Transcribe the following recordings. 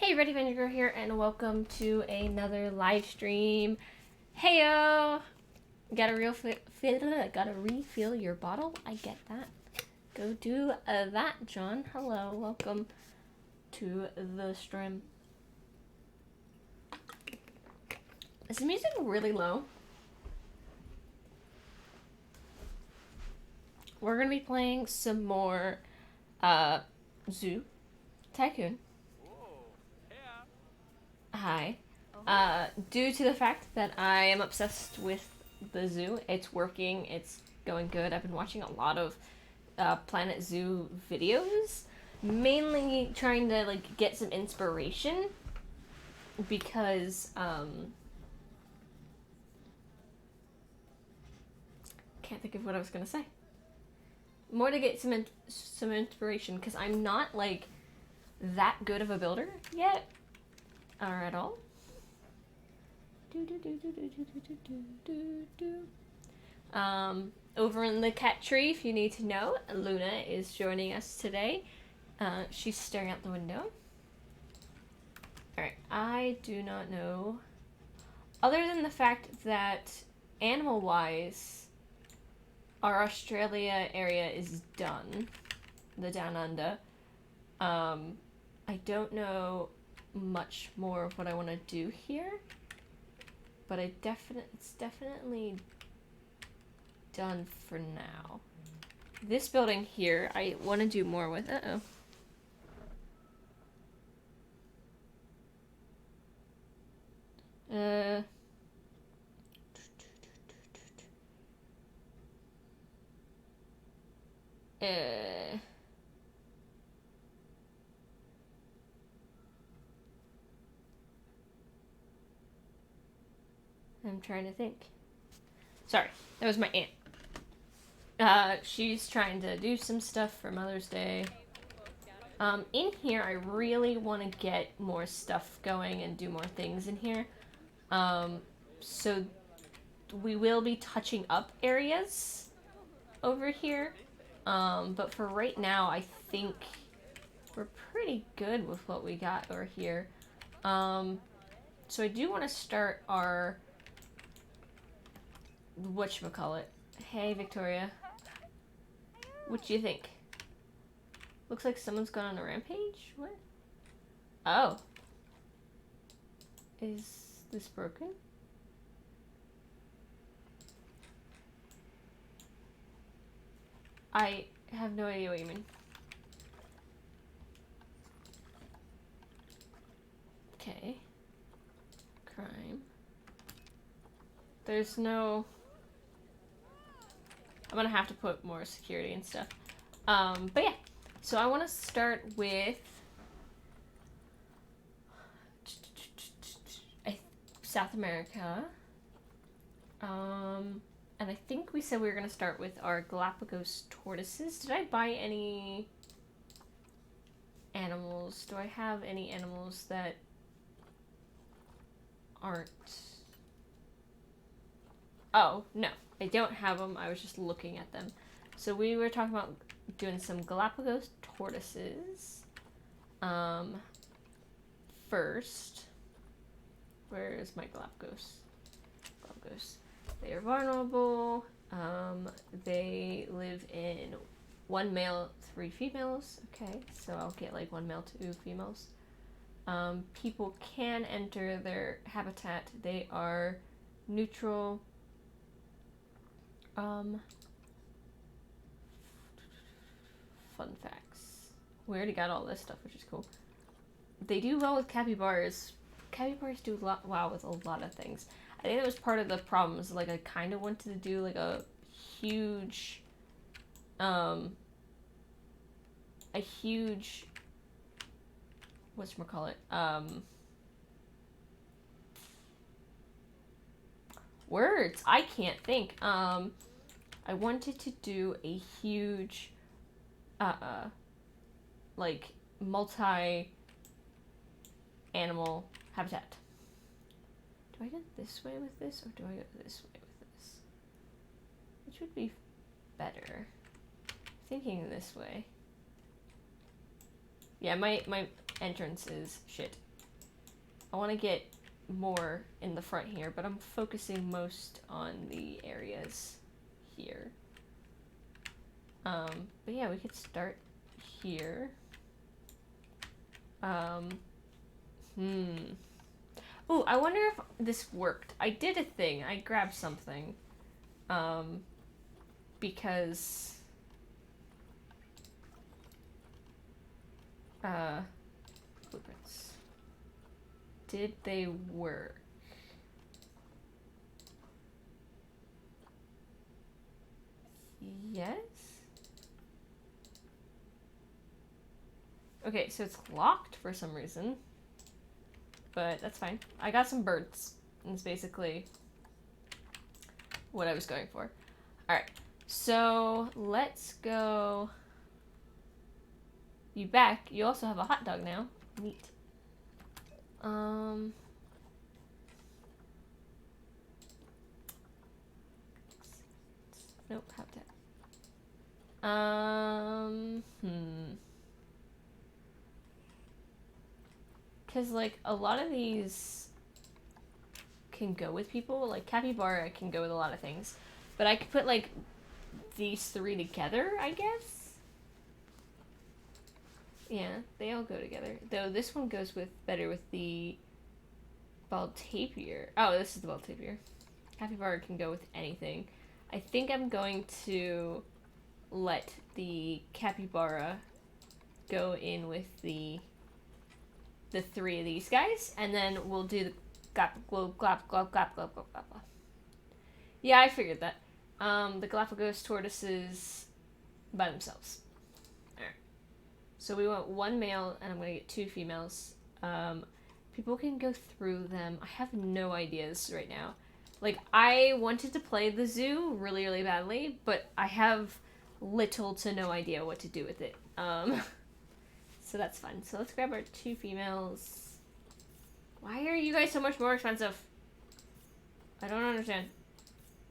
Hey, Ready Vinegar here, and welcome to another live stream. Heyo! Gotta refill your bottle? I get that. Go do that, John. Hello, welcome to the stream. Is the music really low? We're gonna be playing some more Zoo Tycoon. Hi. Due to the fact that I am obsessed with the zoo, it's working, it's going good. I've been watching a lot of Planet Zoo videos, mainly trying to like get some inspiration because can't think of what I was gonna say. More to get some inspiration because I'm not like that good of a builder yet, or at all. Over in the cat tree, if you need to know, Luna is joining us today. She's staring out the window. Alright, I do not know. Other than the fact that, animal-wise, our Australia area is done. The Down Under. I don't know much more of what I want to do here. But it's definitely done for now. This building here, I want to do more with. Uh-oh. I'm trying to think. Sorry, that was my aunt. She's trying to do some stuff for Mother's Day. In here, I really want to get more stuff going and do more things in here. So we will be touching up areas over here. But for right now, I think we're pretty good with what we got over here. So I do want to start our whatchamacallit. Hey, Victoria. What do you think? Looks like someone's gone on a rampage? What? Oh. Is this broken? I have no idea what you mean. Okay. Crime. There's no... I'm gonna have to put more security and stuff. But yeah. So I want to start with... South America. And I think we said we were going to start with our Galapagos tortoises. Did I buy any animals? Do I have any animals that aren't... Oh, no. I don't have them. I was just looking at them. So we were talking about doing some Galapagos tortoises. First... Where is my Galapagos? Galapagos. They are vulnerable. They live in 1 male, 3 females. Okay, so I'll get like 1 male, 2 females. People can enter their habitat. They are neutral. Fun facts. We already got all this stuff, which is cool. They do well with capybaras. Capybaras do well with a lot of things. I think that was part of the problems. Like, I kind of wanted to do like a huge, whatchamacallit, words. I can't think. I wanted to do a huge, like, multi-animal habitat. Do I go this way with this, or do I go this way with this? Which would be better? Thinking this way. Yeah, my entrance is shit. I want to get more in the front here, but I'm focusing most on the areas here. But yeah, we could start here. Ooh, I wonder if this worked. I did a thing. I grabbed something. Because... blueprints. Did they work? Yes? Okay, so it's locked for some reason. But that's fine. I got some birds. That's basically what I was going for. Alright, so let's go... You back. You also have a hot dog now. Neat. Nope, habitat. Because, like, a lot of these can go with people. Like, capybara can go with a lot of things. But I could put, like, these three together, I guess? Yeah, they all go together. Though this one goes with better with the bald tapir. Oh, this is the bald tapir. Capybara can go with anything. I think I'm going to let the capybara go in with the three of these guys, and then we'll do the glap. Yeah, I figured that. The Galapagos tortoises by themselves. Alright. So we want one male, and I'm gonna get 2 females. People can go through them. I have no ideas right now. Like, I wanted to play the zoo really, really badly, but I have little to no idea what to do with it. So that's fun. So let's grab our 2 females. Why are you guys so much more expensive? I don't understand.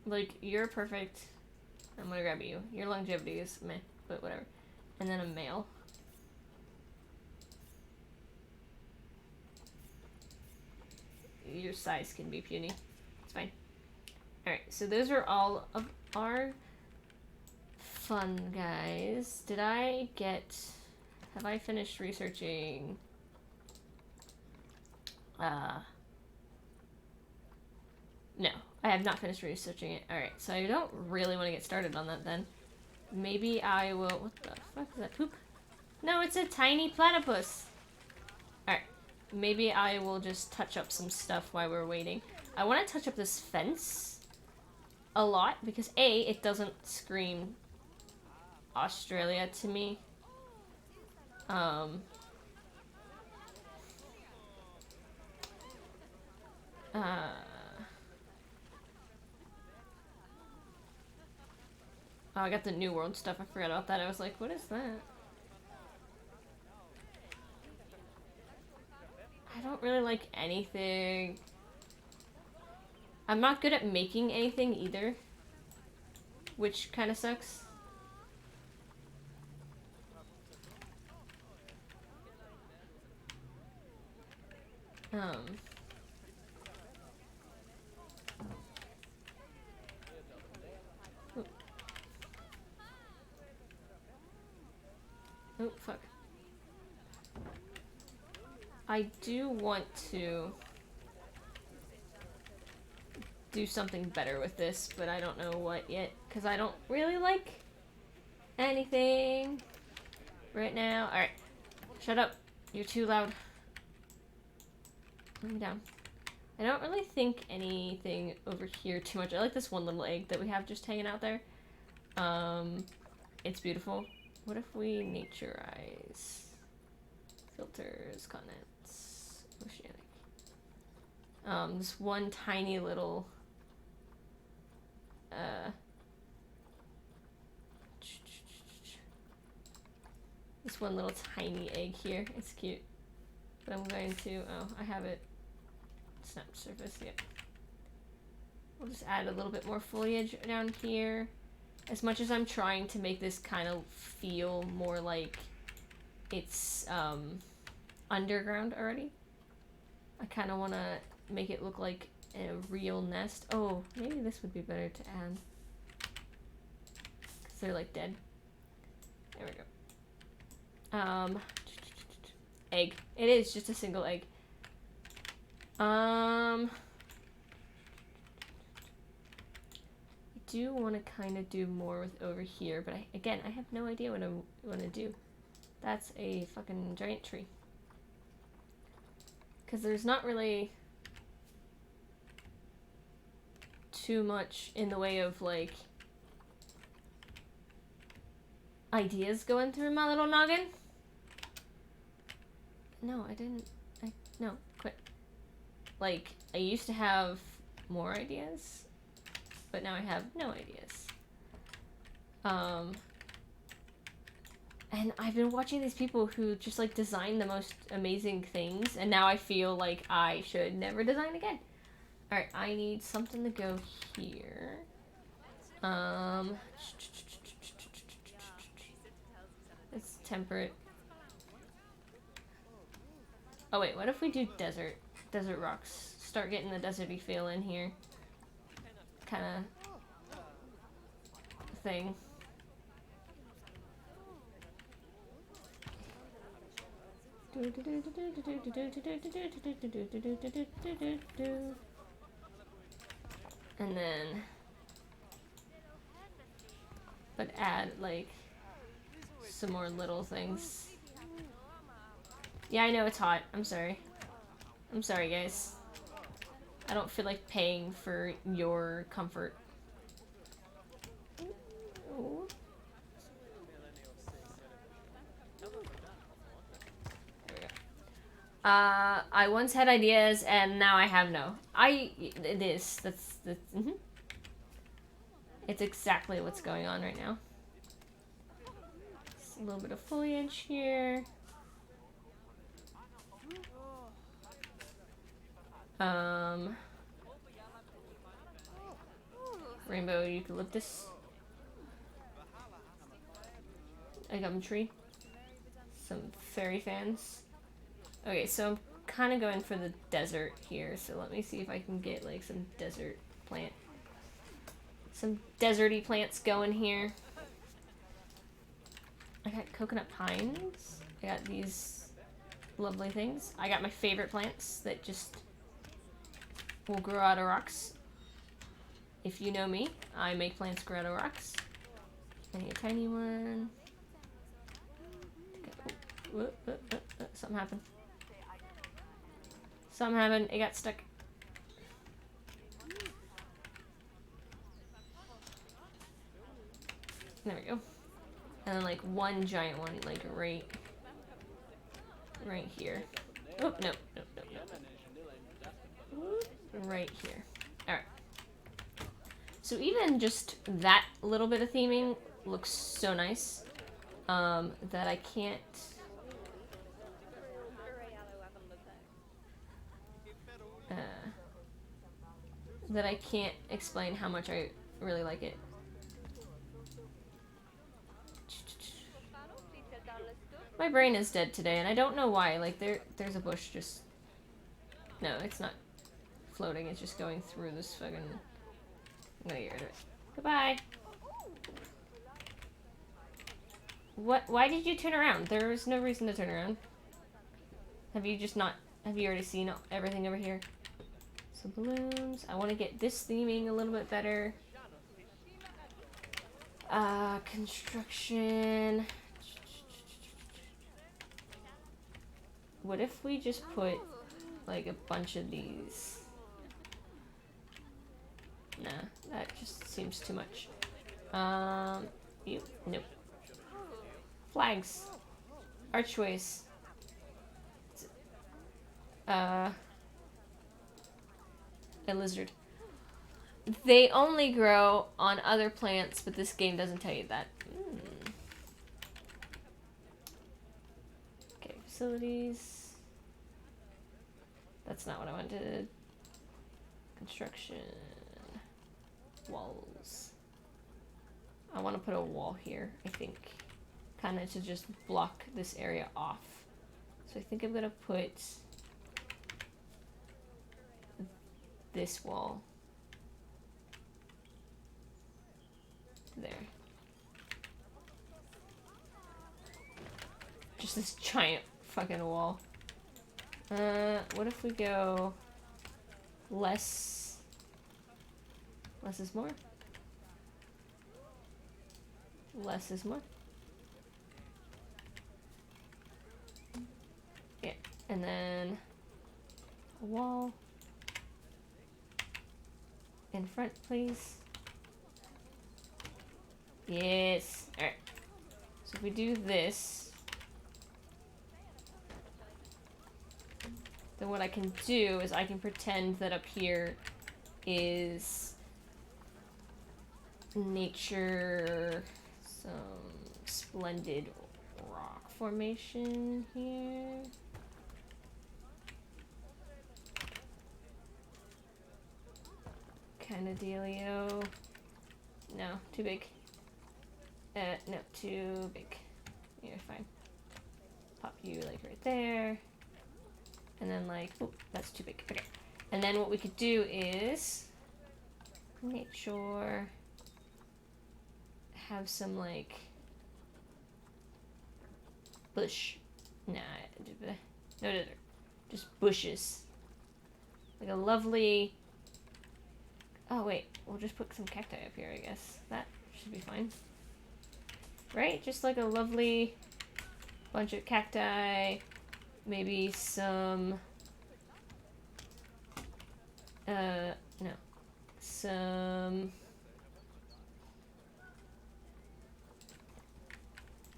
Like, you're perfect. I'm gonna grab you. Your longevity is meh, but whatever. And then a male. Your size can be puny. It's fine. Alright, so those are all of our fun guys. Did I get... Have I finished researching... No, I have not finished researching it. Alright, so I don't really want to get started on that then. Maybe I will... What the fuck is that? Poop? No, it's a tiny platypus! Alright, maybe I will just touch up some stuff while we're waiting. I want to touch up this fence a lot because A, it doesn't scream Australia to me. Oh, I got the New World stuff. I forgot about that. I was like, what is that? I don't really like anything. I'm not good at making anything either, which kind of sucks. Oh, fuck. I do want to do something better with this, but I don't know what yet, because I don't really like anything right now. Alright, shut up. You're too loud. Put me down. I don't really think anything over here too much. I like this one little egg that we have just hanging out there. It's beautiful. What if we naturize? Filters, continents, oceanic. This one tiny little this one little tiny egg here. It's cute. But I'm going to, oh, I have it. Snap surface, yep. We'll just add a little bit more foliage down here. As much as I'm trying to make this kind of feel more like it's underground already. I kind of want to make it look like a real nest. Oh, maybe this would be better to add. Because they're like dead. There we go. Egg. It is just a single egg. I do want to kind of do more with over here, but again, I have no idea what I want to do. That's a fucking giant tree. Because there's not really too much in the way of, like, ideas going through my little noggin. No, I didn't. No, quit. Like, I used to have more ideas, but now I have no ideas. And I've been watching these people who just, like, design the most amazing things, and now I feel like I should never design again. Alright, I need something to go here. It's temperate. Oh wait, what if we do desert? Desert rocks. Start getting the deserty feel in here. Kinda thing. And then, but add like some more little things. Yeah, I know it's hot. I'm sorry. I'm sorry, guys. I don't feel like paying for your comfort. Ooh. There we go. I once had ideas and now I have no. It is. That's It's exactly what's going on right now. Just a little bit of foliage here. Rainbow eucalyptus. A gum tree. Some fairy fans. Okay, so I'm kind of going for the desert here, so let me see if I can get like some desert plant. Some deserty plants going here. I got coconut pines. I got these lovely things. I got my favorite plants that just will grow out of rocks. If you know me, I make plants grow out of rocks. I need a tiny one. Something happened. Something happened. It got stuck. There we go. And then like one giant one, like right here. Oh, no. Right here. Alright. So even just that little bit of theming looks so nice that I can't... that I can't explain how much I really like it. My brain is dead today, and I don't know why. Like, there's a bush just... No, it's not floating. It's just going through this fucking... I'm gonna get rid of it. Goodbye. What? Why did you turn around? There was no reason to turn around. Have you just not... Have you already seen everything over here? Some balloons. I want to get this theming a little bit better. Construction... What if we just put, like, a bunch of these? Nah, that just seems too much. Nope. Flags. Archways. A lizard. They only grow on other plants, but this game doesn't tell you that. Okay, facilities. That's not what I wanted. Construction. Walls. I want to put a wall here, I think. Kind of to just block this area off. So I think I'm going to put this wall. There. Just this giant fucking wall. What if we go less? Less is more? Less is more? Yeah, and then a wall. In front, please. Yes. Alright. So if we do this, then what I can do is I can pretend that up here is nature, some splendid rock formation here. Kind of dealio. No, too big. No, too big. You're fine. Pop you like right there. And then like, oh, that's too big. Okay. And then what we could do is make sure have some like bush. Nah, no, just bushes. Like a lovely. Oh wait, we'll just put some cacti up here, I guess. That should be fine. Right? Just like a lovely bunch of cacti, maybe some, no, some,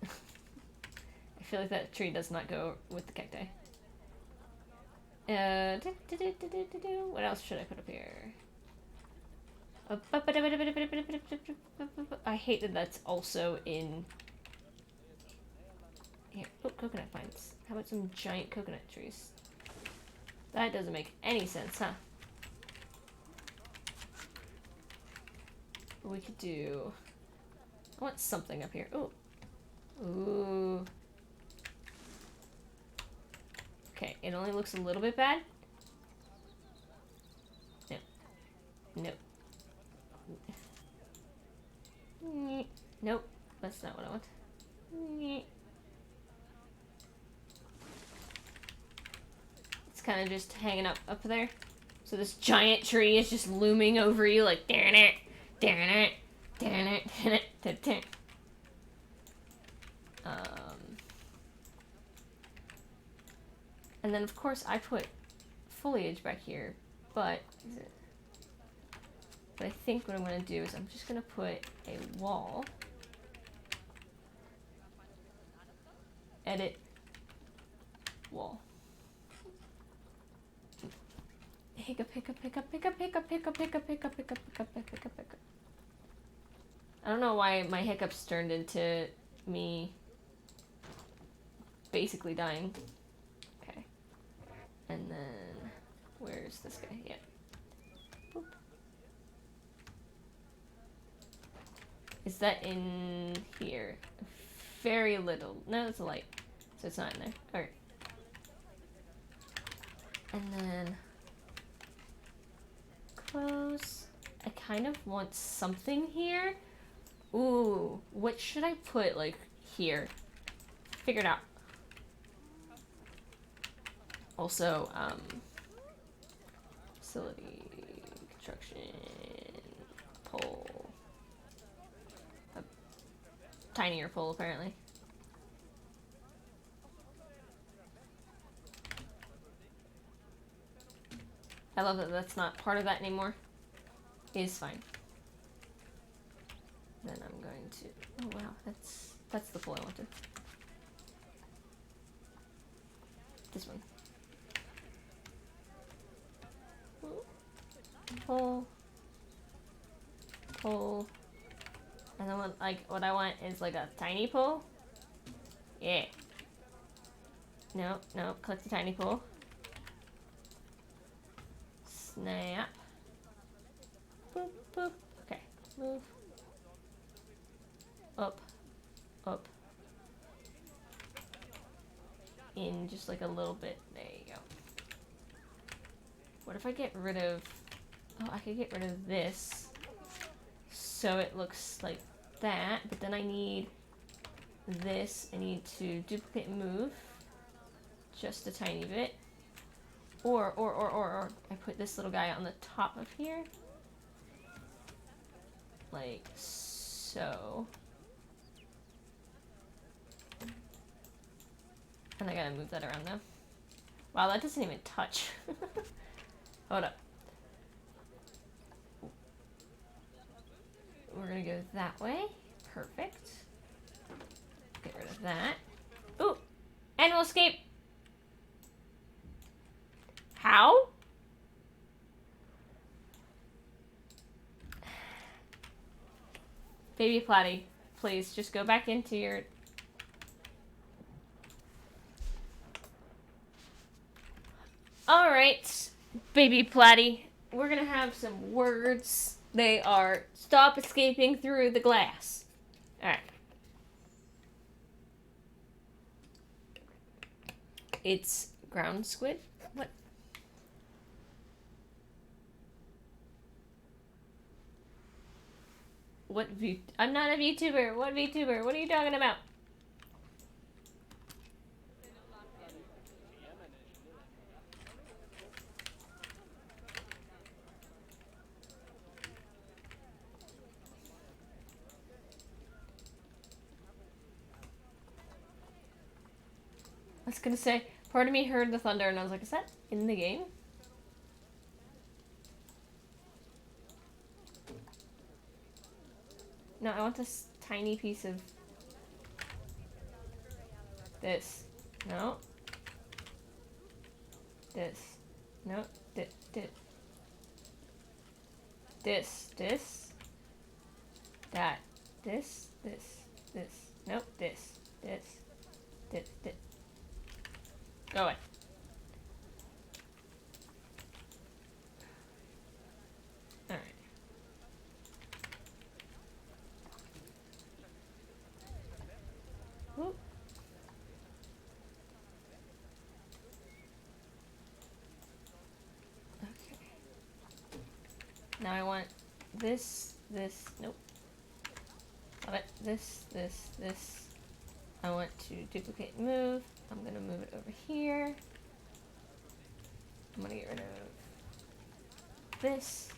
I feel like that tree does not go with the cacti. What else should I put up here? I hate that that's also in here. Oh, coconut pines. How about some giant coconut trees? That doesn't make any sense, huh? But we could do. I want something up here. Ooh. Ooh. Okay, it only looks a little bit bad. No. Nope. Nope. That's not what I want. It's kind of just hanging up there. So this giant tree is just looming over you like darn it, darn it, darn it, darn it, darn it. And then of course I put foliage back here, but I think what I'm gonna do is I'm just gonna put a wall. Edit wall. Hiccup, hiccup, hiccup, hiccup, hiccup, hiccup, hiccup, hiccup, hiccup, hiccup, hiccup, hiccup. I don't know why my hiccups turned into me basically dying. Okay. And then, where's this guy? Yeah. Boop. Is that in here? Very little. No, it's a light. So it's not in there. Alright. And then close. I kind of want something here. Ooh, what should I put like here? Figure it out. Also, facility construction pole. A tinier pole apparently. I love that that's not part of that anymore. Is fine. Then I'm going to. Oh wow, that's the pole I wanted. This one. Pole. Pole. And then what I want is like a tiny pole. Yeah. No, click the tiny pole. Snap. Boop, boop. Okay, move. Up, up. In just like a little bit. There you go. What if I get rid of Oh, I could get rid of this. So it looks like that. But then I need this. I need to duplicate and move. Just a tiny bit. Or I put this little guy on the top of here. Like so. And I gotta move that around now. Wow, that doesn't even touch. Hold up. We're gonna go that way. Perfect. Get rid of that. Ooh! Animal escape! How? Baby Platy, please just go back into your... Alright, Baby Platy. We're gonna have some words. They are stop escaping through the glass. Alright. It's ground squid? What? What view? I'm not a VTuber. What VTuber? What are you talking about? I was gonna say, part of me heard the thunder and I was like, is that in the game? No, I want this tiny piece of this. No. This. No. This. This. That. This. Nope. This. Go away. Alright. Whoop. Okay. Now I want this, nope. I want this. I want to duplicate and move. I'm gonna move it over here. I'm gonna get rid of this.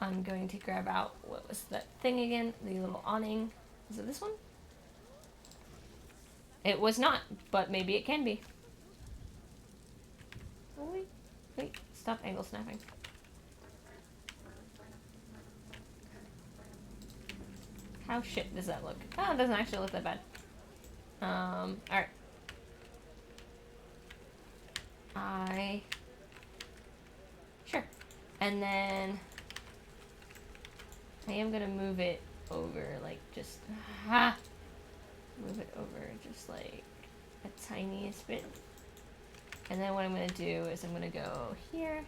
I'm going to grab out, what was that thing again? The little awning. Is it this one? It was not, but maybe it can be. Oh, wait, stop angle snapping. How shit does that look? Oh, it doesn't actually look that bad. Alright. Sure. And then I am gonna move it over, like, just, move it over just like a tiniest bit. And then what I'm gonna do is I'm gonna go here,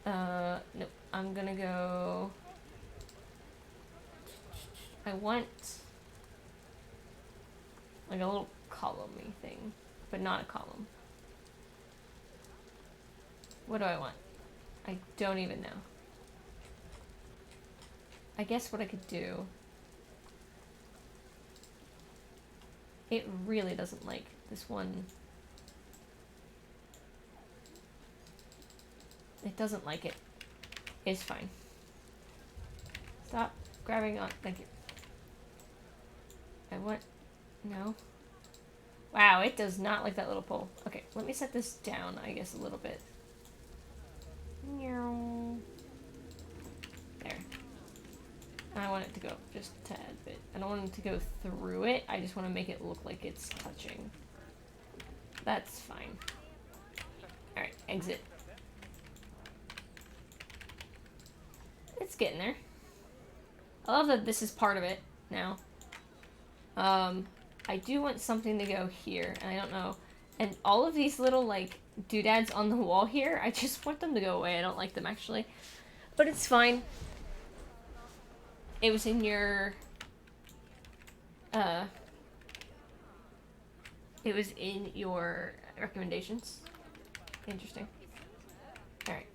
nope, I'm gonna go, I want like a little column-y thing, but not a column. What do I want? I don't even know. I guess what I could do, it really doesn't like this one. It doesn't like it. It's fine. Stop grabbing on. Thank you. I want... No. Wow, it does not like that little pole. Okay, let me set this down, I guess, a little bit. There. I want it to go just a tad bit. I don't want it to go through it. I just want to make it look like it's touching. That's fine. Alright, exit. It's getting there. I love that this is part of it now. I do want something to go here, and I don't know. And all of these little, like, doodads on the wall here, I just want them to go away. I don't like them, actually. But it's fine. It was in your... it was in your recommendations. Interesting. Alright.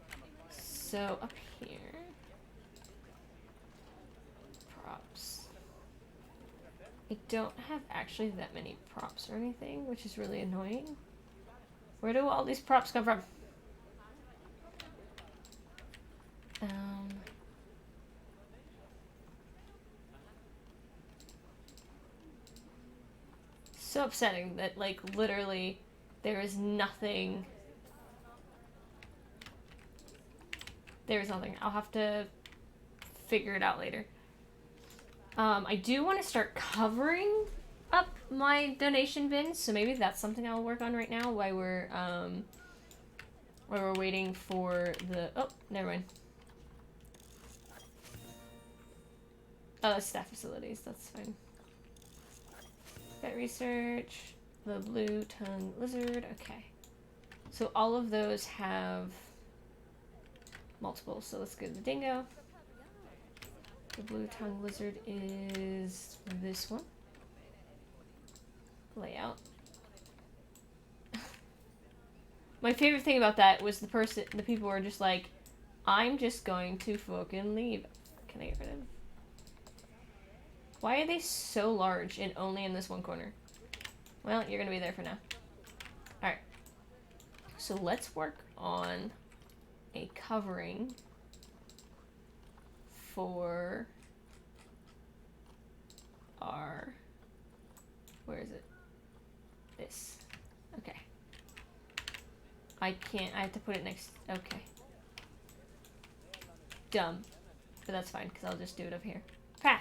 So up here. Props. I don't have actually that many props or anything, which is really annoying. Where do all these props come from? So upsetting that, like, literally there is nothing. There's nothing. I'll have to figure it out later. I do want to start covering up my donation bins, so maybe that's something I'll work on right now while we're waiting for the. Oh, never mind. Oh, staff facilities. That's fine. Pet research, the blue tongue lizard. Okay, so all of those have multiple. So let's go to the dingo. The blue tongue lizard is this one. Layout. My favorite thing about that was the people were just like, I'm just going to fucking leave. Can I get rid of? Why are they so large and only in this one corner? Well, you're gonna be there for now. Alright. So let's work on a covering for our... Where is it? This. Okay. I can't... I have to put it next... Okay. Dumb. But that's fine, because I'll just do it up here. Path!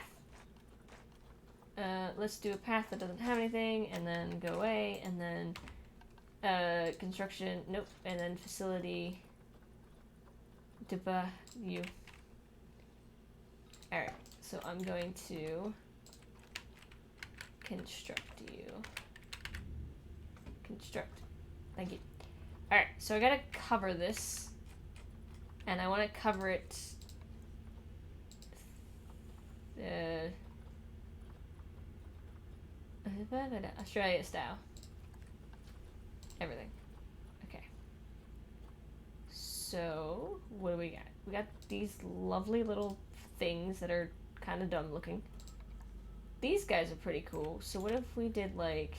Let's do a path that doesn't have anything, and then go away, and then construction, nope, and then facility, you. Alright, so I'm going to construct you. Construct. Thank you. Alright, so I gotta cover this, and I want to cover it Australia style. Everything. Okay. So, what do we got? We got these lovely little things that are kind of dumb looking. These guys are pretty cool. So what if we did like...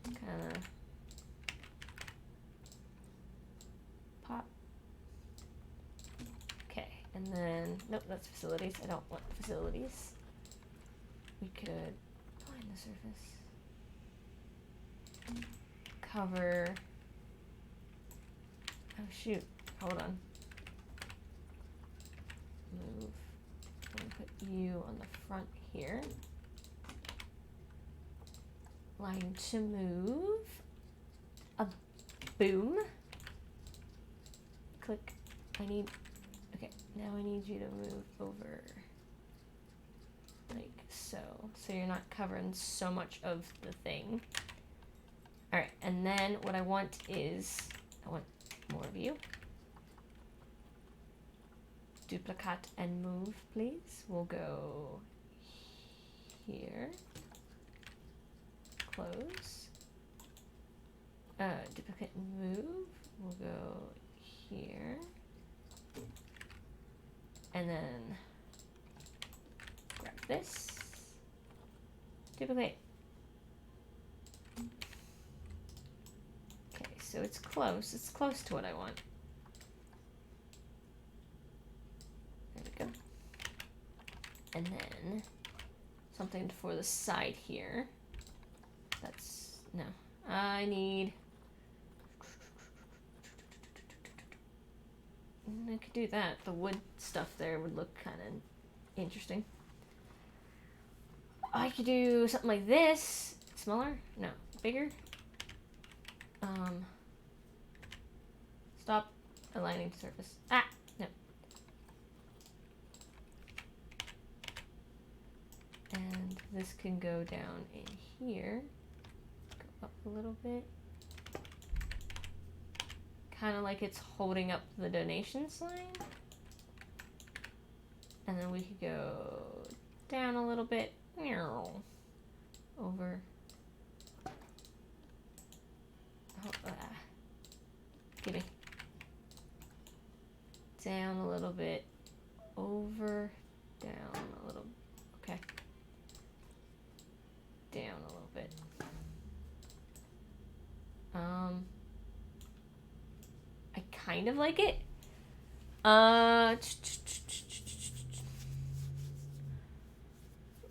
kind of... pop. Okay, and then... Nope, that's facilities. I don't want facilities. We could find the surface. Cover... Oh shoot, hold on. Move. I'm gonna put you on the front here. Line to move. A boom. Click. I need... Okay, now I need you to move over. Like so. So you're not covering so much of the thing. Alright, and then what I want is... I want more of you. Duplicate and move, please. We'll go here. Close. Duplicate and move. We'll go here. And then grab this. Duplicate. Okay, so it's close. It's close to what I want. There we go. And then something for the side here. That's... no. I need... I could do that. The wood stuff there would look kind of interesting. I could do something like this. Smaller? No. Bigger? Stop aligning to surface. Ah! No. And this can go down in here. Go up a little bit. Kind of like it's holding up the donations line. And then we could go down a little bit. Over. kind of like it.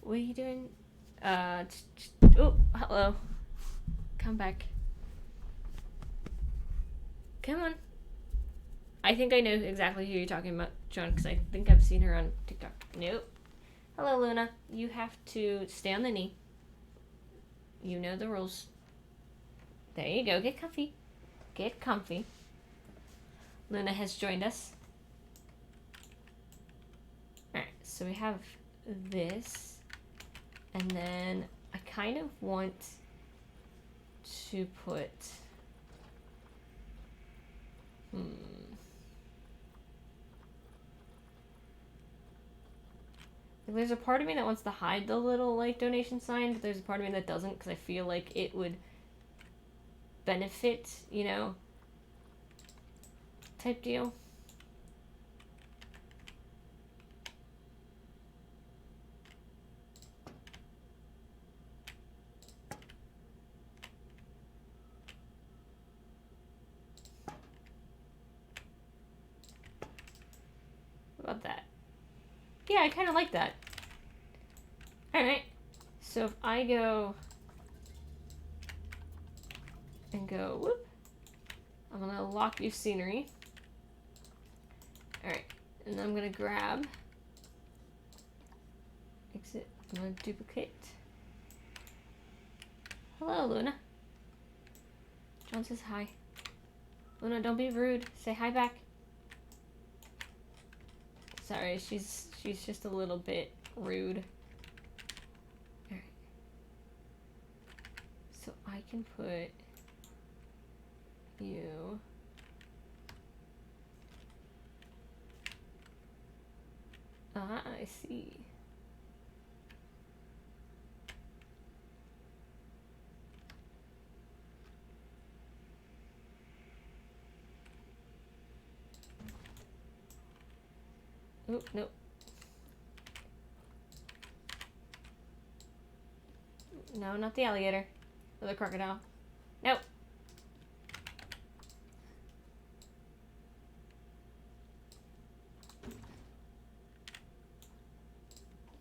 What are you doing? Oh, hello. Come back. Come on. I think I know exactly who you're talking about, John, because I think I've seen her on TikTok. Nope. Hello, Luna. You have to stay on the knee. You know the rules. There you go. Get comfy. Get comfy. Luna has joined us. Alright, so we have this. And then I kind of want to put... There's a part of me that wants to hide the little, like, donation sign, but there's a part of me that doesn't, because I feel like it would benefit, you know, type deal. What about that? Yeah, I kind of like that. Alright, so if I go and go, whoop, I'm gonna lock view scenery. Alright, and then I'm gonna grab, exit, I'm gonna duplicate. Hello, Luna. John says hi. Luna, don't be rude. Say hi back. Sorry, she's just a little bit rude. Alright. So I can put you... Ah, I see. Oop, nope. No, not the alligator. Or the crocodile. Nope.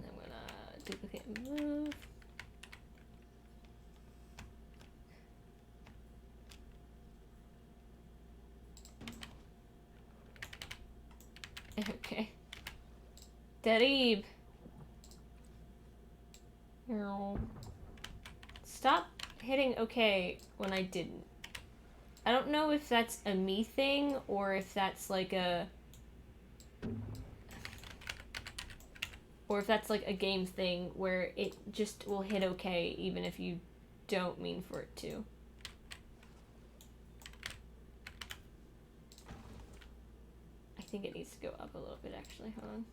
I'm gonna duplicate and move. Okay. Darib. Stop hitting okay when I didn't. I don't know if that's a me thing or if that's like a... Or if that's like a game thing where it just will hit okay even if you don't mean for it to. I think it needs to go up a little bit actually. Hold on.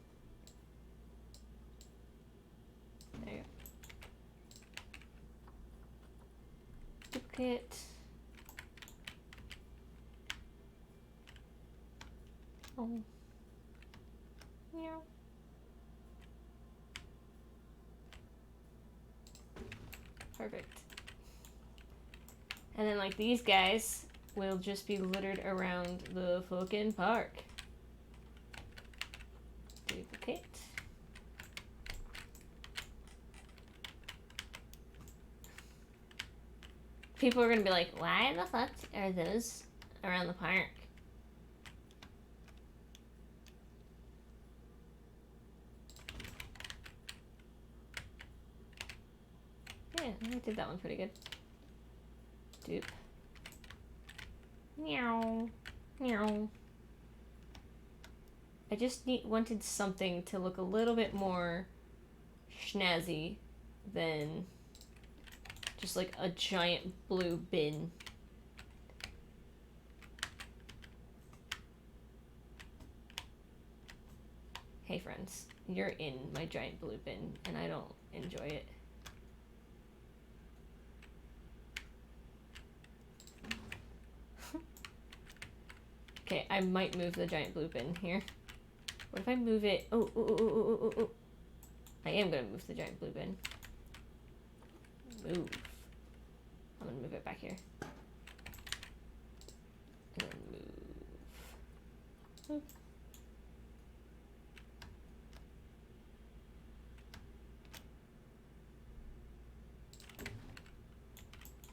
There you go. Duplicate. Oh. Yeah. Perfect. And then like these guys will just be littered around the fucking park. Duplicate. People are gonna be like, why the fuck are those around the park? Yeah, I did that one pretty good. Dupe. Meow. Meow. I just wanted something to look a little bit more snazzy than just like a giant blue bin. Hey friends, you're in my giant blue bin and I don't enjoy it. Okay, I might move the giant blue bin here. What if I move it? Oh. I am gonna move the giant blue bin. Move. I'm gonna move it back here. And then move.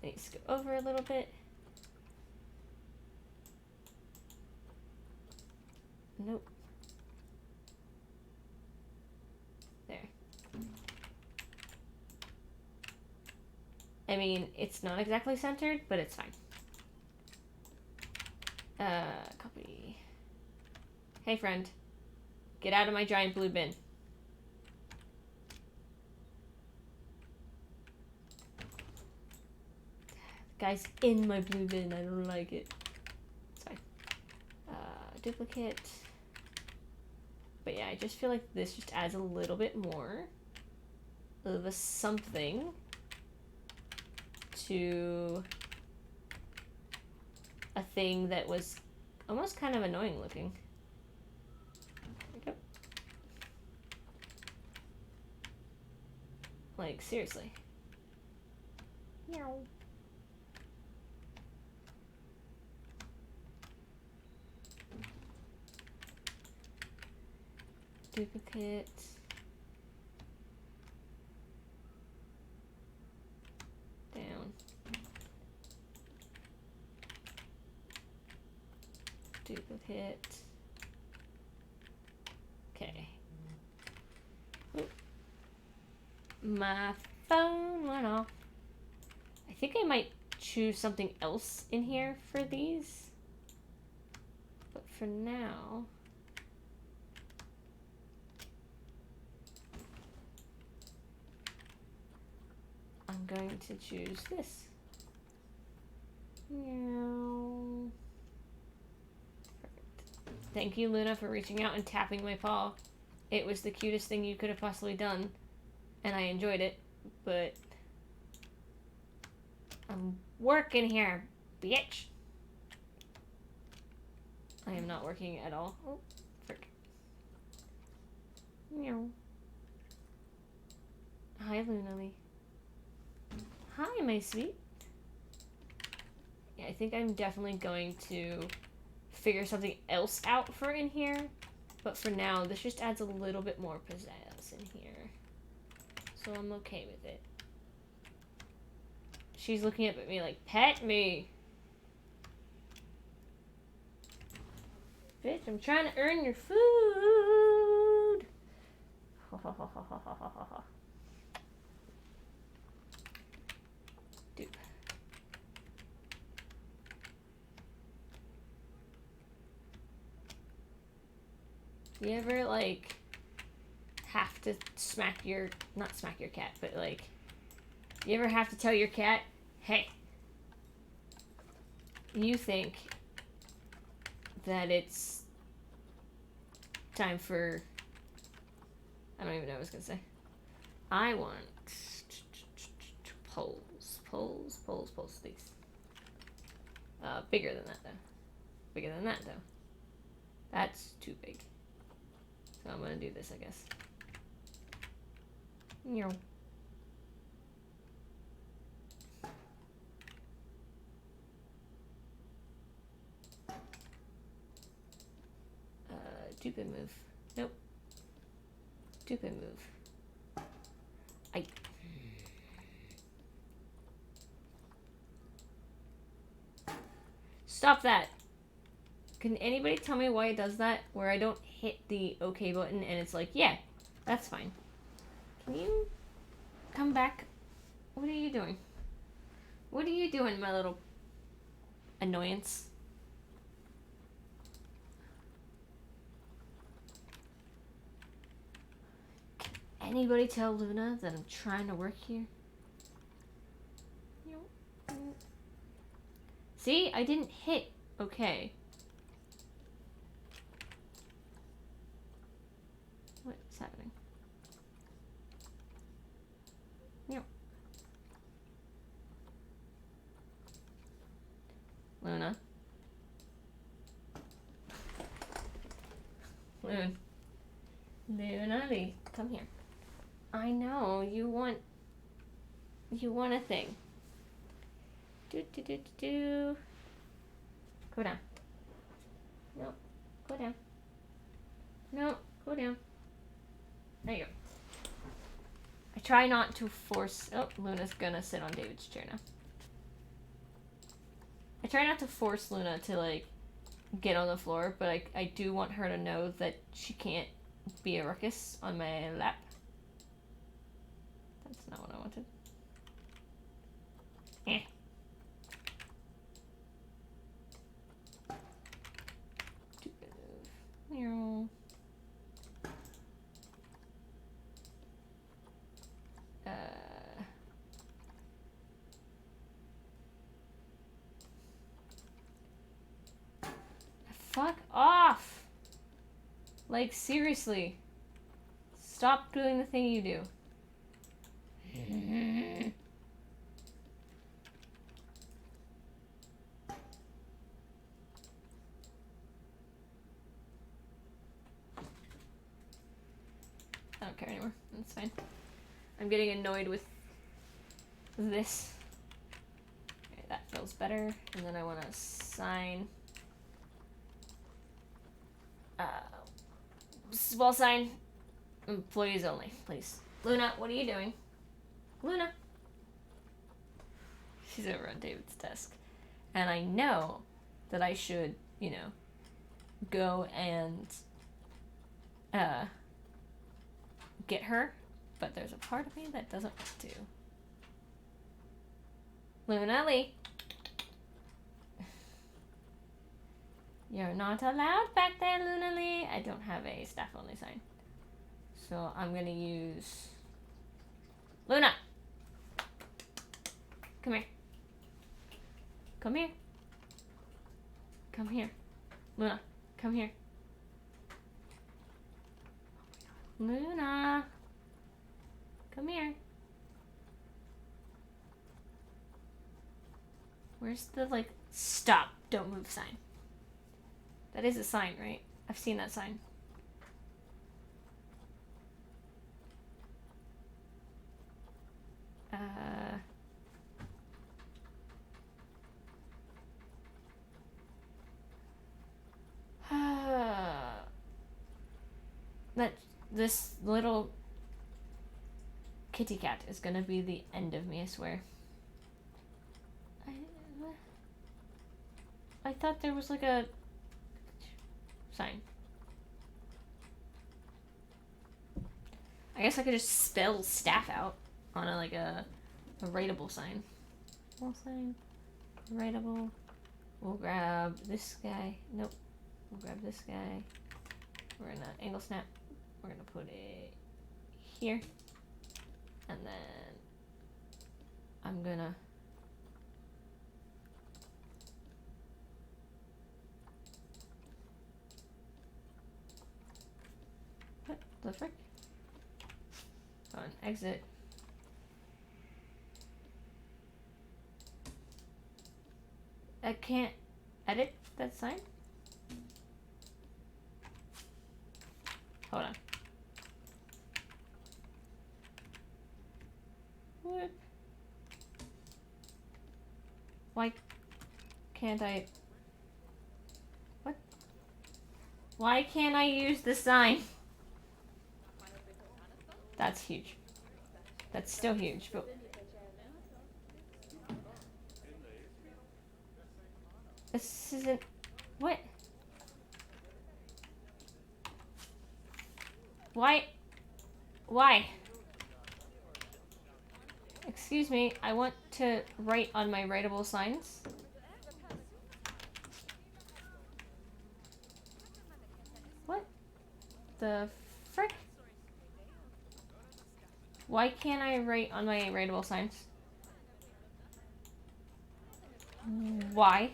Needs to go over a little bit. Nope. There. I mean, it's not exactly centered, but it's fine. Copy. Hey, friend. Get out of my giant blue bin. The guy's in my blue bin. I don't like it. It's fine. Duplicate. But yeah, I just feel like this just adds a little bit more of a something to a thing that was almost kind of annoying looking. There we go. Like, seriously. Meow. Duplicate. Down. Duplicate. Okay. Oop. My phone went off. I think I might choose something else in here for these. But for now... I'm going to choose this. Meow. Perfect. Thank you, Luna, for reaching out and tapping my paw. It was the cutest thing you could have possibly done, and I enjoyed it, but I'm working here, bitch. I am not working at all. Oh, frick. Meow. Hi, Luna Lee. Hi, my sweet. Yeah, I think I'm definitely going to figure something else out for in here. But for now, this just adds a little bit more pizzazz in here. So I'm okay with it. She's looking up at me like, pet me. Bitch, I'm trying to earn your food. Ha ha ha ha ha ha ha ha. Dupe. You ever, like, have to smack your... Not smack your cat, but, like... You ever have to tell your cat, hey, you think that it's time for... I don't even know what I was going to say. I want poles, please. Bigger than that, though. Bigger than that, though. That's too big. So I'm going to do this, I guess. Meow. Stupid move. Nope. Stupid move. I... Stop that! Can anybody tell me why it does that? Where I don't hit the OK button and it's like, yeah, that's fine. Can you come back? What are you doing? What are you doing, my little annoyance? Can anybody tell Luna that I'm trying to work here? See? I didn't hit OK. What's happening? Yep. Luna. Luna, come here. I know, you want a thing. Do. Go down. No. Go down. No, go down. There you go. I try not to force... Oh, Luna's gonna sit on David's chair now. I try not to force Luna to, like, get on the floor, but I do want her to know that she can't be a ruckus on my lap. That's not what I wanted. Eh. Meow. Fuck off! Like, seriously. Stop doing the thing you do. I don't care anymore. That's fine. I'm getting annoyed with this. Okay, that feels better. And then I want to sign. Wall sign. Employees only, please. Luna, what are you doing? Luna. She's over on David's desk. And I know that I should, you know, go and get her, but there's a part of me that doesn't want to. Luna Lee. You're not allowed back there, Luna Lee. I don't have a staff only sign. So I'm gonna use Luna. Come here. Come here. Come here. Luna, come here. Luna. Come here. Where's the, like, stop, don't move sign? That is a sign, right? I've seen that sign. That this little kitty cat is gonna be the end of me, I swear. I thought there was like a sign. I guess I could just spell staff out on a writable sign. Wall sign. Writable. We'll grab this guy. Nope. We'll grab this guy. We're gonna angle snap. We're gonna put it here. And then I'm gonna what the frick? On exit. I can't edit that sign? Hold on. What? Why can't I? What? Why can't I use the sign? That's huge. That's still huge, but this isn't. What? Why? Why? Excuse me, I want to write on my writable signs. What the frick? Why can't I write on my writable signs? Why?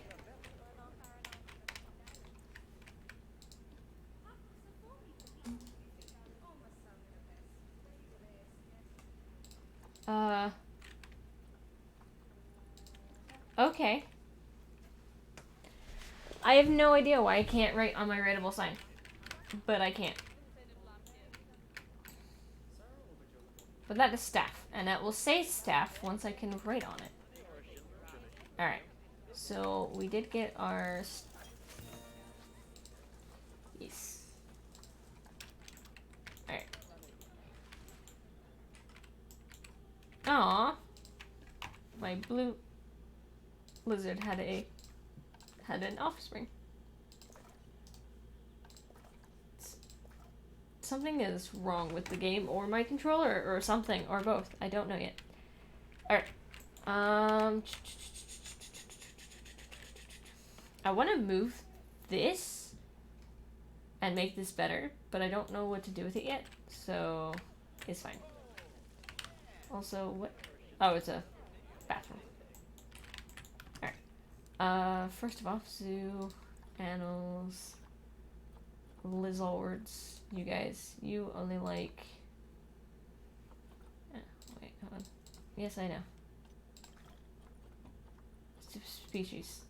Okay. I have no idea why I can't write on my writable sign. But I can't. But that is staff. And that will say staff once I can write on it. Alright. So we did get our... Yes. Alright. Aww. My blue lizard had an offspring. Something is wrong with the game or my controller or something or both. I don't know yet. Alright. I want to move this and make this better, but I don't know what to do with it yet, so it's fine. Also, what? Oh, it's a bathroom. Alright. First of all, zoo, animals, lizards. You guys, you only like... wait, hold on. Yes, I know. Species.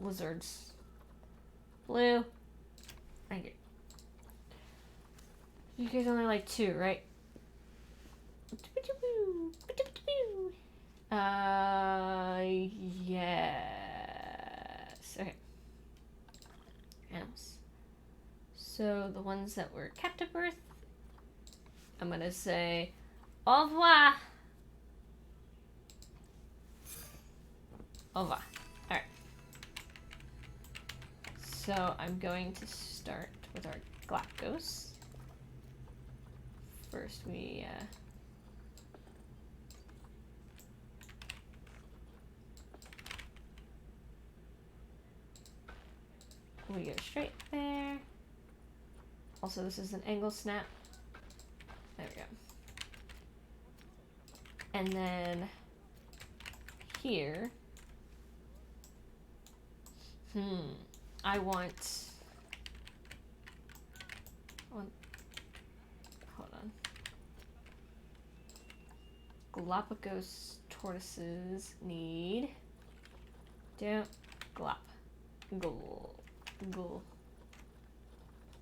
Lizards. Blue. Thank you. You guys only like 2, right? Yes. Okay. Animals. So the ones that were captive birth, I'm gonna say au revoir. Au revoir. Alright. So I'm going to start with our Galapagos. First we go straight there. Also, this is an angle snap. There we go. And then here, I want, hold on. Galapagos tortoises need, don't, glop, gul.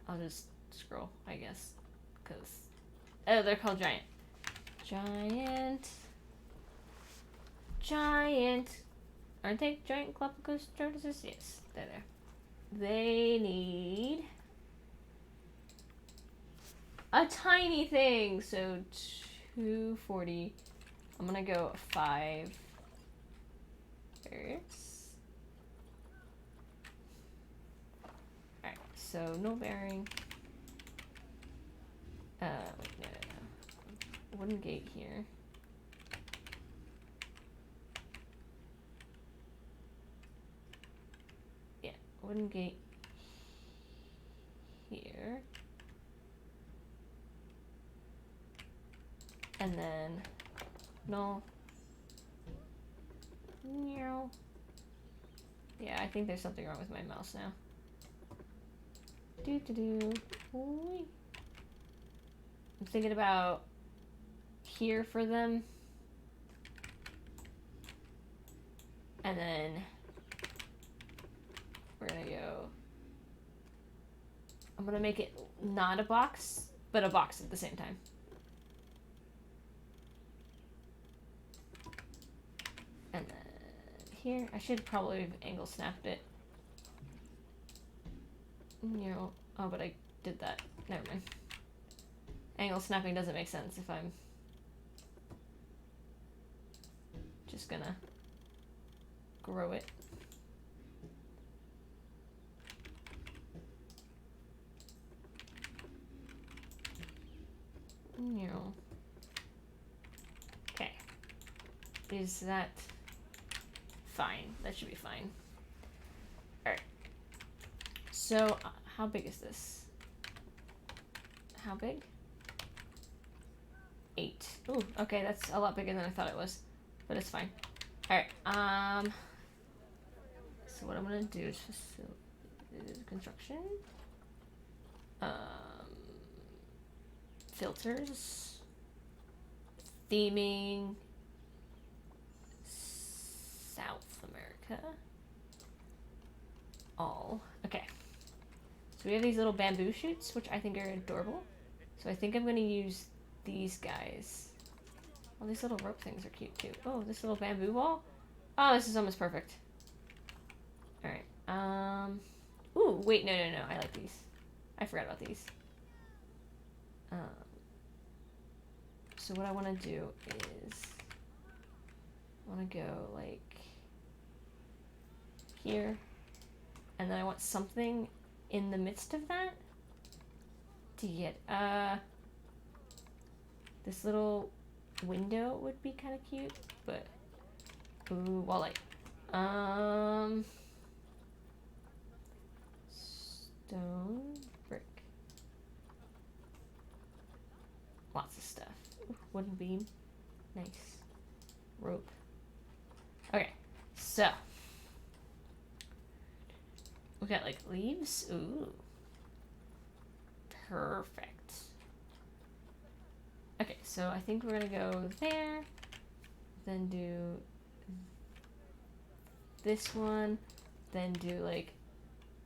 I'll just scroll, I guess, because, oh, they're called giant. Giant. Aren't they giant Galapagos tortoises? Yes, they're there. They need a tiny thing, so 240. I'm gonna go 5 birds. Alright, so no bearing. Wait, no. Wooden gate here. Yeah, wooden gate here. And then, no. Yeah, I think there's something wrong with my mouse now. I'm thinking about here for them. And then we're gonna go, I'm gonna make it not a box, but a box at the same time. And then here, I should probably have angle snapped it. Oh, but I did that. Never mind. Angle snapping doesn't make sense if I'm just gonna grow it. Okay. Is that fine? That should be fine. Alright. So, how big is this? How big? 8. Ooh, okay, that's a lot bigger than I thought it was. But it's fine. Alright, so what I'm gonna do is construction. Filters. Theming. South America. All. Okay. So we have these little bamboo shoots, which I think are adorable. So I think I'm gonna use these guys. Oh, these little rope things are cute too. Oh, this little bamboo wall. Oh, this is almost perfect. Alright. Ooh, wait, no. I like these. I forgot about these. So what I want to do is I want to go like here, and then I want something in the midst of that to get this little window would be kind of cute, but ooh, wall light. Stone, brick, lots of stuff. Ooh, wooden beam, nice. Rope. Okay, so we got like leaves. Ooh, perfect. Okay, so I think we're gonna go there, then do this one, then do like,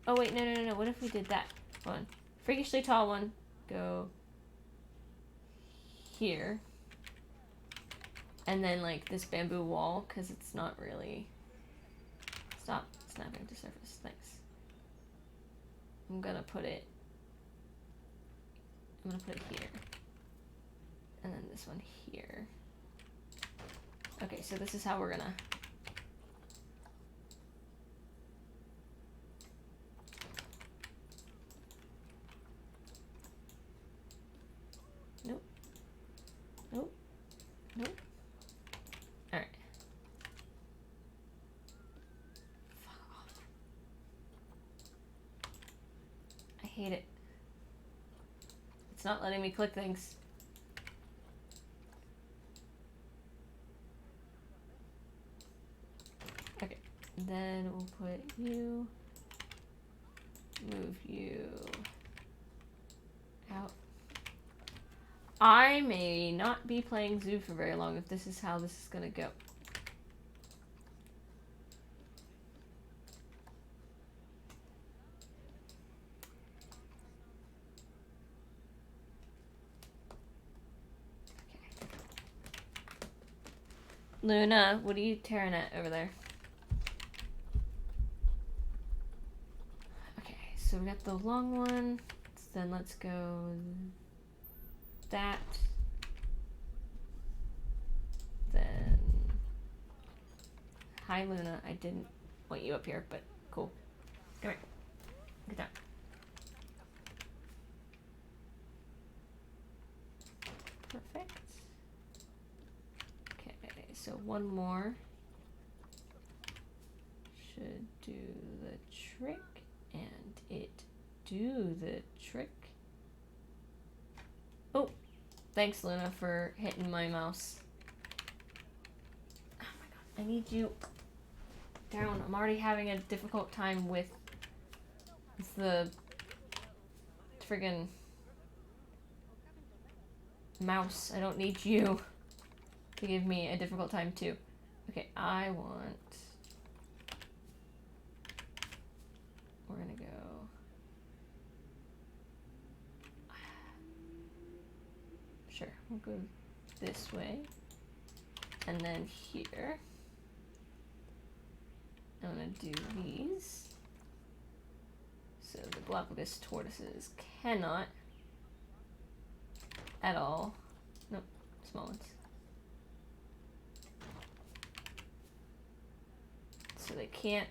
oh wait, no, what if we did that one? Freakishly tall one, go here, and then like this bamboo wall, because it's not really, stop snapping to surface, thanks. I'm gonna put it here, and then this one here. Okay, so this is how we're gonna, nope, alright. Fuck off. I hate it. It's not letting me click things. Okay, then we'll put you, move you out. I may not be playing Zoo for very long if this is how this is gonna go. Okay. Luna, what are you tearing at over there? Okay, so we got the long one. Then let's go that. Then, hi Luna, I didn't want you up here, but cool. Come here, get down. Perfect. Okay, so one more should do the trick, and it do the trick. Oh, thanks Luna for hitting my mouse. Oh my god, I need you down. I'm already having a difficult time with the friggin' mouse. I don't need you to give me a difficult time too. Okay, I want, we're gonna go, sure, we'll go this way, and then here, I'm gonna do these, so the Galapagos tortoises cannot at all, nope, small ones, so they can't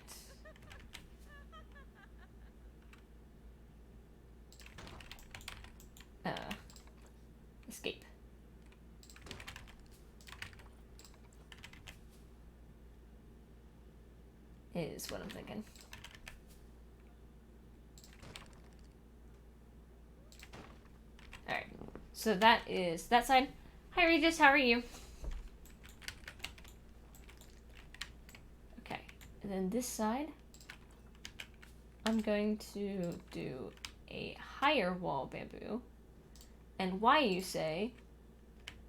escape. Is what I'm thinking. Alright, so that is that side. Hi Regis, how are you? Okay, and then this side, I'm going to do a higher wall bamboo. And why, you say?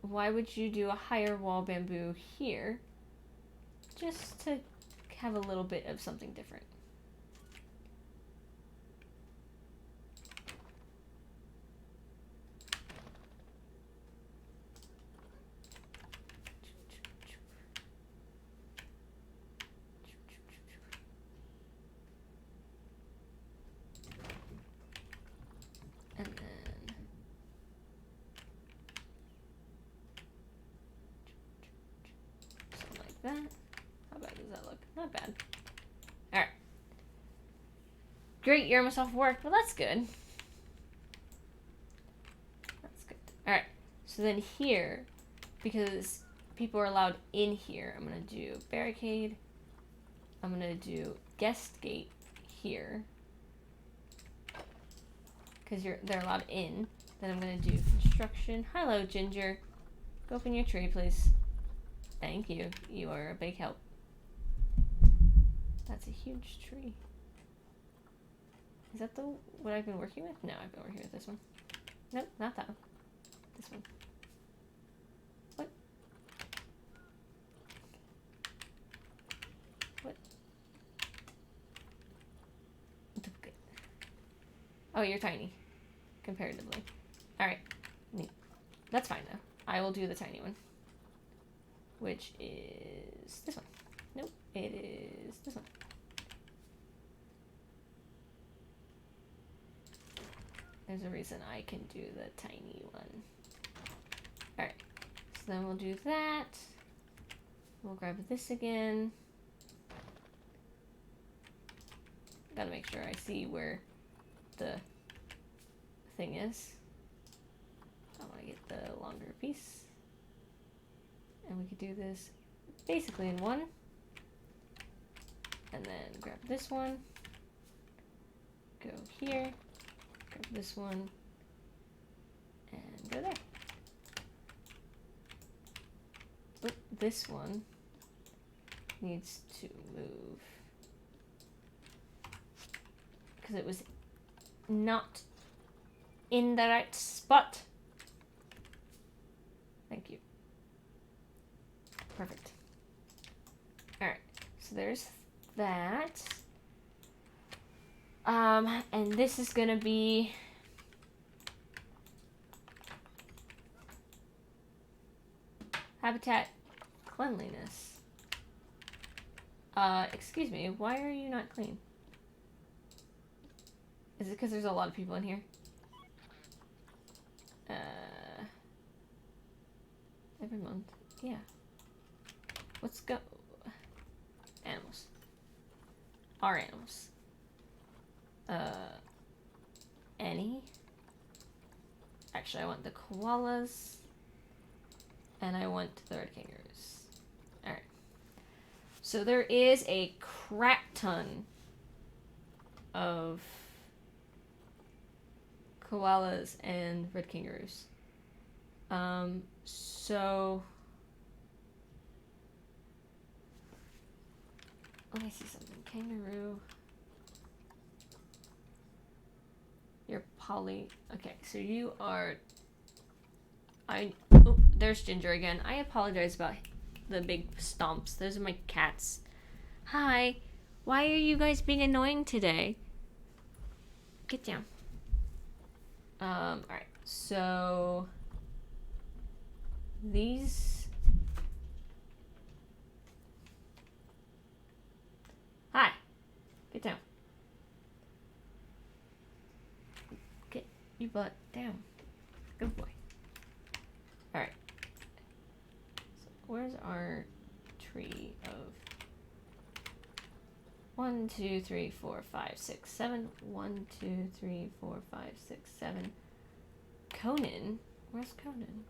Why would you do a higher wall bamboo here? Just to have a little bit of something different. that. How bad does that look? Not bad. Alright. Great, you're almost off work. Well, that's good. That's good. Alright. So then here, because people are allowed in here, I'm going to do barricade. I'm going to do guest gate here. Because they're allowed in. Then I'm going to do construction. Hello, Ginger. Go open your tree, please. Thank you. You are a big help. That's a huge tree. Is that what I've been working with? No, I've been working with this one. Nope, not that one. This one. What? What? Duplicate. Oh, you're tiny. Comparatively. Alright. Neat. That's fine, though. I will do the tiny one. Which is this one. Nope, it is this one. There's a reason I can do the tiny one. Alright, so then we'll do that. We'll grab this again. Gotta make sure I see where the thing is. I want to get the longer piece. And we could do this basically in one. And then grab this one. Go here. Grab this one. And go there. Oop, this one needs to move. Because it was not in the right spot. Thank you. Perfect. Alright, so there's that. And this is gonna be habitat cleanliness. Excuse me, why are you not clean? Is it because there's a lot of people in here? Every month. Yeah. Let's go. Animals. Our animals. Any? Actually, I want the koalas. And I want the red kangaroos. Alright. So there is a crap ton of koalas and red kangaroos. So let me see something. Kangaroo. You're poly. Okay, so you are. Oh, there's Ginger again. I apologize about the big stomps. Those are my cats. Hi. Why are you guys being annoying today? Get down. Alright. So these. Hi. Get down. Get your butt down. Good boy. Alright. So where's our tree of 1, 2, 3, 4, 5, 6, 7. 1, 2, 3, 4, 5, 6, 7. Conan? Where's Conan?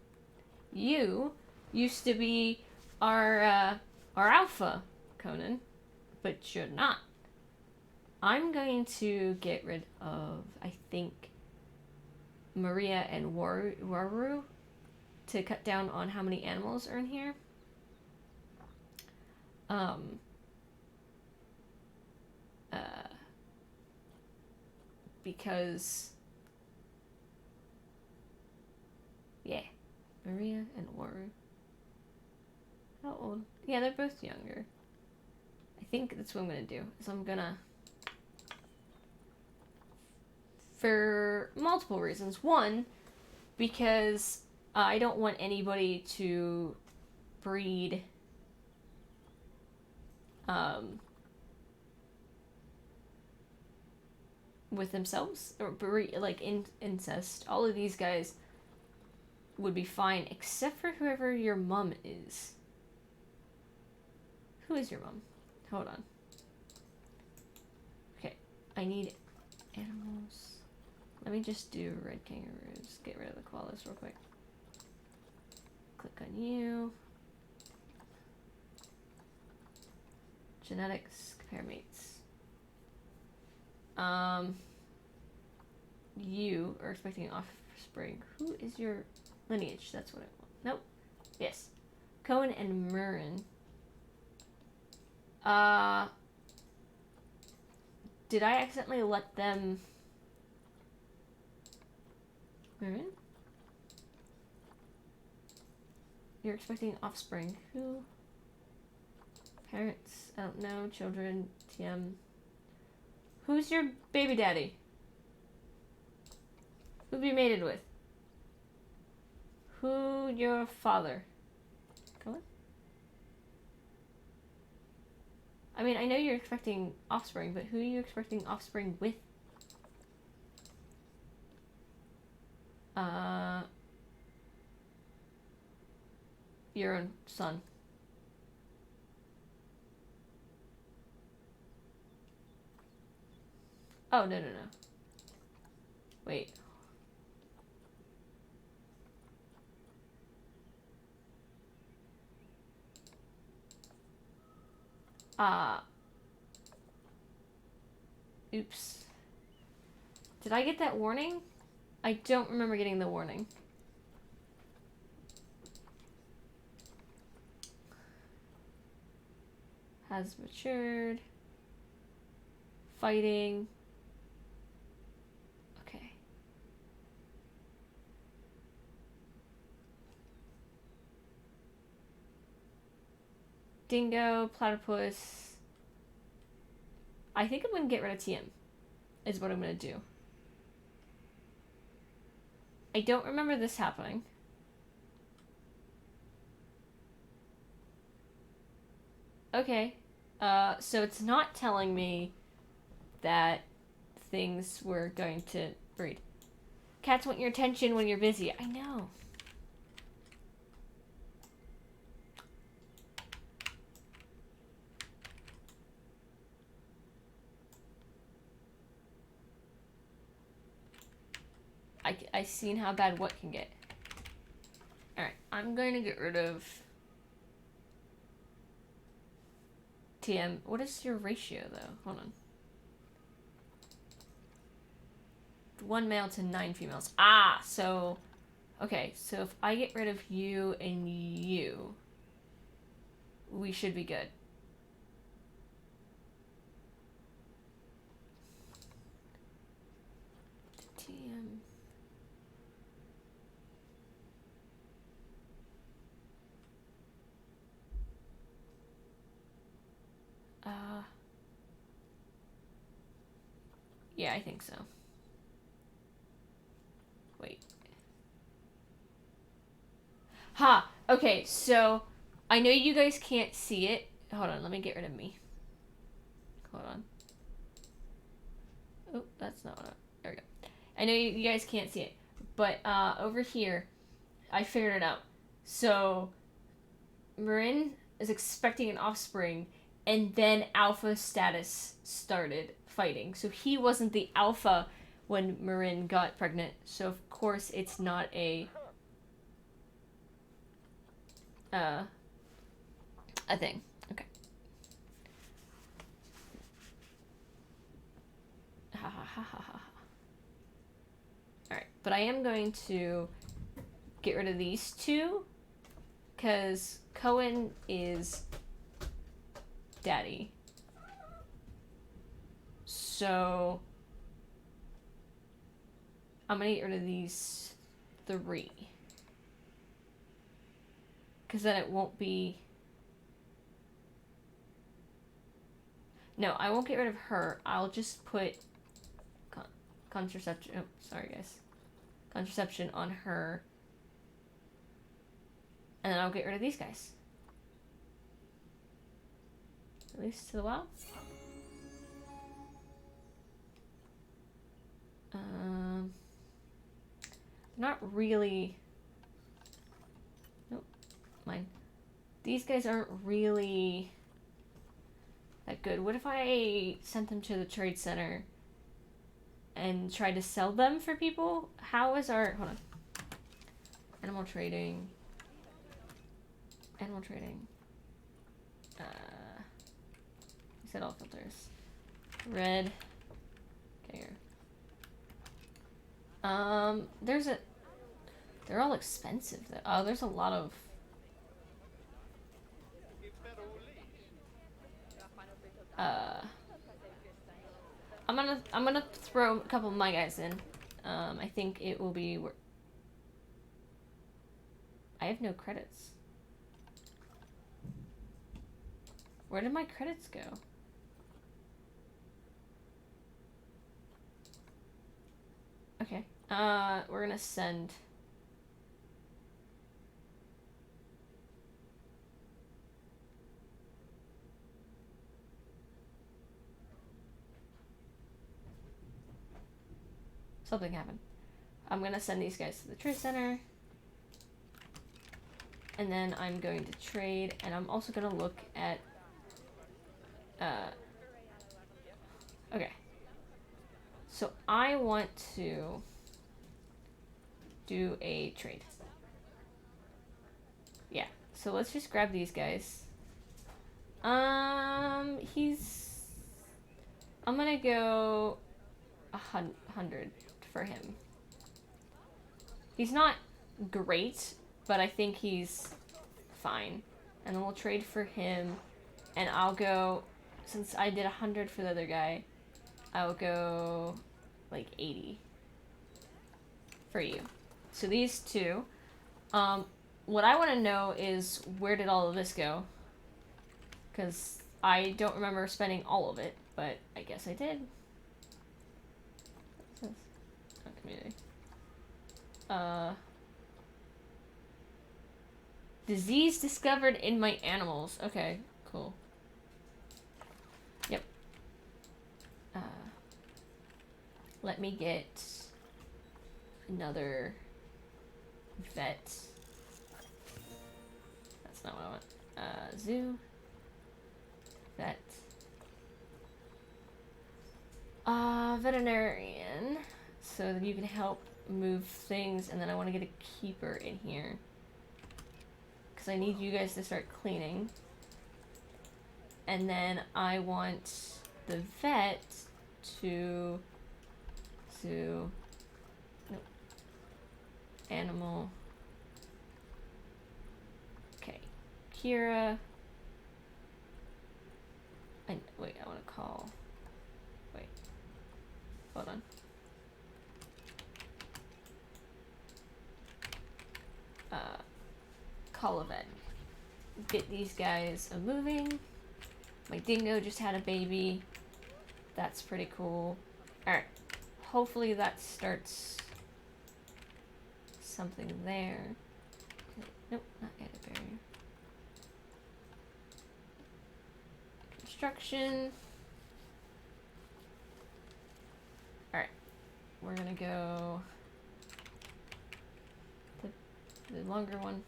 You used to be our alpha, Conan, but you're not. I'm going to get rid of, I think, Maria and Waru to cut down on how many animals are in here. Because yeah, Maria and Waru. How old? Yeah, they're both younger. I think that's what I'm gonna do. So I'm gonna, for multiple reasons. One, because I don't want anybody to breed with themselves or like incest. All of these guys would be fine except for whoever your mom is. Who is your mom? Hold on. Okay, I need animals. Let me just do red kangaroos. Get rid of the koalas real quick. Click on you. Genetics, compare mates. You are expecting offspring. Who is your lineage? That's what I want. Nope. Yes. Cohen and Murren. Did I accidentally let them... Murren? You're expecting offspring. Who? Parents. I don't know. Children. TM. Who's your baby daddy? Who be mated with? Who your father? Come on. I mean, I know you're expecting offspring, but who are you expecting offspring with? Your own son. Oh, no. Wait. Oops. Did I get that warning? I don't remember getting the warning. Has matured. Fighting. Okay. Dingo, platypus. I think I'm gonna get rid of TM. Is what I'm gonna do. I don't remember this happening. Okay. So it's not telling me that things were going to breed. Cats want your attention when you're busy. I know. I seen how bad what can get. Alright, I'm going to get rid of TM. What is your ratio, though? Hold on. 1 male to 9 females. Ah, so... Okay, so if I get rid of you and you, we should be good. TM... Yeah, I think so. Wait. Ha! Okay, so I know you guys can't see it. Hold on, let me get rid of me. Hold on. Oh, that's not what there we go. I know you guys can't see it, but over here, I figured it out. So, Marin is expecting an offspring, and then alpha status started fighting. So he wasn't the alpha when Marin got pregnant. So of course it's not a thing. Okay. Ha ha ha ha ha. Alright, but I am going to get rid of these two, because Cohen is daddy. So I'm gonna get rid of these 3. Because then it won't be... No, I won't get rid of her. I'll just put contraception... Oh, sorry, guys. Contraception on her. And then I'll get rid of these guys. Release to the wild. Not really... Nope. Mine. These guys aren't really good. What if I sent them to the trade center and tried to sell them for people? How is our... Hold on. Animal trading. Animal trading. Set all filters. Red. Okay, here. There's a... They're all expensive though. Oh, there's a lot of... I'm gonna throw a couple of my guys in. I think it will be... I have no credits. Where did my credits go? Okay. We're gonna send... Something happened. I'm gonna send these guys to the trade center. And then I'm going to trade, and I'm also gonna look at... Okay. So I want to do a trade. Yeah, so let's just grab these guys. He's... I'm gonna go 100 for him. He's not great, but I think he's fine. And then we'll trade for him, and I'll go... Since I did 100 for the other guy, I'll go like 80 for you. So these two. What I want to know is where did all of this go? Because I don't remember spending all of it, but I guess I did. What's this? Oh, community. Disease discovered in my animals. Okay, cool. Yep. Let me get another vet. That's not what I want. Zoo. Vet. Veterinarian. So that you can help move things, and then I want to get a keeper in here. Because I need you guys to start cleaning. And then I want the vet to... Nope. Animal. Okay. Kira. Wait, I want to call... Wait. Hold on. Call a vet. Get these guys moving. My dingo just had a baby. That's pretty cool. Alright. Hopefully that starts something there. Nope, not yet a barrier. Construction. Alright. We're gonna go the longer one.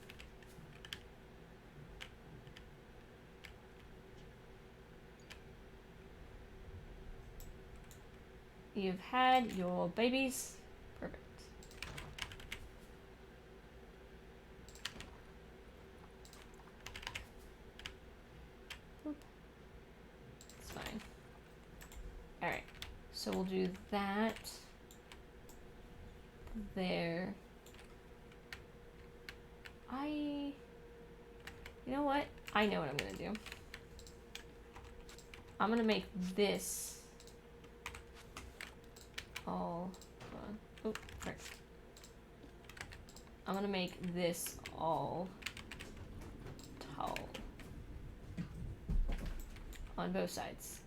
You've had your babies. Perfect. Oop. It's fine. Alright. So we'll do that. There. You know what? I know what I'm gonna do. I'm gonna make this all... Hold on. Oh, sorry. I'm gonna make this all tall. On both sides.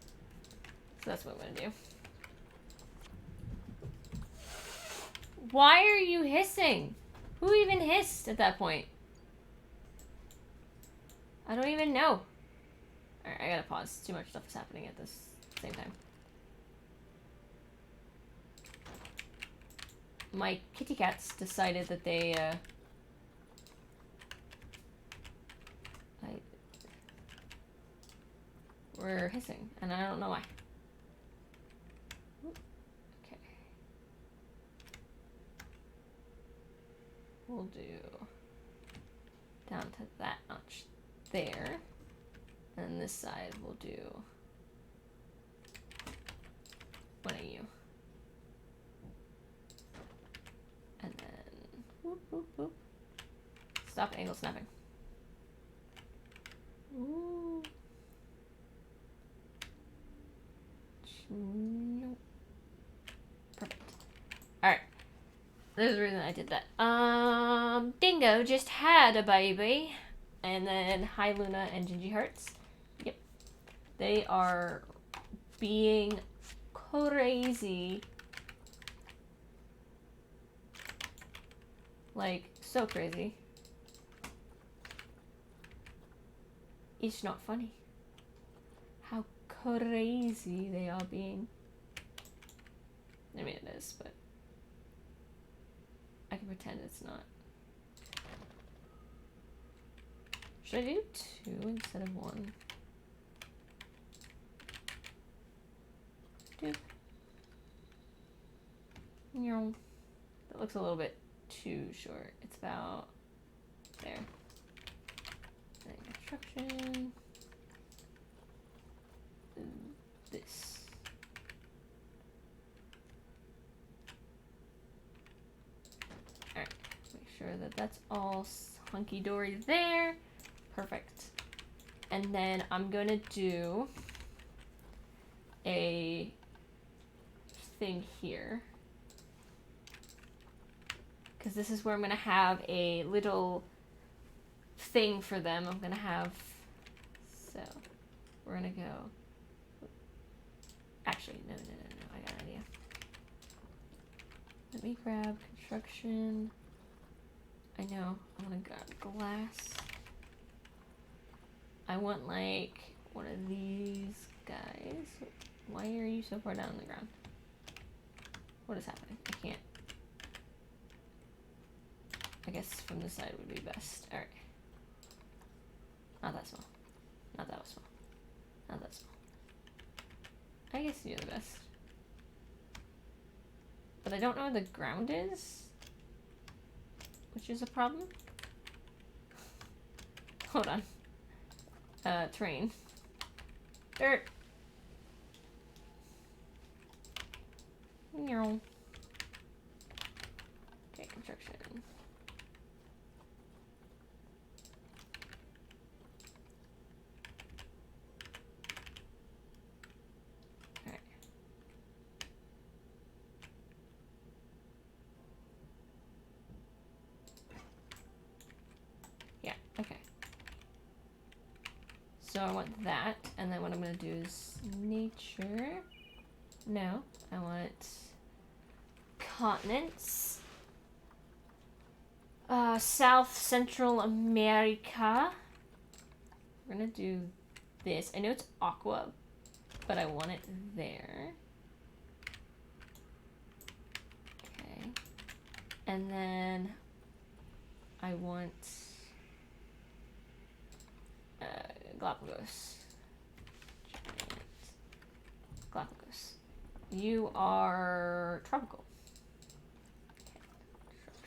So that's what I'm gonna do. Why are you hissing? Who even hissed at that point? I don't even know. Alright, I gotta pause. Too much stuff is happening at this same time. My kitty cats decided that they, were hissing, and I don't know why. Okay. We'll do down to that notch there. And this side we'll do one of you. And then whoop, whoop, whoop. Stop angle snapping. Ooh. Nope. Perfect. Alright. There's a reason I did that. Dingo just had a baby. And then hi Luna and Gingy Hearts. Yep. They are being crazy. Like, so crazy. It's not funny. How crazy they are being. I mean, it is, but I can pretend it's not. Should I do 2 instead of 1? Doop. No. That looks a little bit too short. It's about there. Then construction. This. Alright. Make sure that that's all hunky-dory there. Perfect. And then I'm gonna do a thing here. Because this is where I'm gonna have a little thing for them. I'm gonna have, so we're gonna go, actually, no, I got an idea. Let me grab construction. I know, I wanna grab glass. I want like one of these guys. Why are you so far down on the ground? What is happening? I can't. I guess from this side would be best. Alright. Not that small. Not that small. Not that small. I guess you're the best. But I don't know where the ground is. Which is a problem. Hold on. Terrain. Dirt. No. Okay, construction. Alright. Yeah, okay. So I want that, and then what I'm gonna do is nature. No, I want continents. South Central America. We're gonna do this. I know it's aqua, but I want it there. Okay. And then I want Galapagos. Giant. Galapagos. You are tropical.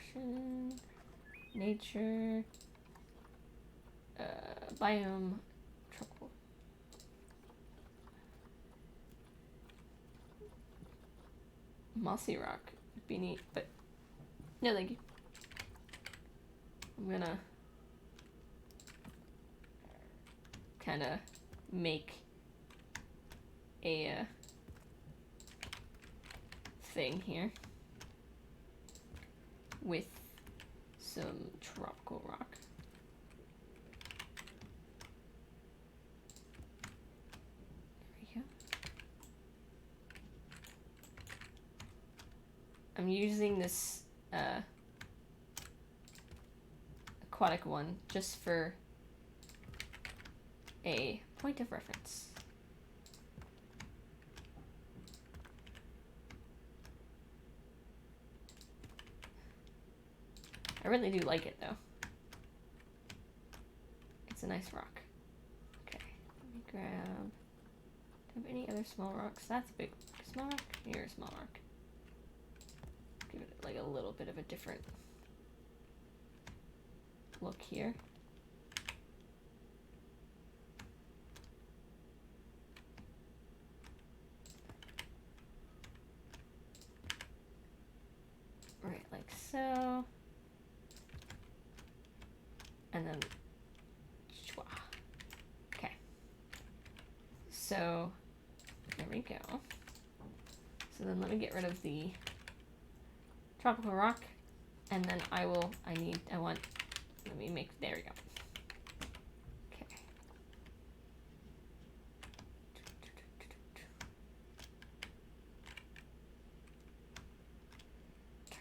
Construction, nature, biome, tropical. Mossy rock would be neat, but no thank you. I'm gonna kind of make a thing here with some tropical rock. There we go. I'm using this aquatic one just for a point of reference. I really do like it though. It's a nice rock. Okay, let me grab Do I have any other small rocks? That's a big small rock. Here's a small rock. Give it like a little bit of a different look here. Right, like so. And then, okay. So, there we go. So then let me get rid of the tropical rock, and then let me make, there we go. Okay.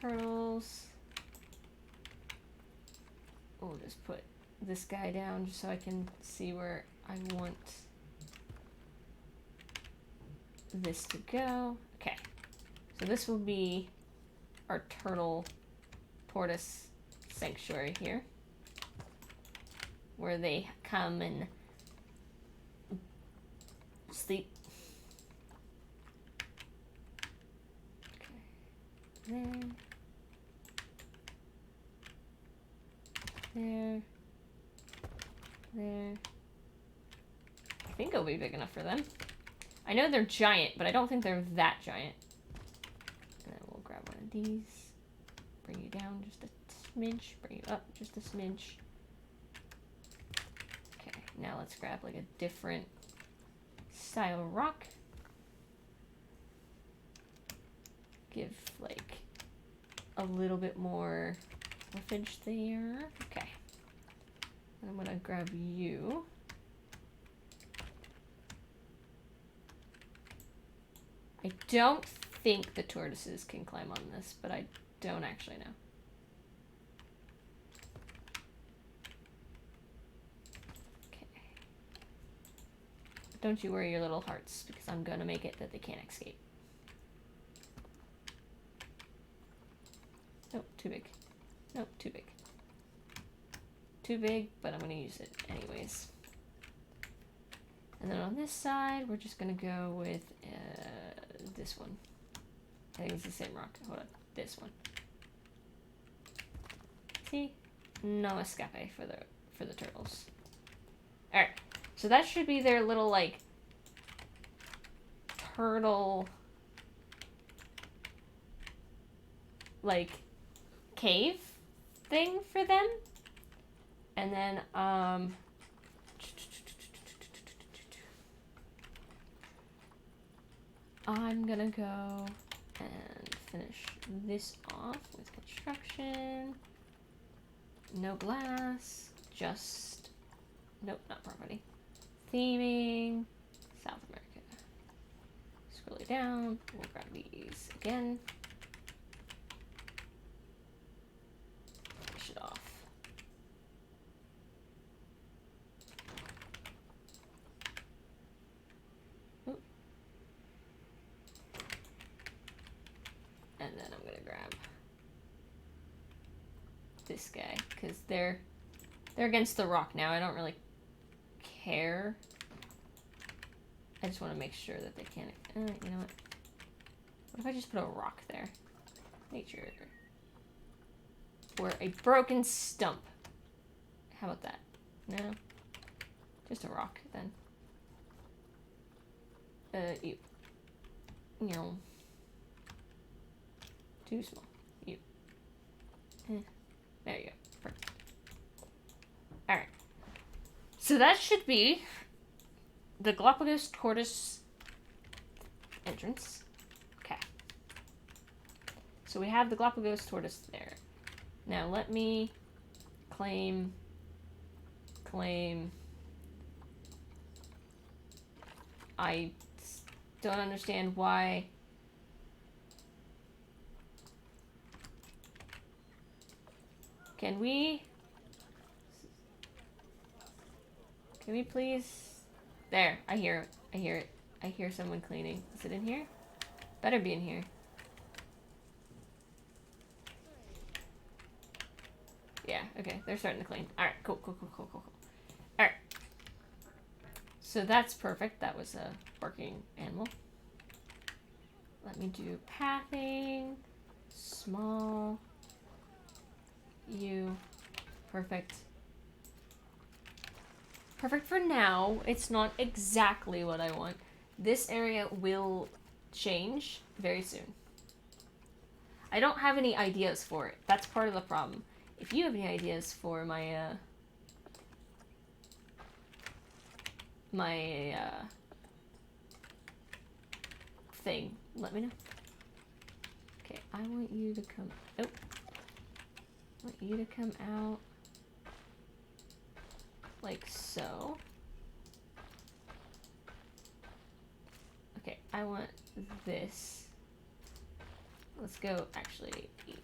Turtles. We'll just put this guy down just so I can see where I want this to go. Okay, so this will be our turtle tortoise sanctuary here, where they come and sleep. Okay. There. I think it'll be big enough for them. I know they're giant, but I don't think they're that giant. And then we'll grab one of these. Bring you down just a smidge. Bring you up just a smidge. Okay, now let's grab like a different style rock. Give like a little bit more leafage there. Okay. I'm gonna grab you. I don't think the tortoises can climb on this, but I don't actually know. Okay. Don't you worry your little hearts, because I'm gonna make it that they can't escape. Nope, too big. Nope, too big. Too big, but I'm gonna use it anyways. And then on this side, we're just gonna go with this one. I think it's the same rock. Hold on, this one. See, no escape for the turtles. All right, so that should be their little like turtle like cave thing for them. And then I'm gonna go and finish this off with construction. No glass, just, nope, not property. Theming, South America. Scroll it down, we'll grab these again. Finish it off. Oop. And then I'm gonna grab this guy, because they're against the rock now. I don't really care. I just want to make sure that they can't. You know what? What if I just put a rock there? Nature. Or a broken stump. How about that? No? Just a rock, then. You. No. Too small. You. There you go. Perfect. Alright. So that should be the Galapagos tortoise entrance. Okay. So we have the Galapagos tortoise there. Now let me claim. I don't understand why. Can we please? There, I hear it. I hear it. I hear someone cleaning. Is it in here? Better be in here. Yeah, okay, they're starting to clean. Alright, cool. Alright. So that's perfect. That was a working animal. Let me do pathing. Small. You. Perfect. Perfect for now. It's not exactly what I want. This area will change very soon. I don't have any ideas for it. That's part of the problem. If you have any ideas for my thing, let me know. Okay, I want you to come. Nope. I want you to come out like so. Okay, I want this. Let's go actually 8.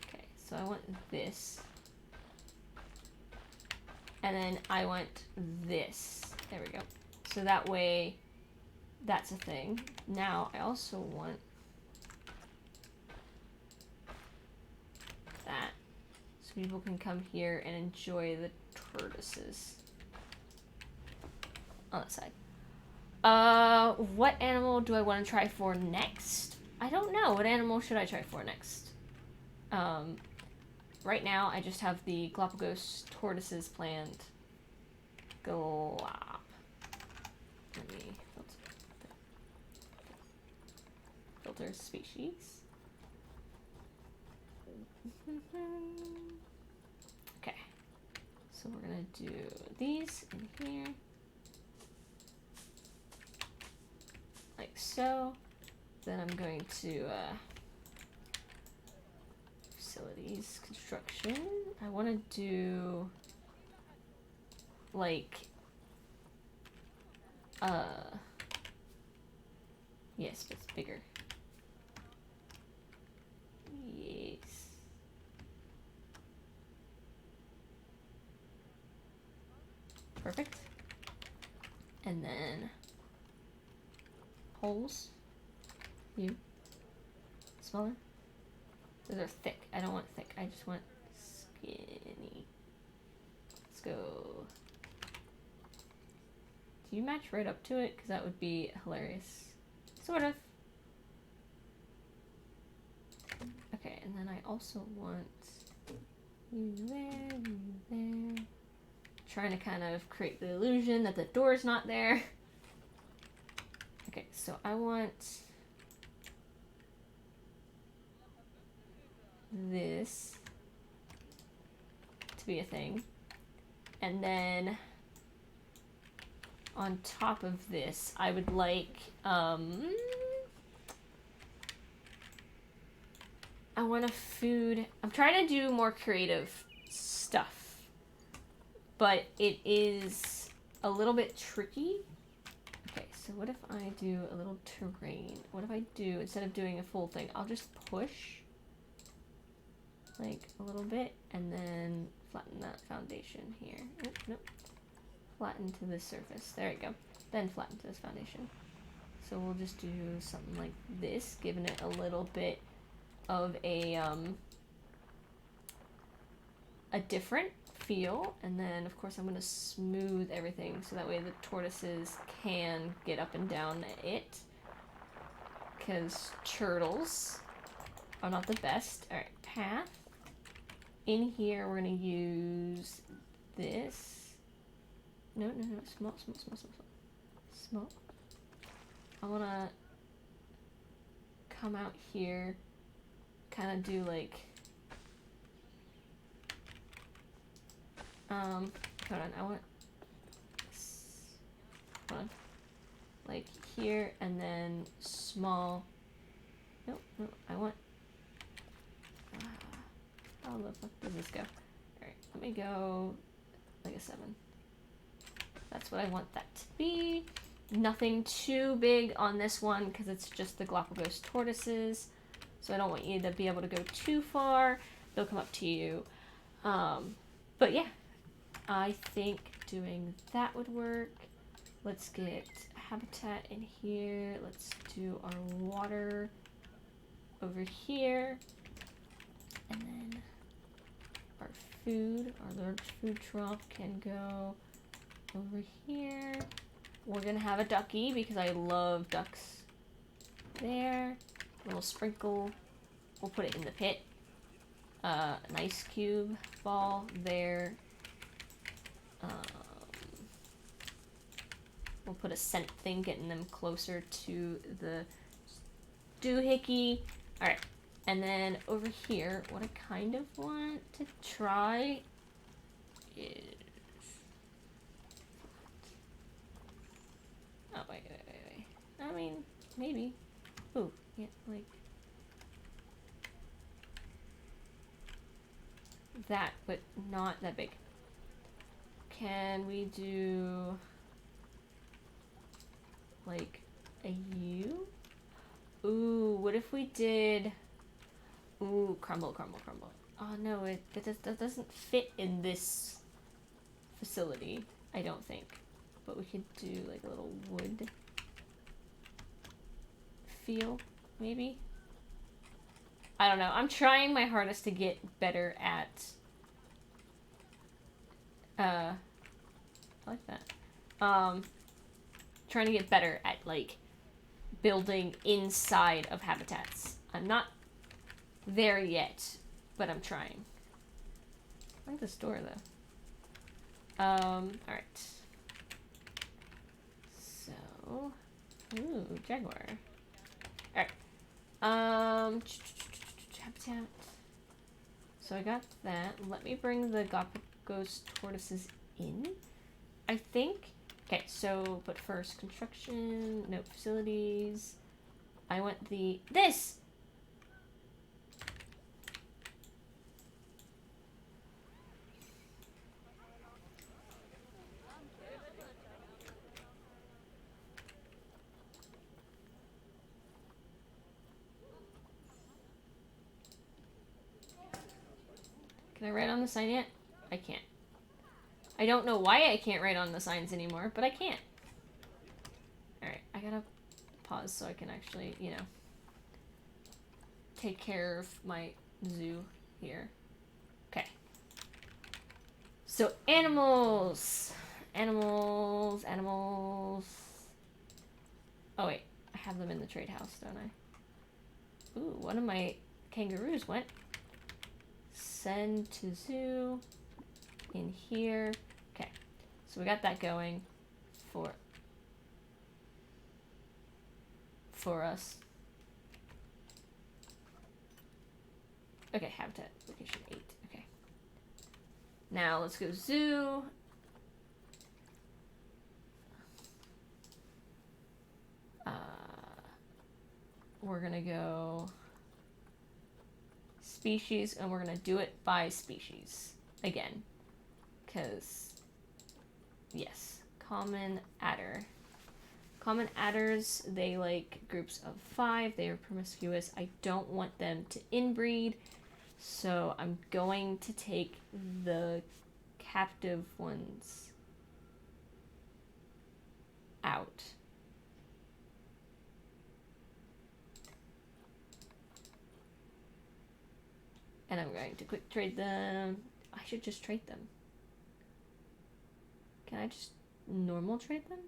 Okay, so I want this. And then I want this. There we go. So that way, that's a thing. Now, I also want that. So people can come here and enjoy the tortoises. On that side. What animal do I want to try for next? I don't know. What animal should I try for next? Right now, I just have the Galapagos tortoises planned. Glop. Let me filter species. Okay. So we're gonna do these in here. Like so. Then I'm going to facilities construction. I want to do like yes, but it's bigger. Yes. Perfect. And then holes. You. Smaller. Those are thick. I don't want thick. I just want skinny. Let's go. Do you match right up to it? Because that would be hilarious. Sort of. Okay, and then I also want you there, you there. Trying to kind of create the illusion that the door's not there. Okay, so I want this to be a thing. And then on top of this, I would like, I want a food. I'm trying to do more creative stuff, but it is a little bit tricky. Okay, so what if I do a little terrain? What if I do, instead of doing a full thing, I'll just push like a little bit and then flatten that foundation here. Nope, nope. Flatten to this surface. There we go. Then flatten to this foundation. So we'll just do something like this, giving it a little bit of a different feel. And then of course I'm going to smooth everything so that way the tortoises can get up and down it, because turtles are not the best. All right, path. In here we're going to use this. No, small. I want to come out here, kind of do like, hold on, hold on, like here, and then small, no, I want, how the fuck does this go? Alright, let me go like a 7. That's what I want that to be. Nothing too big on this one because it's just the Galapagos tortoises. So I don't want you to be able to go too far. They'll come up to you. But yeah, I think doing that would work. Let's get habitat in here. Let's do our water over here. And then our food, our large food trough can go over here. We're gonna have a ducky because I love ducks. There. Little sprinkle. We'll put it in the pit. An ice cube ball there. We'll put a scent thing, getting them closer to the doohickey. Alright. And then over here, what I kind of want to try is... Oh, wait. I mean, maybe. Ooh, yeah, like... that, but not that big. Can we do... like a U? Ooh, what if we did... Ooh, crumble. Oh no, that doesn't fit in this facility, I don't think. But we could do like a little wood feel, maybe? I don't know. I'm trying my hardest to get better at... I like that. Trying to get better at, like, building inside of habitats. I'm not there yet, but I'm trying. I like this door, though. Alright. So... Ooh, jaguar. Alright. Habitat. So I got that. Let me bring the Galapagos tortoises in. I think... Okay, so, but first, construction, no facilities. I want this! Can I write on the sign yet? I can't. I don't know why I can't write on the signs anymore, but I can't. Alright, I gotta pause so I can actually, you know, take care of my zoo here. Okay. So, animals! Animals. Oh wait, I have them in the trade house, don't I? Ooh, one of my kangaroos went. Send to zoo. In here. Okay. So we got that going for us. Okay, habitat location 8. Okay. Now let's go zoo. We're gonna go species, and we're gonna do it by species again. Because, yes, common adder. Common adders, they like groups of 5. They are promiscuous. I don't want them to inbreed, so I'm going to take the captive ones out. And I'm going to quick trade them. I should just trade them. Can I just normal trade them?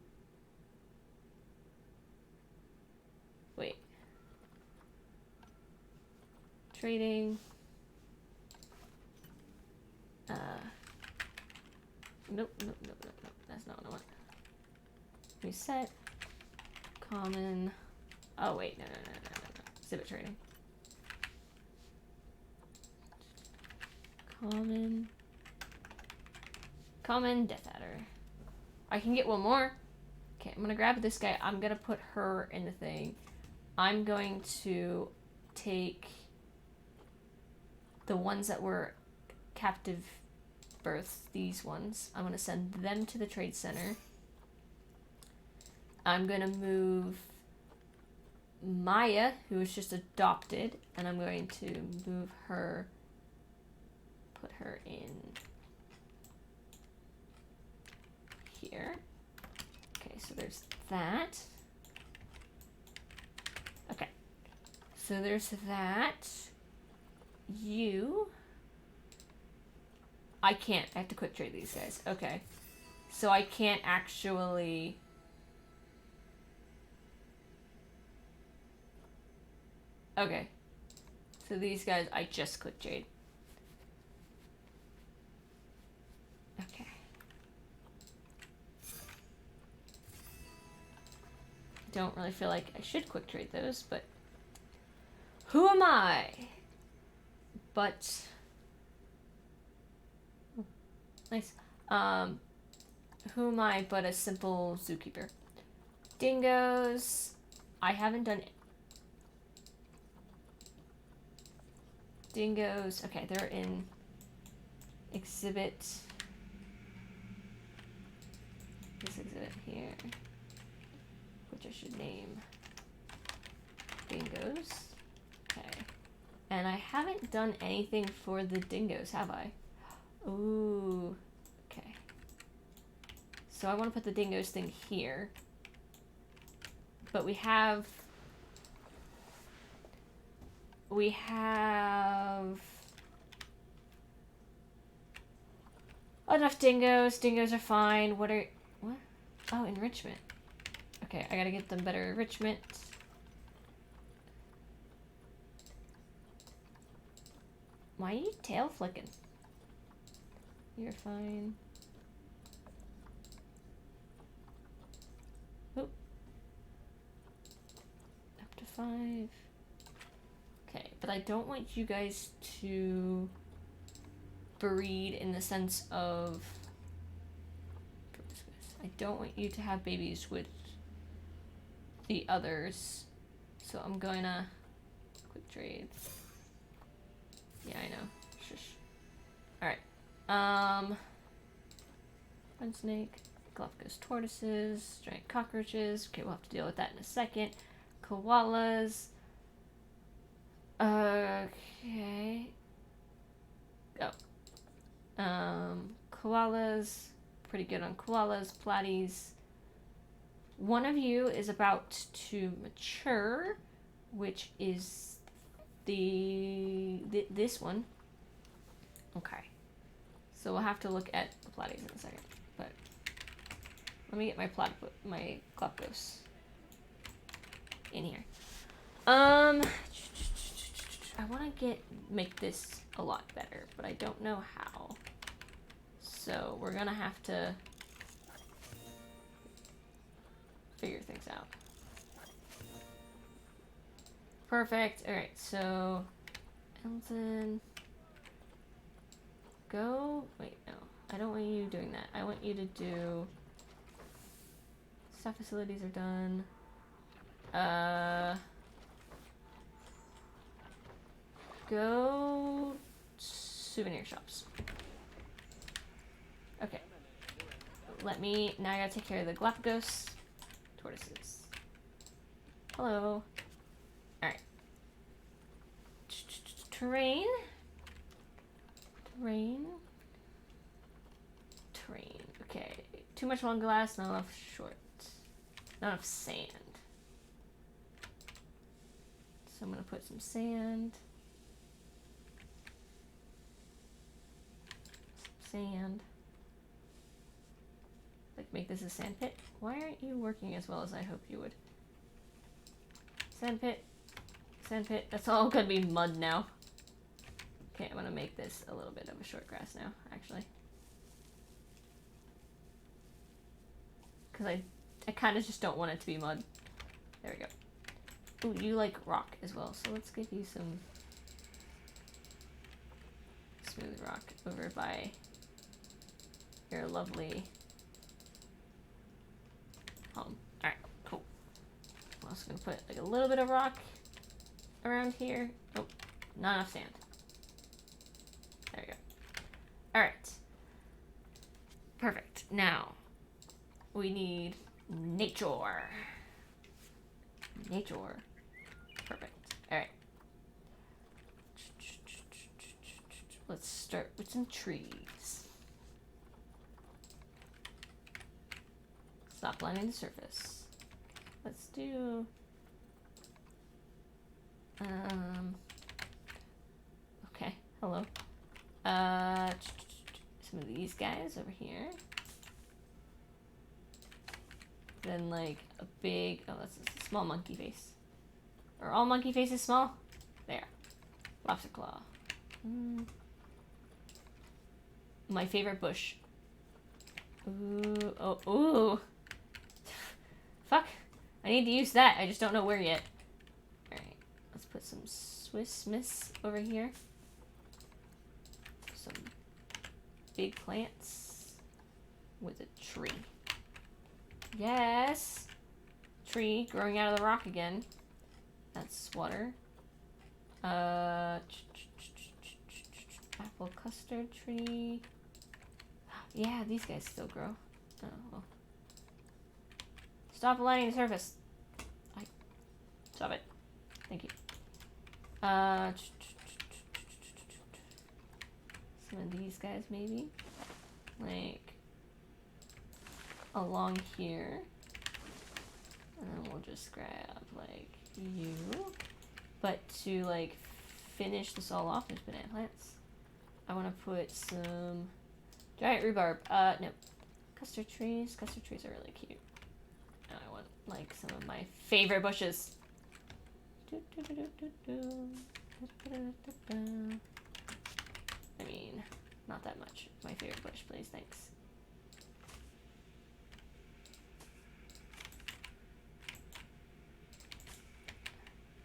Wait. Trading. Nope. That's not what I want. Reset. Common. Oh, wait. No. Exhibit trading. Common Death Adder. I can get one more. Okay, I'm gonna grab this guy. I'm gonna put her in the thing. I'm going to take the ones that were captive births, these ones. I'm gonna send them to the trade center. I'm gonna move Maya, who was just adopted, and I'm going to move her, put her in here. Okay, so there's that. Okay, so there's that. You. I can't. I have to quick trade these guys. Okay. So I can't actually... Okay. So these guys, I just quick trade. Okay. Don't really feel like I should quick trade those, but who am I? But nice. Who am I but a simple zookeeper? Dingoes. I haven't done dingoes. Okay, they're in exhibit. This exhibit here, which I should name dingoes. Okay. And I haven't done anything for the dingoes, have I? Ooh. Okay. So I want to put the dingoes thing here. But we have enough dingoes. Dingoes are fine. What? Oh, enrichment. Okay, I gotta get them better enrichment. Why are you tail flicking? You're fine. Oop. Up to 5. Okay, but I don't want you guys to breed in the sense of... I don't want you to have babies with the others. So I'm gonna quick trade. Yeah, I know. Shush. Alright. Fun snake, Galapagos tortoises, giant cockroaches. Okay, we'll have to deal with that in a second. Koalas. Okay. Go. Koalas. Pretty good on koalas. Platies. One of you is about to mature, which is this one. Okay. So we'll have to look at the platies in a second. But let me get my Galapagos in here. I want to make this a lot better, but I don't know how. So we're gonna have to figure things out. Perfect. All right. So Elton, go. Wait, no. I don't want you doing that. I want you to do... Staff facilities are done. Go... Souvenir shops. Okay. Now I gotta take care of the Galapagos tortoises. Hello. Alright. Terrain. Okay. Too much long glass, not enough short. Not enough sand. So I'm gonna put some sand. Like make this a sand pit. Why aren't you working as well as I hoped you would? Sand pit. That's all gonna be mud now. Okay, I'm gonna make this a little bit of a short grass now, actually. Because I kind of just don't want it to be mud. There we go. Ooh, you like rock as well, so let's give you some smooth rock over by your lovely home. Alright, cool. I'm also gonna put like a little bit of rock around here. Oh, not enough sand. There we go. Alright. Perfect. Now, we need nature. Perfect. Alright. Let's start with some trees. Stop lining the surface. Let's do... Okay, hello. Some of these guys over here. Then like a big, oh, that's a small monkey face. Are all monkey faces small? There. Lobster claw. My favorite bush. Ooh, oh, ooh. Fuck. I need to use that. I just don't know where yet. Alright. Let's put some Swiss Miss over here. Some big plants with a tree. Yes! Tree growing out of the rock again. That's water. Apple custard tree. Yeah, these guys still grow. Oh, well. Stop aligning the surface. Stop it. Thank you. Some of these guys maybe. Like along here. And then we'll just grab like you. But to like finish this all off, there's banana plants. I want to put some giant rhubarb. No. Custard trees. Custard trees are really cute. And I want like some of my favorite bushes. I mean, not that much. My favorite bush, please, thanks.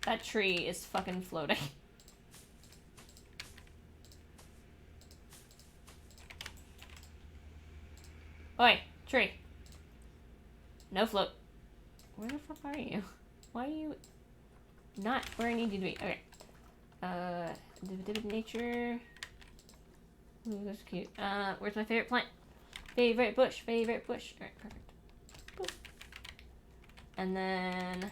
That tree is fucking floating. Oi, tree. No float. Where the fuck are you? Why are you not where I need you to be? Okay. Nature. Ooh, that's cute. Where's my favorite plant? Favorite bush. Favorite bush. Alright, perfect. Boop. And then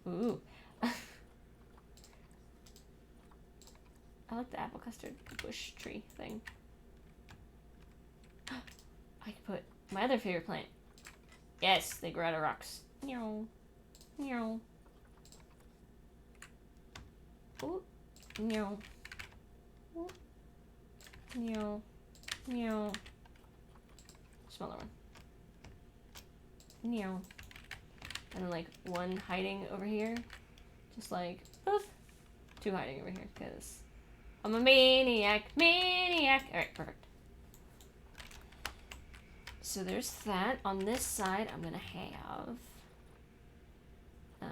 ooh. I like the apple custard bush tree thing. I could put my other favorite plant. Yes, they grow out of rocks. Meow. Meow. Ooh. Meow. Ooh. Meow. Meow. Smaller one. Meow. And then like one hiding over here. Just like, poof. Two hiding over here, because I'm a maniac. Maniac! Alright, perfect. So there's that. On this side, I'm gonna have a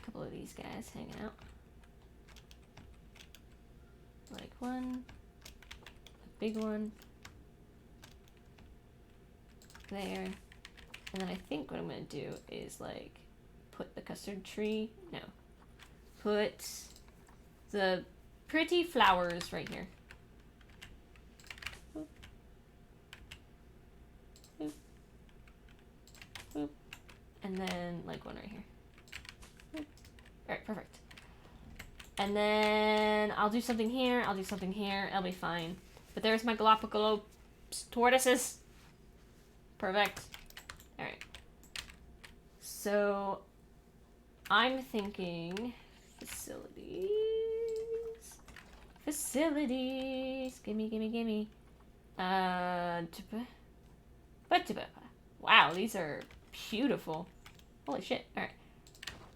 couple of these guys hanging out. Like one, a big one, there. And then I think what I'm gonna do is like put the custard tree, no. Put the pretty flowers right here. Boop. Boop. Boop. And then like one right here. Boop. Alright, perfect. And then I'll do something here, I'll do something here, it'll be fine. But there's my Galapagos tortoises. Perfect. Alright. So I'm thinking facilities. Facilities. Gimme, gimme, gimme. Wow, these are beautiful. Holy shit. Alright.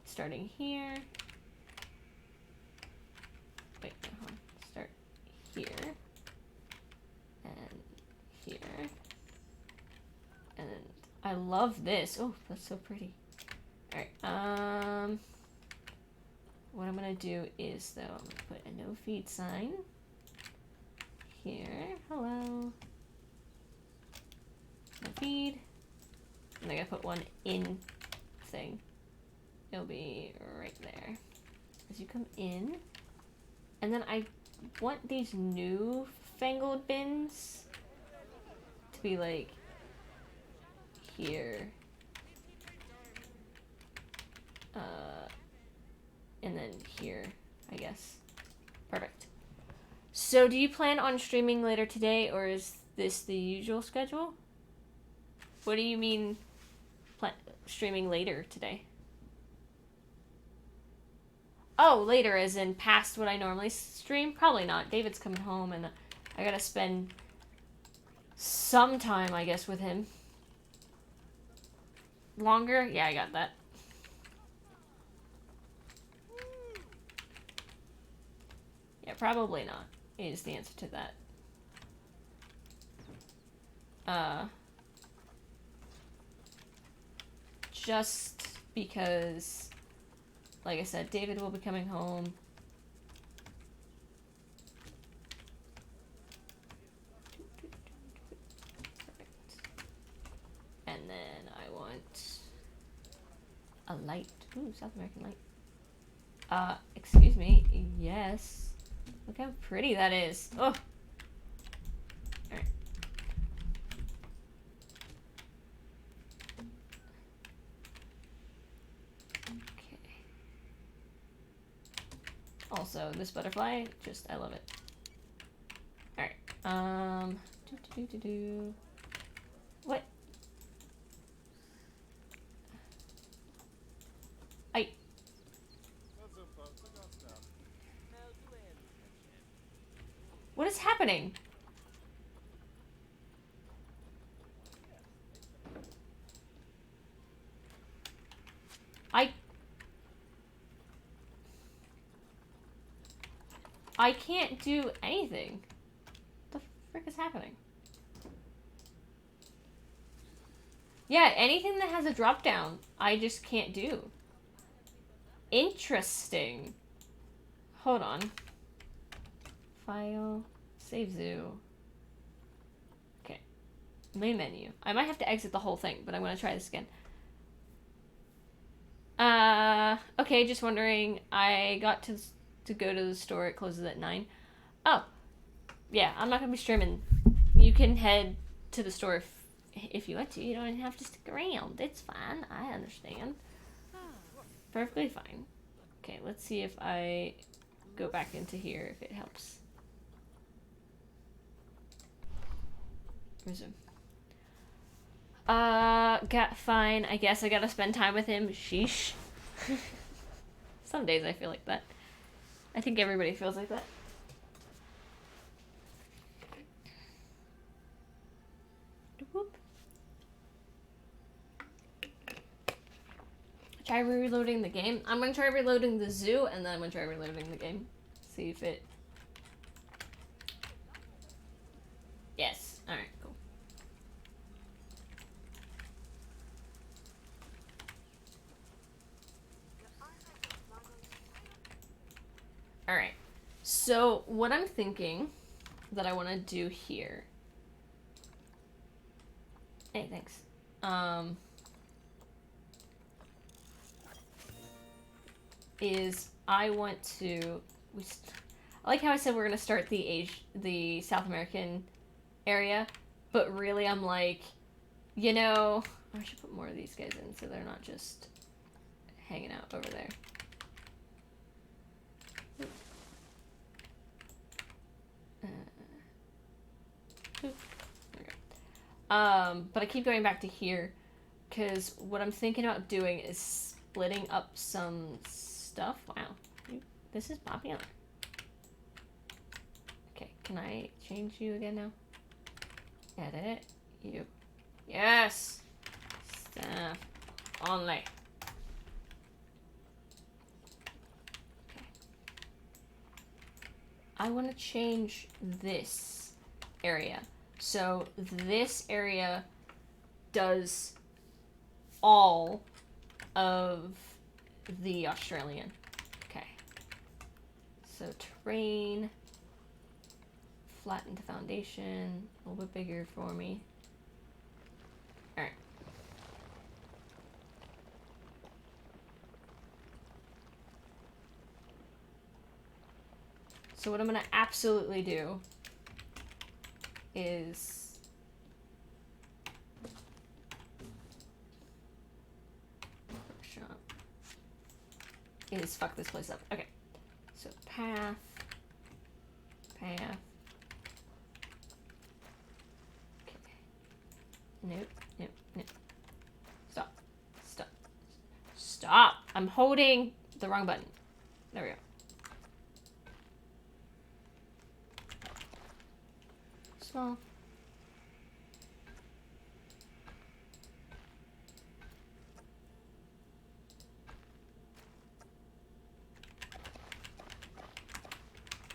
Starting here. Wait, hold on. Start here. And here. And I love this. Oh, that's so pretty. Alright, what I'm gonna do is, though, I'm gonna put a no feed sign here. Hello. No feed. And I'm gonna put one in thing. It'll be right there. As you come in. And then I want these new fangled bins to be like here. And then here, I guess. Perfect. So do you plan on streaming later today, or is this the usual schedule? What do you mean streaming later today? Oh, later as in past what I normally stream? Probably not. David's coming home and I gotta spend some time, I guess, with him. Longer? Yeah, I got that. Yeah, probably not, is the answer to that. Just because, like I said, David will be coming home. And then I want a light. Ooh, South American light. Excuse me. Yes. Look how pretty that is. Oh. Alright. Okay. Also, this butterfly, just, I love it. Alright. What? What is happening? I can't do anything. What the frick is happening? Yeah, anything that has a drop down, I just can't do. Interesting. Hold on. File. Save zoo. Okay. Main menu. I might have to exit the whole thing, but I'm gonna try this again. Okay, just wondering. I got to go to the store. It closes at 9. Oh. Yeah, I'm not gonna be streaming. You can head to the store if you want to. You don't have to stick around. It's fine. I understand. Perfectly fine. Okay, let's see if I go back into here, if it helps. Resume. Fine. I guess I gotta spend time with him. Sheesh. Some days I feel like that. I think everybody feels like that. Whoop. Try reloading the game. I'm gonna try reloading the zoo, and then I'm gonna try reloading the game. See if it... Yes. Alright, cool. Alright. So, what I'm thinking that I want to do here... Hey, thanks. Is I want to... I like how I said we're gonna start the South American area, but really I'm like, you know, I should put more of these guys in so they're not just hanging out over there. But I keep going back to here because what I'm thinking about doing is splitting up some stuff. Wow, this is popular. Okay, can I change you again now? Edit you. Yes! Staff only. Okay. I want to change this area. So this area does all of the Australian. Okay. So terrain. Flatten the foundation. A little bit bigger for me. Alright. So what I'm gonna absolutely do is fuck this place up. Okay. So path. Okay. Nope. Stop. I'm holding the wrong button. There we go. Small.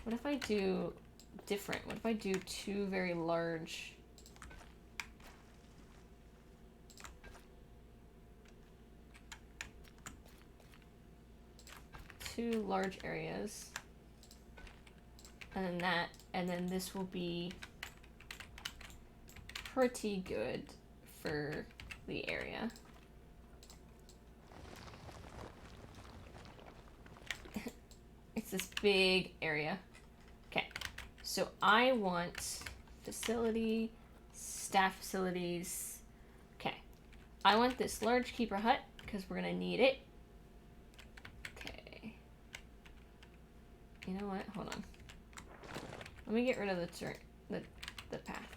What if I do different? What if I do two very large... two large areas. And then that, and then this will be pretty good for the area. It's this big area. Okay, so I want facility, staff facilities. Okay, I want this large keeper hut because we're gonna need it. Okay. You know what? Hold on. Let me get rid of the path.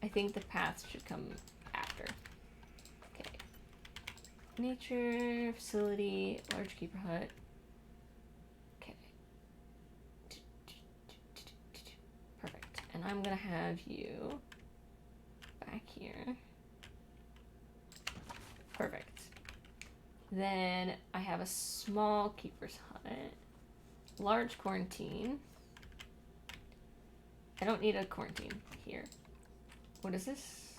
I think the path should come after. Okay. Nature, facility, large keeper hut. Okay. Perfect. And I'm gonna have you back here. Perfect. Then I have a small keeper's hut. Large quarantine. I don't need a quarantine here. What is this?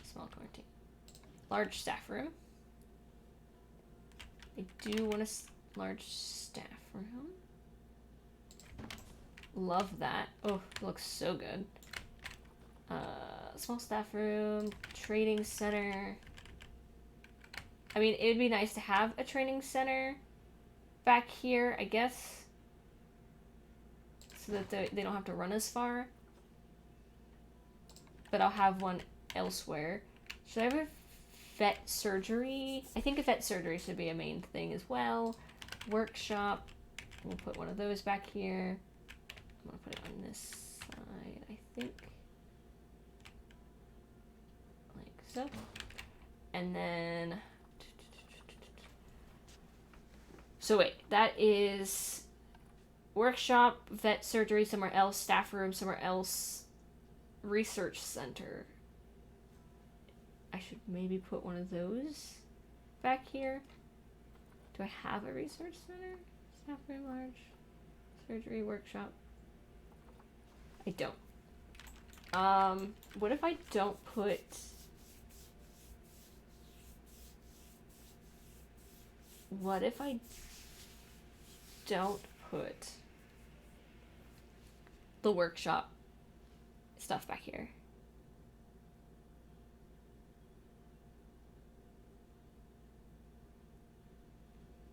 Small quarantine. Large staff room. I do want a large staff room. Love that. Oh, it looks so good. Small staff room. Trading center. I mean, it'd be nice to have a training center back here, I guess. So that they don't have to run as far. But I'll have one elsewhere. Should I have a vet surgery? I think a vet surgery should be a main thing as well. Workshop. We'll put one of those back here. I'm going to put it on this side, I think. Like so. And then... So wait, that is... workshop, vet surgery somewhere else, staff room somewhere else, research center. I should maybe put one of those back here. Do I have a research center? Staff room, large, surgery, workshop. I don't. What if I don't put... What if I don't put the workshop stuff back here?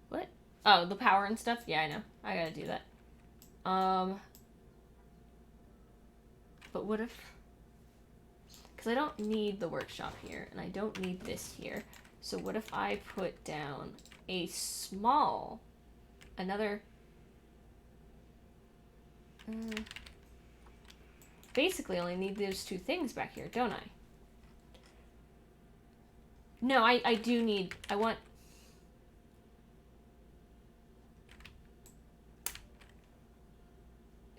What? Oh, the power and stuff? Yeah, I know. I gotta do that. But what if... Because I don't need the workshop here, and I don't need this here. So what if I put down a small... Another... basically only need those two things back here, don't I? No, I do need... I want...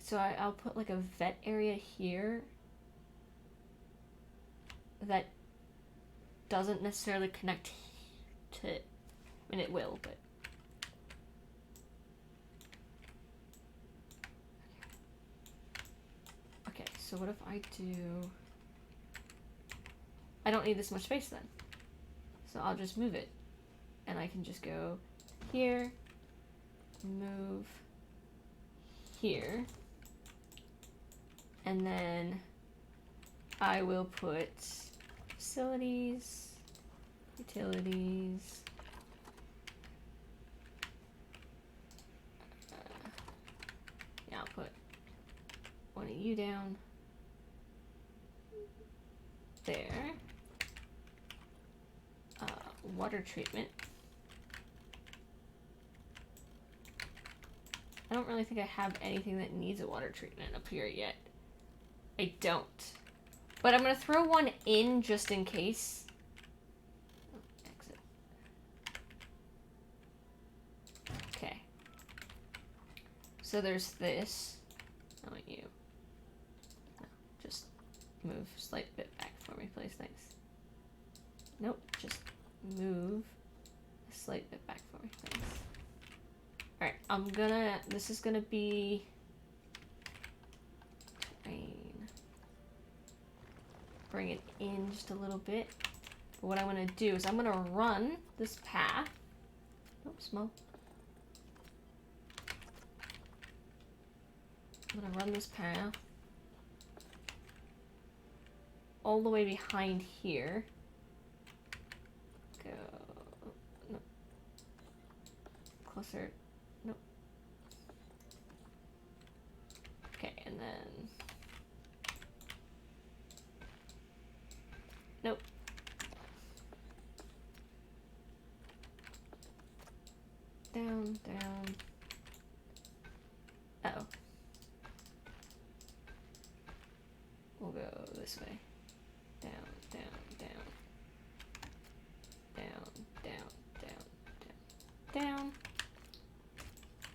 So I'll put like a vet area here that doesn't necessarily connect to... I mean, it will, but... Okay, so what if I do... I don't need this much space then. So I'll just move it. And I can just go here, move here, and then I will put facilities, utilities, yeah, I'll put one of you down there. Water treatment. I don't really think I have anything that needs a water treatment up here yet. I don't. But I'm going to throw one in just in case. Exit. Okay. So there's this. I want you. No, just move a slight bit back for me, please. Thanks. Nope, just move a slight bit back for me, thanks. Alright, this is gonna be terrain. Bring it in just a little bit. But what I'm gonna do is I'm gonna run this path. Oops, Mo. I'm gonna run this path all the way behind here. Go. No. Closer. Nope. Okay, and then. Nope. Down, down. Uh-oh. We'll go this way. Down, down, down. Down, down, down, down, down.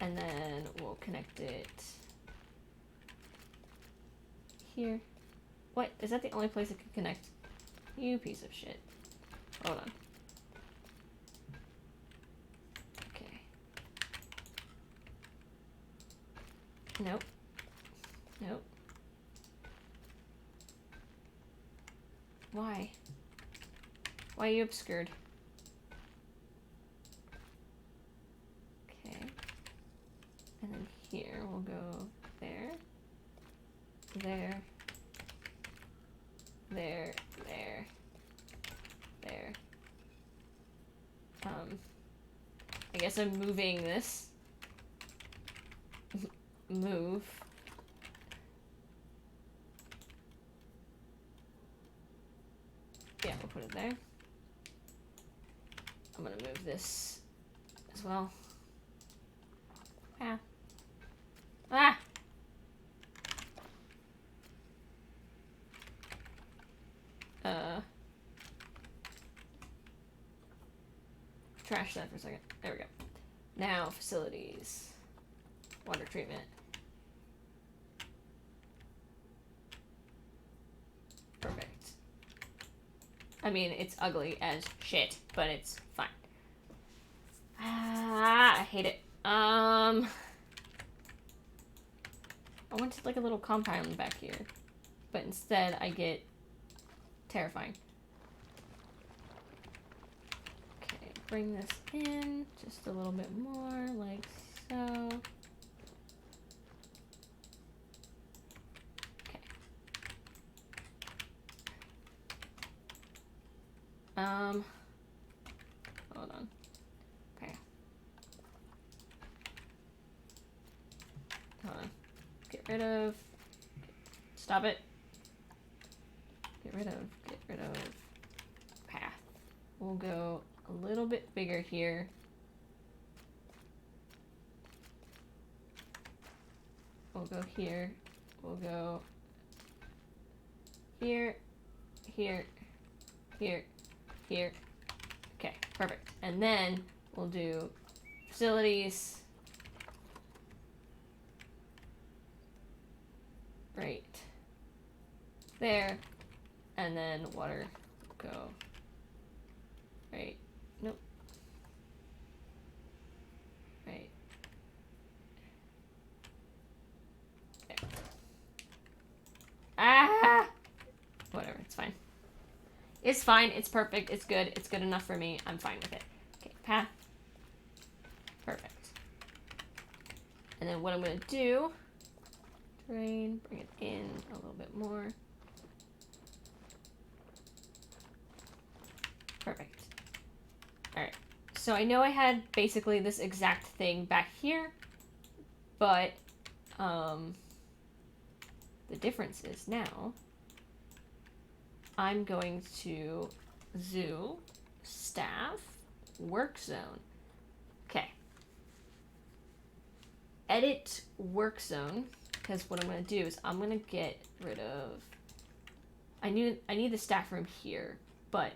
And then we'll connect it here. What? Is that the only place it could connect? You piece of shit. Hold on. Okay. Nope. Nope. Why? Why are you obscured? Okay. And then here we'll go there. There. There. There. There. I guess I'm moving this. Move. Yeah, we'll put it there. I'm gonna move this as well. Ah. Ah! Trash that for a second. There we go. Now, facilities. Water treatment. Perfect. I mean, it's ugly as shit, but it's fine. Ah, I hate it. I went to like a little compound back here, but instead I get terrifying. Okay, bring this in just a little bit more, like so. Okay. Hold on. Okay. Hold on. Get rid of. Stop it. Get rid of path. We'll go a little bit bigger here. We'll go here. We'll go here, here, here, here. Okay, perfect. And then we'll do facilities. Right there. And then water go right. Nope. Right. There. Ah! Whatever, it's fine. It's fine, it's perfect, it's good enough for me. I'm fine with it. Okay, path. Perfect. And then what I'm gonna do, drain, bring it in a little bit more. Perfect. Alright, so I know I had basically this exact thing back here, but the difference is now I'm going to zoo, staff, work zone. Okay. Edit work zone, because what I'm going to do is I'm going to get rid of... I need the staff room here, but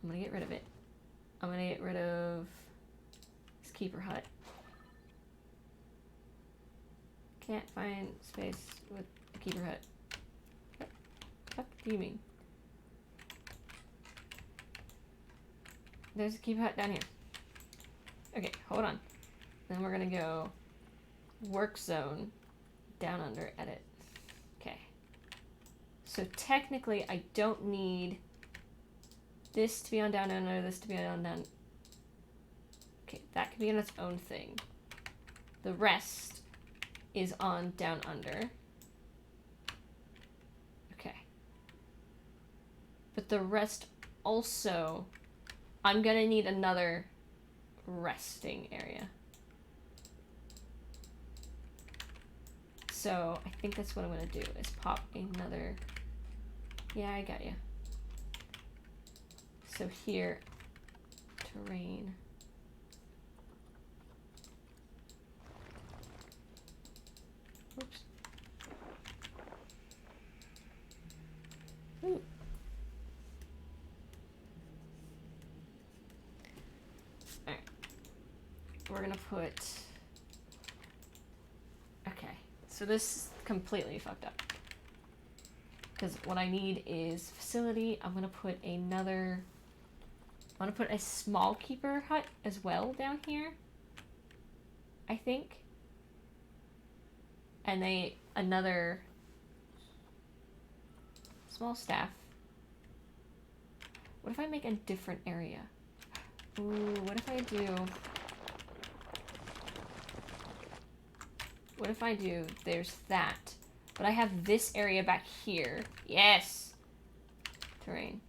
I'm going to get rid of it. I'm going to get rid of this keeper hut. Can't find space with a keeper hut. What the fuck do you mean? There's a keeper hut down here. Okay, hold on. Then we're gonna go work zone, down under, edit. Okay. So technically I don't need this to be on down under, this to be on down. Okay, that can be in its own thing. The rest is on down under. Okay. But the rest also, I'm gonna need another resting area. So I think that's what I'm gonna do, is pop another, yeah, I got you. So here, terrain. Oops. Ooh. Alright. We're gonna put... Okay. So this is completely fucked up. Because what I need is facility. I'm gonna put another... I'm gonna put a small keeper hut as well down here. I think. And another small staff. What if I make a different area? Ooh, what if I do, there's that, but I have this area back here. Yes! Terrain.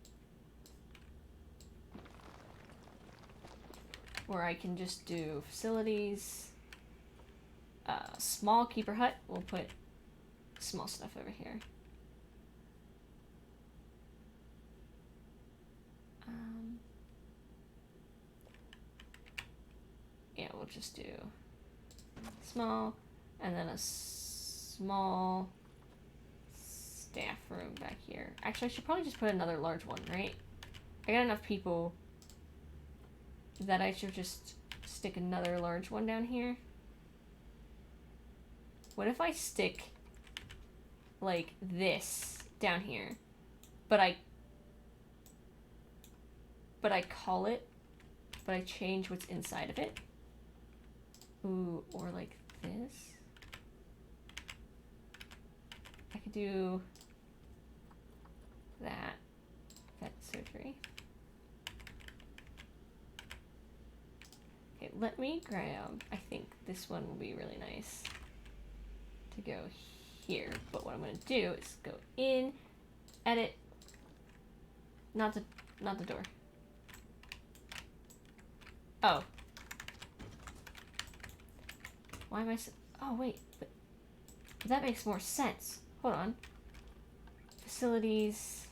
Where I can just do facilities. Small keeper hut. We'll put small stuff over here. Yeah, we'll just do small, and then a small staff room back here. Actually, I should probably just put another large one, right? I got enough people that I should just stick another large one down here. What if I stick, like, this down here, but I call it, but I change what's inside of it? Ooh, or like this? I could do that. Vet surgery. Okay, let me grab, I think this one will be really nice to go here. But what I'm gonna do is go in, edit, not the door. Oh. Why am I oh wait, but that makes more sense. Hold on. Facilities.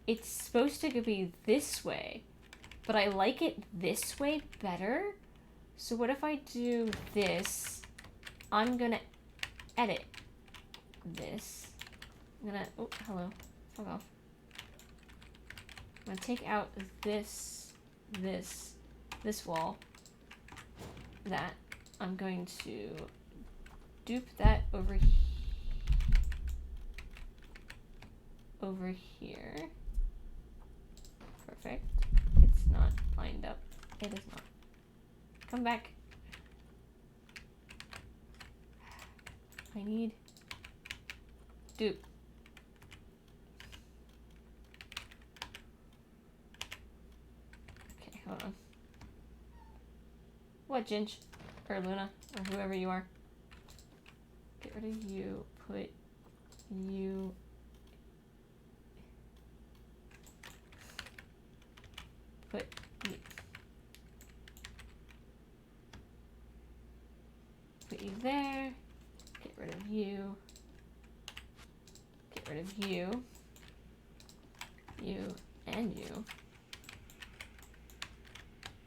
It's supposed to be this way, but I like it this way better. So what if I do this? I'm gonna edit this. I'm gonna, oh, hello, fuck off. I'm gonna take out this wall, that. I'm going to dupe that over here. Perfect. It's not lined up. It is not. Come back. I need dupe. Okay, hold on. What, Ginge? Or Luna? Or whoever you are. Get rid of you. Put you... Put you... Put you there. Get rid of you. Get rid of you. You and you.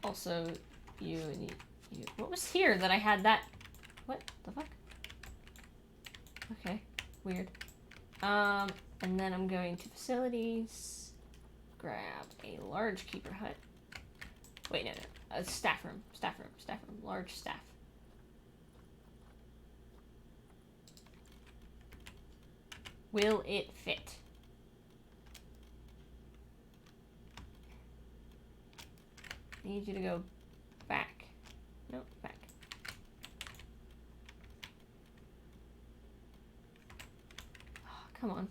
Also, you and you. What was here that I had that? What the fuck? Okay, weird. And then I'm going to facilities. Grab a large keeper hut. Wait, no. A staff room. Large staff. Will it fit? Need you to go back. Nope, back. Oh, come on.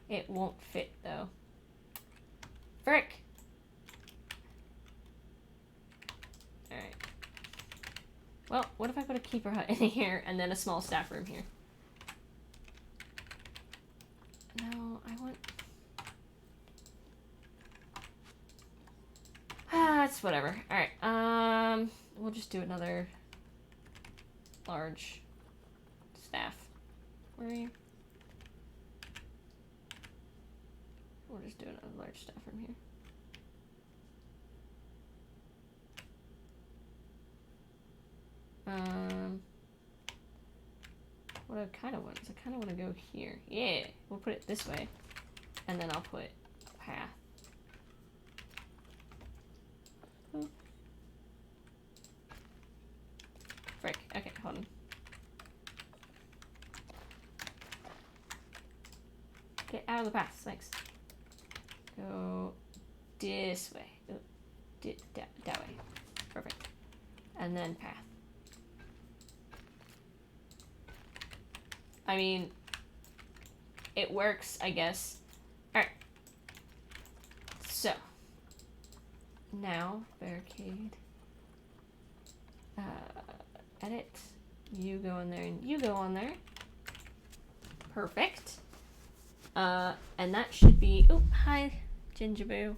It won't fit though. Frick! Alright. Well, what if I put a keeper hut in here and then a small staff room here? No, I want... That's whatever. Alright, we'll just do another large staff. Where are you? We'll just do another large staff room here. What I kind of want is I kind of want to go here. Yeah, we'll put it this way. And then I'll put a path. Oh. Frick. Okay, hold on. Get out of the path. Thanks. Go this way. Oh, that way. Perfect. And then path. I mean, it works, I guess. Alright. So. Now, barricade. Edit. You go in there and you go on there. Perfect. And that should be... Oh, hi, Gingerboo.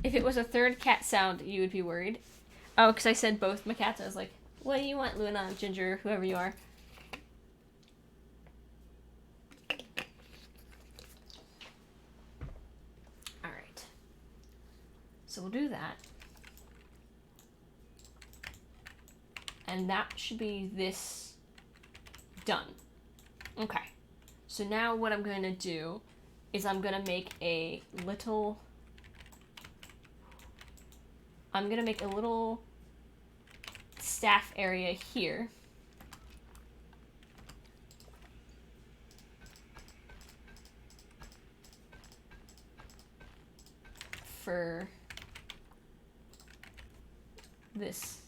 If it was a third cat sound, you would be worried. Oh, because I said both my cats. I was like, what do you want, Luna, Ginger, whoever you are? Alright. So we'll do that. And that should be this done. Okay. So now what I'm going to do is I'm going to make a little... I'm going to make a little staff area here. For this.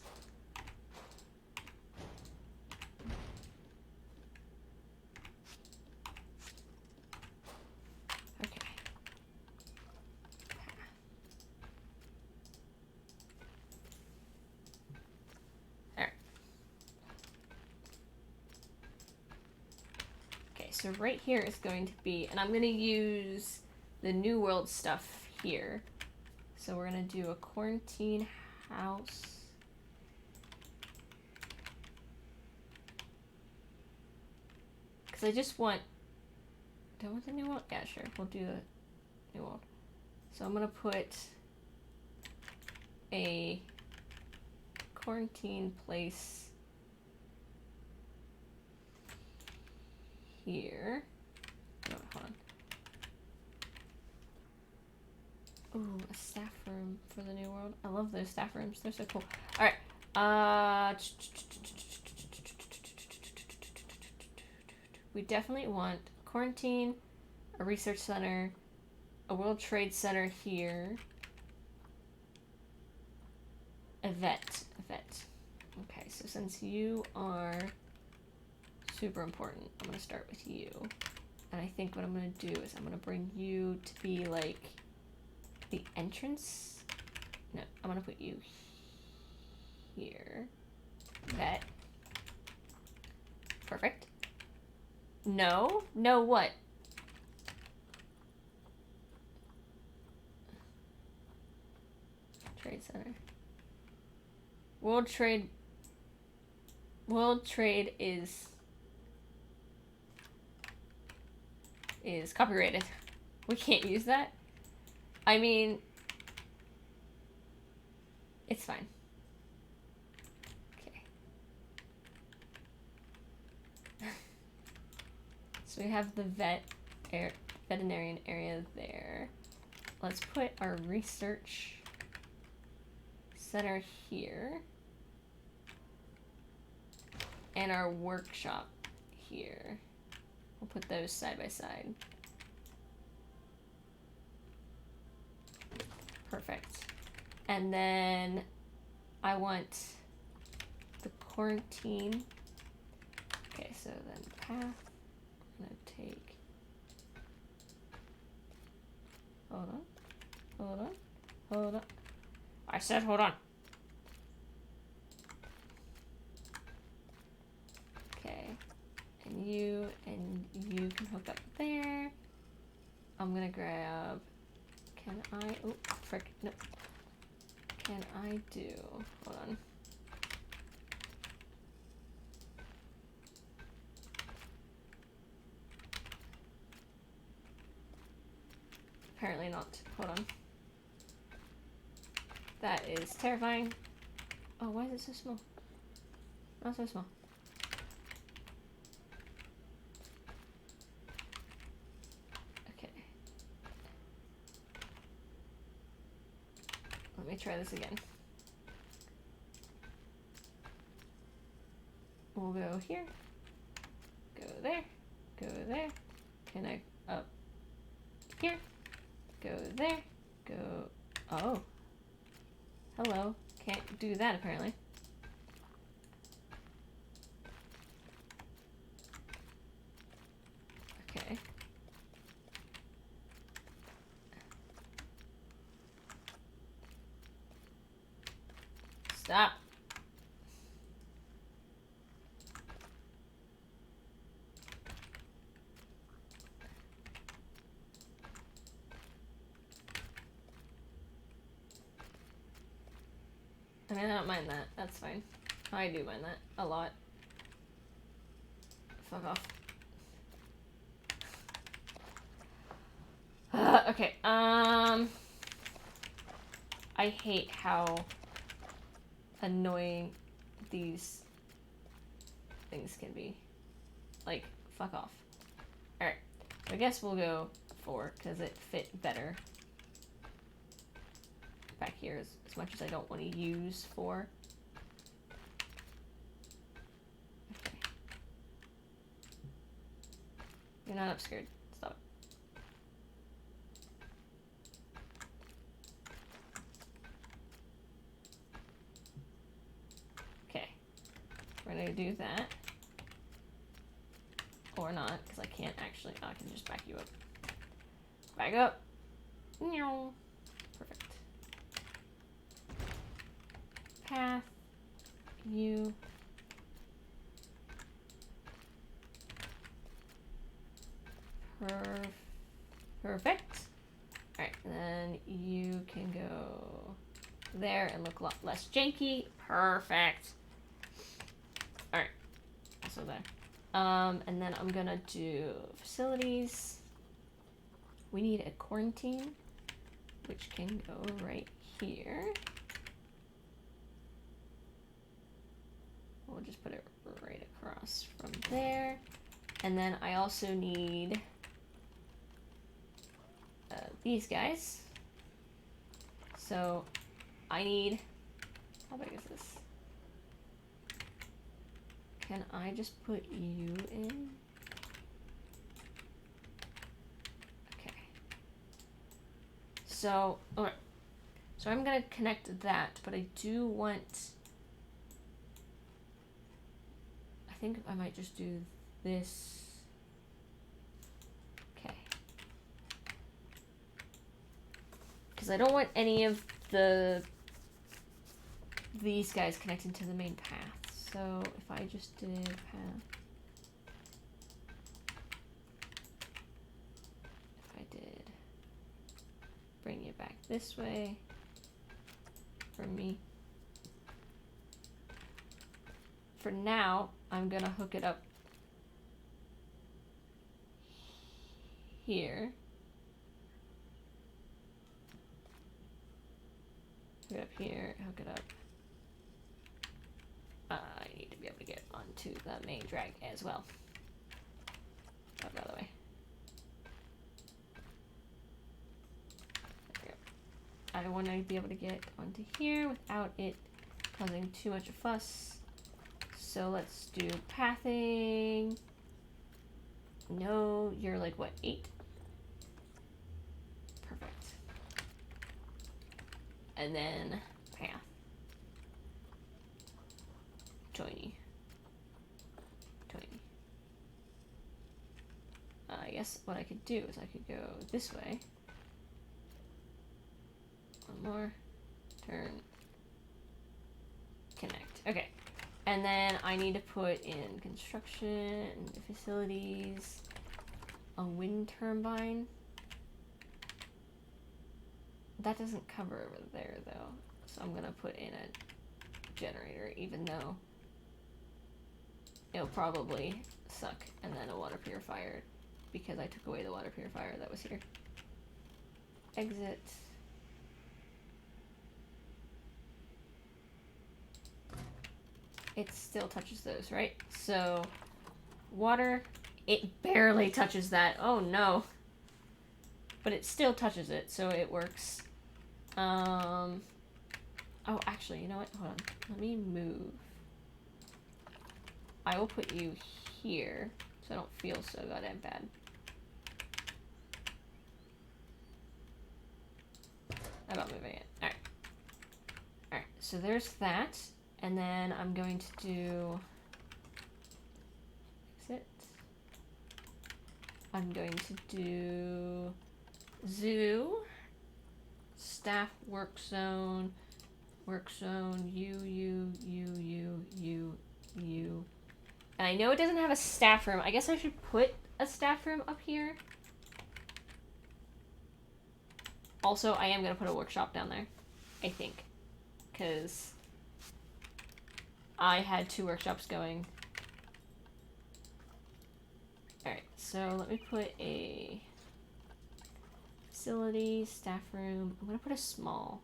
Okay. Alright. Okay, so right here is going to be, and I'm going to use the New World stuff here. So we're going to do a quarantine house. Because I just want... Do I want the New World? Yeah, sure. We'll do the New World. So I'm going to put a quarantine place here. No, hold on. Ooh, a staff room for the New World. I love those staff rooms. They're so cool. Alright. We definitely want quarantine, a research center, a World Trade Center here. A vet. Okay, so since you are super important, I'm going to start with you. And I think what I'm going to do is I'm going to bring you to be like the entrance. No, I'm going to put you here. Vet. Perfect. No? No what? Trade Center. World Trade is copyrighted. We can't use that. I mean, it's fine. Okay. So we have the veterinarian area there. Let's put our research center here. And our workshop here. We'll put those side by side. Perfect. And then I want the quarantine. Okay, so then path, I'm gonna take, hold on. I said hold on. Okay, and you can hook up there. I'm gonna grab, can I, oh, frick, no. Can I do, hold on. Apparently not, hold on. That is terrifying. Oh, why is it so small? Not so small. Okay. Let me try this again. We'll go here. Go there. Go there. Connect up here. Go there. Go. Oh. Hello. Can't do that apparently. Okay. Stop. I mean, I don't mind that. That's fine. I do mind that a lot. Fuck off. Okay, I hate how annoying these things can be. Like, fuck off. Alright, so I guess we'll go 4, because it fit better back here, as much as I don't want to use 4. Okay. You're not upscared. Stop it. Okay. We're gonna do that. Or not, because I can't actually. Oh, I can just back you up. Back up. No. Perfect. Path. You. Perfect. Alright, and then you can go there and look a lot less janky. Perfect. Alright. Also there. And then I'm gonna do facilities. We need a quarantine, which can go right here. We'll just put it right across from there. And then I also need these guys. So I need, how big is this? Can I just put you in? Okay. So, alright. So I'm gonna connect that, but I do want, I think I might just do this. Okay. Because I don't want any of these guys connecting to the main path. So if I just did path, if I did bring you back this way for me, for now I'm gonna hook it up here. Hook it up here, hook it up. I need to be able to get onto the main drag as well. Oh, by the way. There we go. I want to be able to get onto here without it causing too much of a fuss. So let's do pathing. No, you're like what, 8? Perfect. And then path. Joiny. I guess what I could do is I could go this way. One more. Turn. Connect. Okay. And then I need to put in construction, facilities, a wind turbine. That doesn't cover over there though. So I'm gonna put in a generator, even though it'll probably suck. And then a water purifier, because I took away the water purifier that was here. Exit. It still touches those, right? So, water, it barely touches that. Oh no. But it still touches it, so it works. Oh, actually, you know what? Hold on. Let me move. I will put you here, so I don't feel so goddamn bad. About moving it. Alright. Alright, so there's that. And then I'm going to do exit. I'm going to do zoo, staff work zone, you. And I know it doesn't have a staff room. I guess I should put a staff room up here. Also, I am going to put a workshop down there, I think, because I had 2 workshops going. Alright, so let me put a facility, staff room. I'm going to put a small.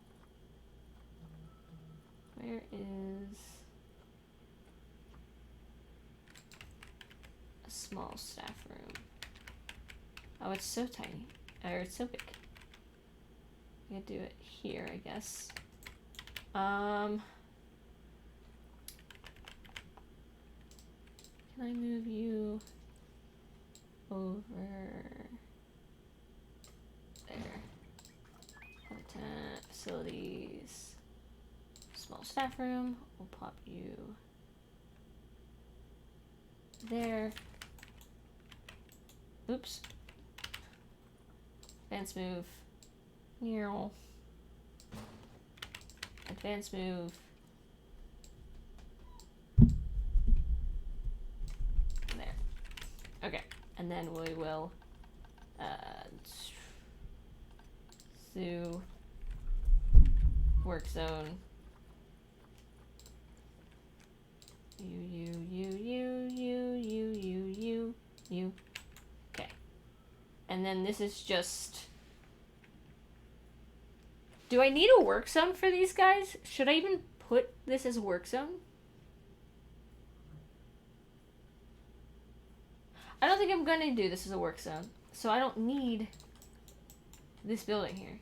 Where is a small staff room? Oh, it's so tiny. Or it's so big. I could do it here, I guess. Can I move you over there? Habitat, facilities, small staff room. We'll pop you there. Oops. Advance move. Neural. Advance move. There. Okay. And then we will zoo work zone. You. Okay. And then this is just... Do I need a work zone for these guys? Should I even put this as a work zone? I don't think I'm gonna do this as a work zone. So I don't need this building here.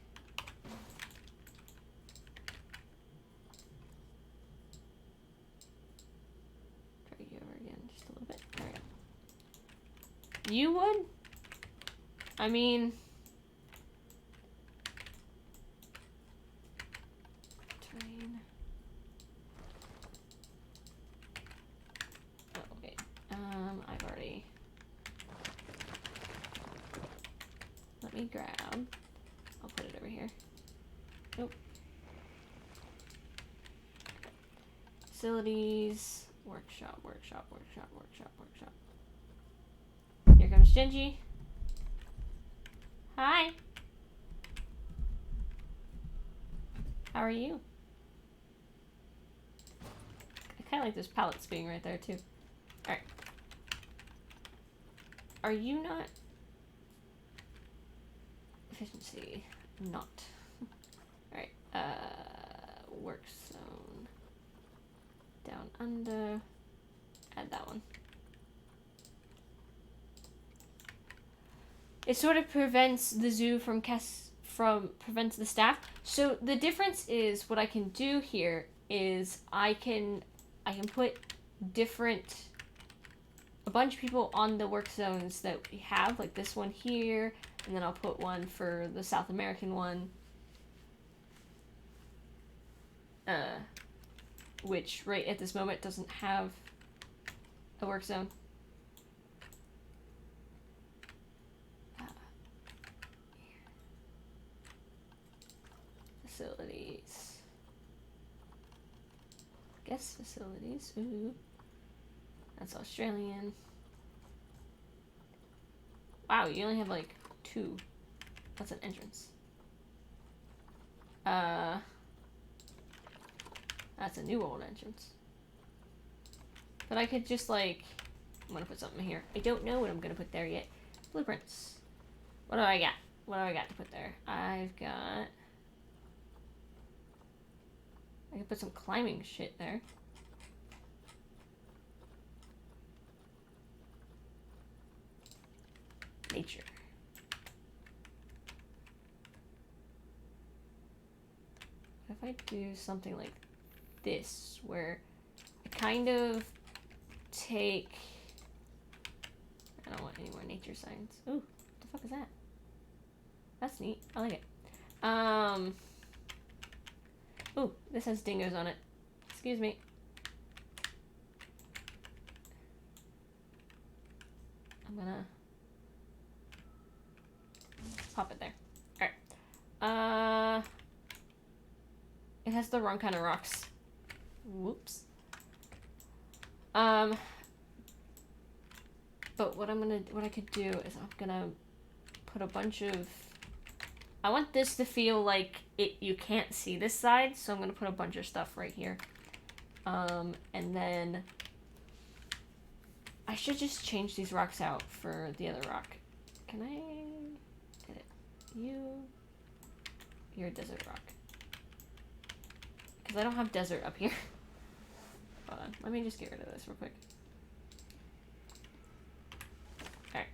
Drag you over again just a little bit. There we go. You would? I mean... Terrain. Oh, wait. I've already... Let me grab... I'll put it over here. Nope. Facilities... Workshop. Here comes Genji. Hi. How are you? I kind of like those pallets being right there too. Alright. Are you not... Efficiency. Not. Alright. Work zone. Down under. Add that one. It sort of prevents the zoo from prevents the staff. So the difference is what I can do here is I can put a bunch of people on the work zones that we have, like this one here, and then I'll put one for the South American one, which right at this moment doesn't have a work zone. Facilities. Guest facilities. Ooh. That's Australian. Wow, you only have like 2. That's an entrance. That's a new old entrance. But I could just like, I'm gonna put something here. I don't know what I'm gonna put there yet. Blueprints. What do I got? What do I got to put there? I could put some climbing shit there. Nature. What if I do something like this, where I kind of take... I don't want any more nature signs. Ooh, what the fuck is that? That's neat. I like it. Ooh, this has dingoes on it. Excuse me. I'm gonna pop it there. Alright. It has the wrong kind of rocks. Whoops. But what I could do is I'm gonna put a bunch of... I want this to feel like you can't see this side, so I'm gonna put a bunch of stuff right here. And then I should just change these rocks out for the other rock. Can I edit you? You're a desert rock. Because I don't have desert up here. Hold on, let me just get rid of this real quick. Alright.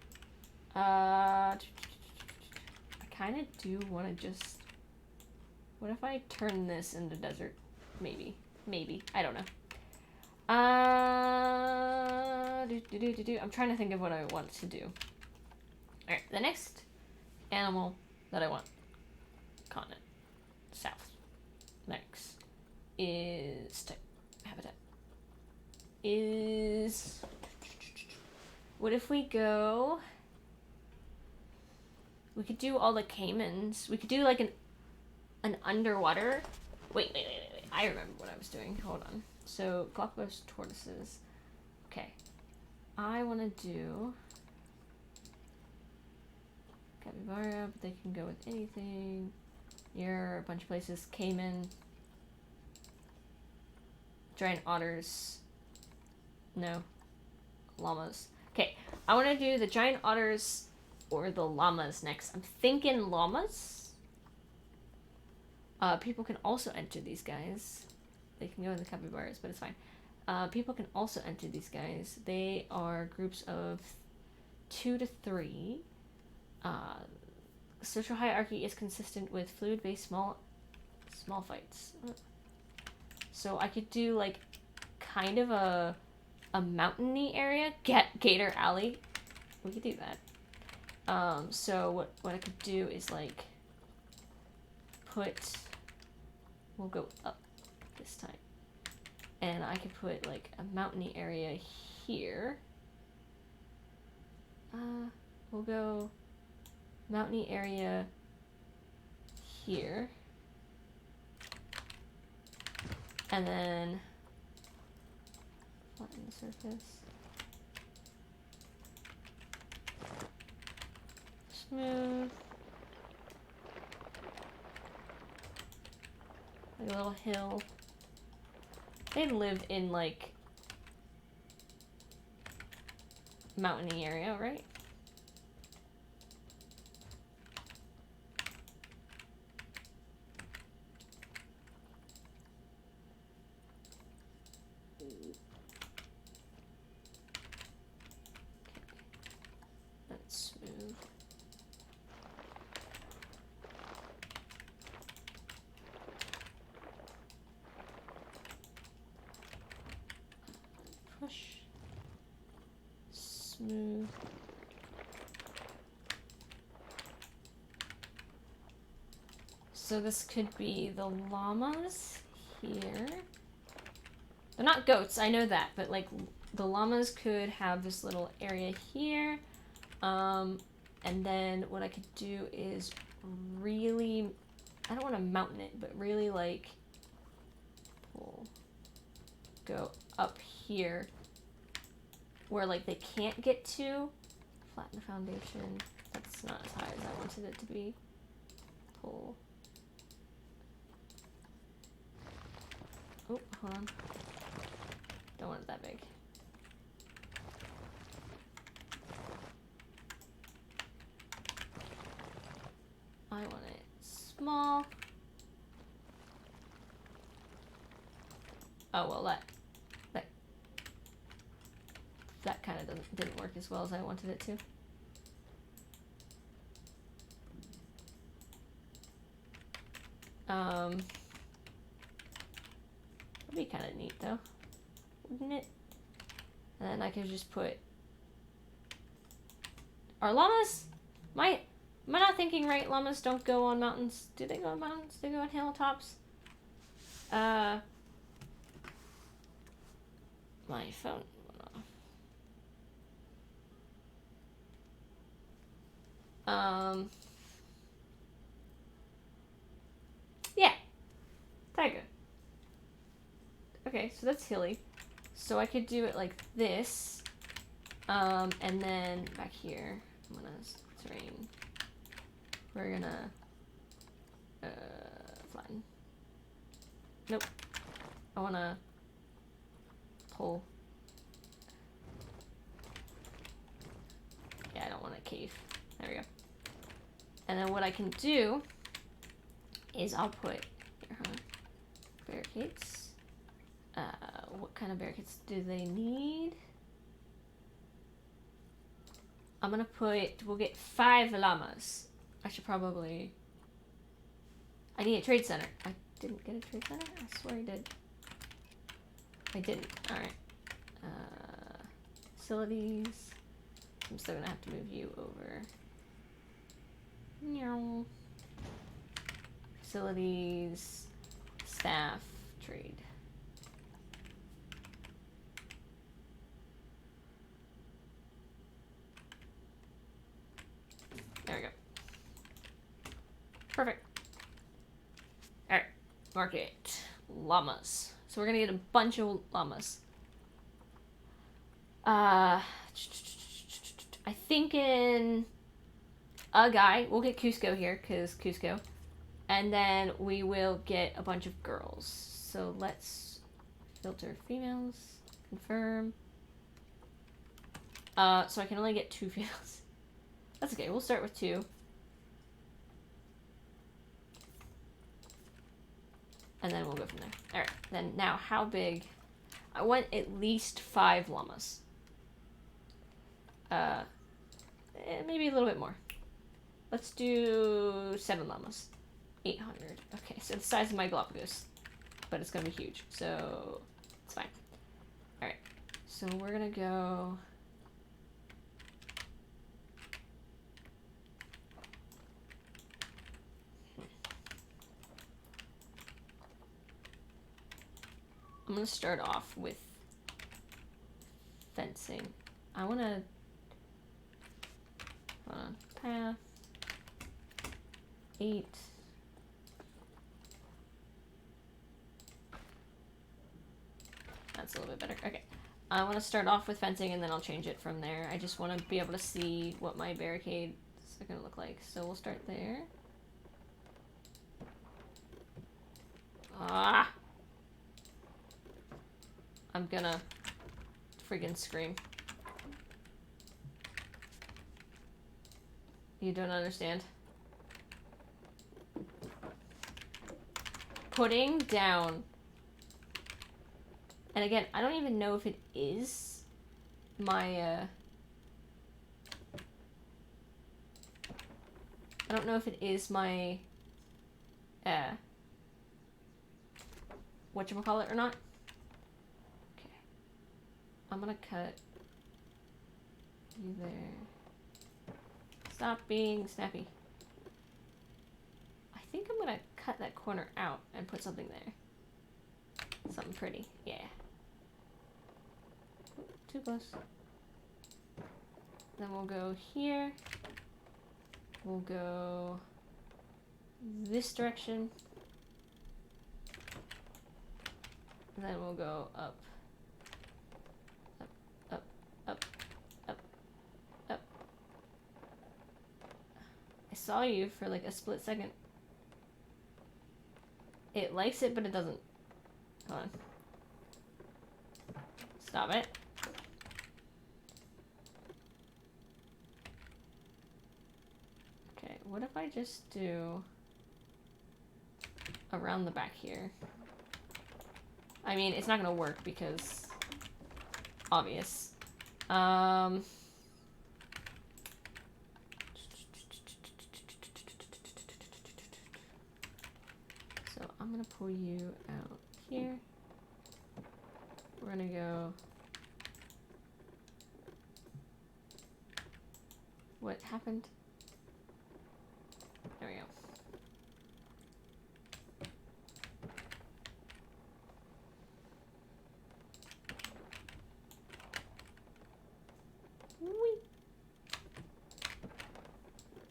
I kind of do want to just... What if I turn this into desert? Maybe. Maybe. I don't know. I'm trying to think of what I want to do. Alright, the next animal that I want. Continent. South. Next is type. Habitat. Is... What if we go... We could do all the caimans. We could do like an underwater... Wait. I remember what I was doing. Hold on. So, Galapagos tortoises. Okay. I want to do... Capybara, but they can go with anything. Here, a bunch of places. Cayman. Giant otters. No. Llamas. Okay, I want to do the giant otters or the llamas next. I'm thinking llamas. People can also enter these guys. They can go in the capybaras, but it's fine. People can also enter these guys. They are groups of 2 to 3. Social hierarchy is consistent with fluid-based small fights. So I could do like kind of a mountainy area. Gator Alley. We could do that. So what I could do is like we'll go up this time. And I could put like a mountainy area here. We'll go mountainy area here. And then flatten the surface. Smooth. Like a little hill. They live in like mountainy area, right? That's smooth. So this could be the llamas here. They're not goats, I know that, but like the llamas could have this little area here. And then what I could do is really, I don't want to mountain it, but really like go up here where like they can't get to. Flatten the foundation. That's not as high as I wanted it to be. Pull. Oh, hold on. Don't want it that big. I want it small. Oh well, that kind of didn't work as well as I wanted it to. Would be kind of neat though, wouldn't it? And then I could just put our llamas. Am I not thinking right? Llamas don't go on mountains. Do they go on mountains? They go on hilltops. My phone. Yeah. Tiger. Okay, so that's hilly. So I could do it like this. And then back here, I'm gonna terrain. We're gonna flatten. Nope. I wanna pull. Yeah, I don't want a cave. There we go. And then what I can do is I'll put here, barricades. What kind of barricades do they need? I'm gonna put, we'll get 5 llamas. I should probably, I need a trade center. I didn't get a trade center? I swear I did. I didn't. Alright. Facilities. I'm still gonna have to move you over. No. Facilities. Staff. Trade. There we go. Perfect. Alright. Market. Llamas. So we're gonna get a bunch of llamas. I think in a guy, we'll get Cusco here, because Cusco. And then we will get a bunch of girls. So let's filter females. Confirm. So I can only get 2 females. That's okay, we'll start with 2. And then we'll go from there. Alright, then now how big? I want at least 5 llamas. Maybe a little bit more. Let's do 7 llamas. 800. Okay, so the size of my Galapagos. But it's gonna be huge, so it's fine. Alright, so we're gonna go... I'm gonna start off with fencing. I wanna... Hold on. Path. 8. That's a little bit better. Okay. I want to start off with fencing and then I'll change it from there. I just want to be able to see what my barricades are going to look like. So we'll start there. Ah! I'm gonna friggin' scream. You don't understand. Putting down. And again, I don't even know if it is my, I don't know if it is my, whatchamacallit or not. Okay. I'm gonna cut you there. Stop being snappy. I think I'm gonna cut corner out and put something there. Something pretty. Yeah. Too close. Then we'll go here. We'll go this direction. And then we'll go up. Up, up, up, up, up. I saw you for like a split second. It likes it, but it doesn't. Hold on. Stop it. Okay, what if I just do around the back here? I mean, it's not gonna work because obvious. So I'm gonna pull you out here. We're gonna go. What happened? There we go. Whee.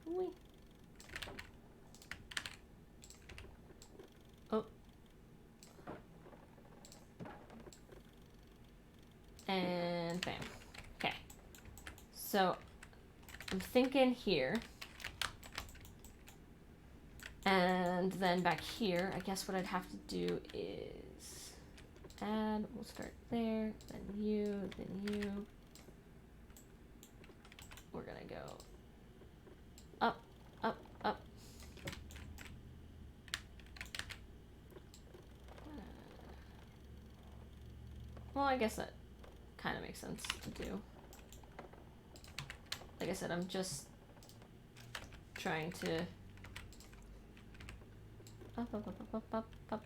Whee. Oh. And bam. Okay. So I'm thinking here. And then back here, I guess what I'd have to do is add, we'll start there, then you, then you. We're gonna go up, up, up. Well, I guess that kind of makes sense to do. Like I said, I'm just trying to up, up, up, up, up, up,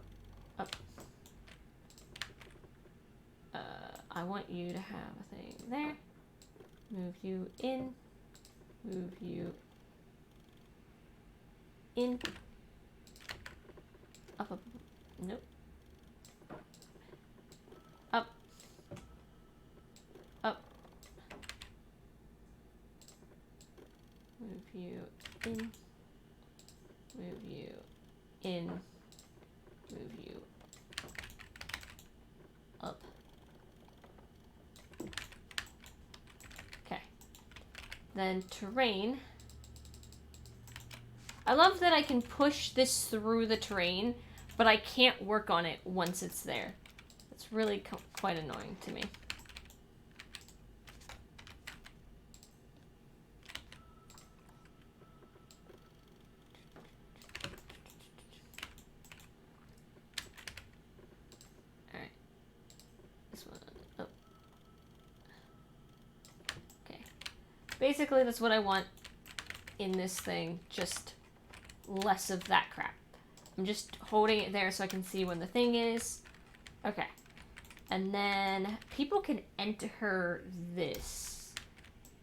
up, up. I want you to have a thing there. Move you in. Move you in. Up, up, up. Nope. Up. Up. Move you in. Move you in. Move you up. Okay. Then terrain. I love that I can push this through the terrain, but I can't work on it once it's there. It's really quite annoying to me. Alright. This one. Oh. Okay. Basically, that's what I want in this thing. Just less of that crap. I'm just holding it there so I can see when the thing is. Okay. And then people can enter this.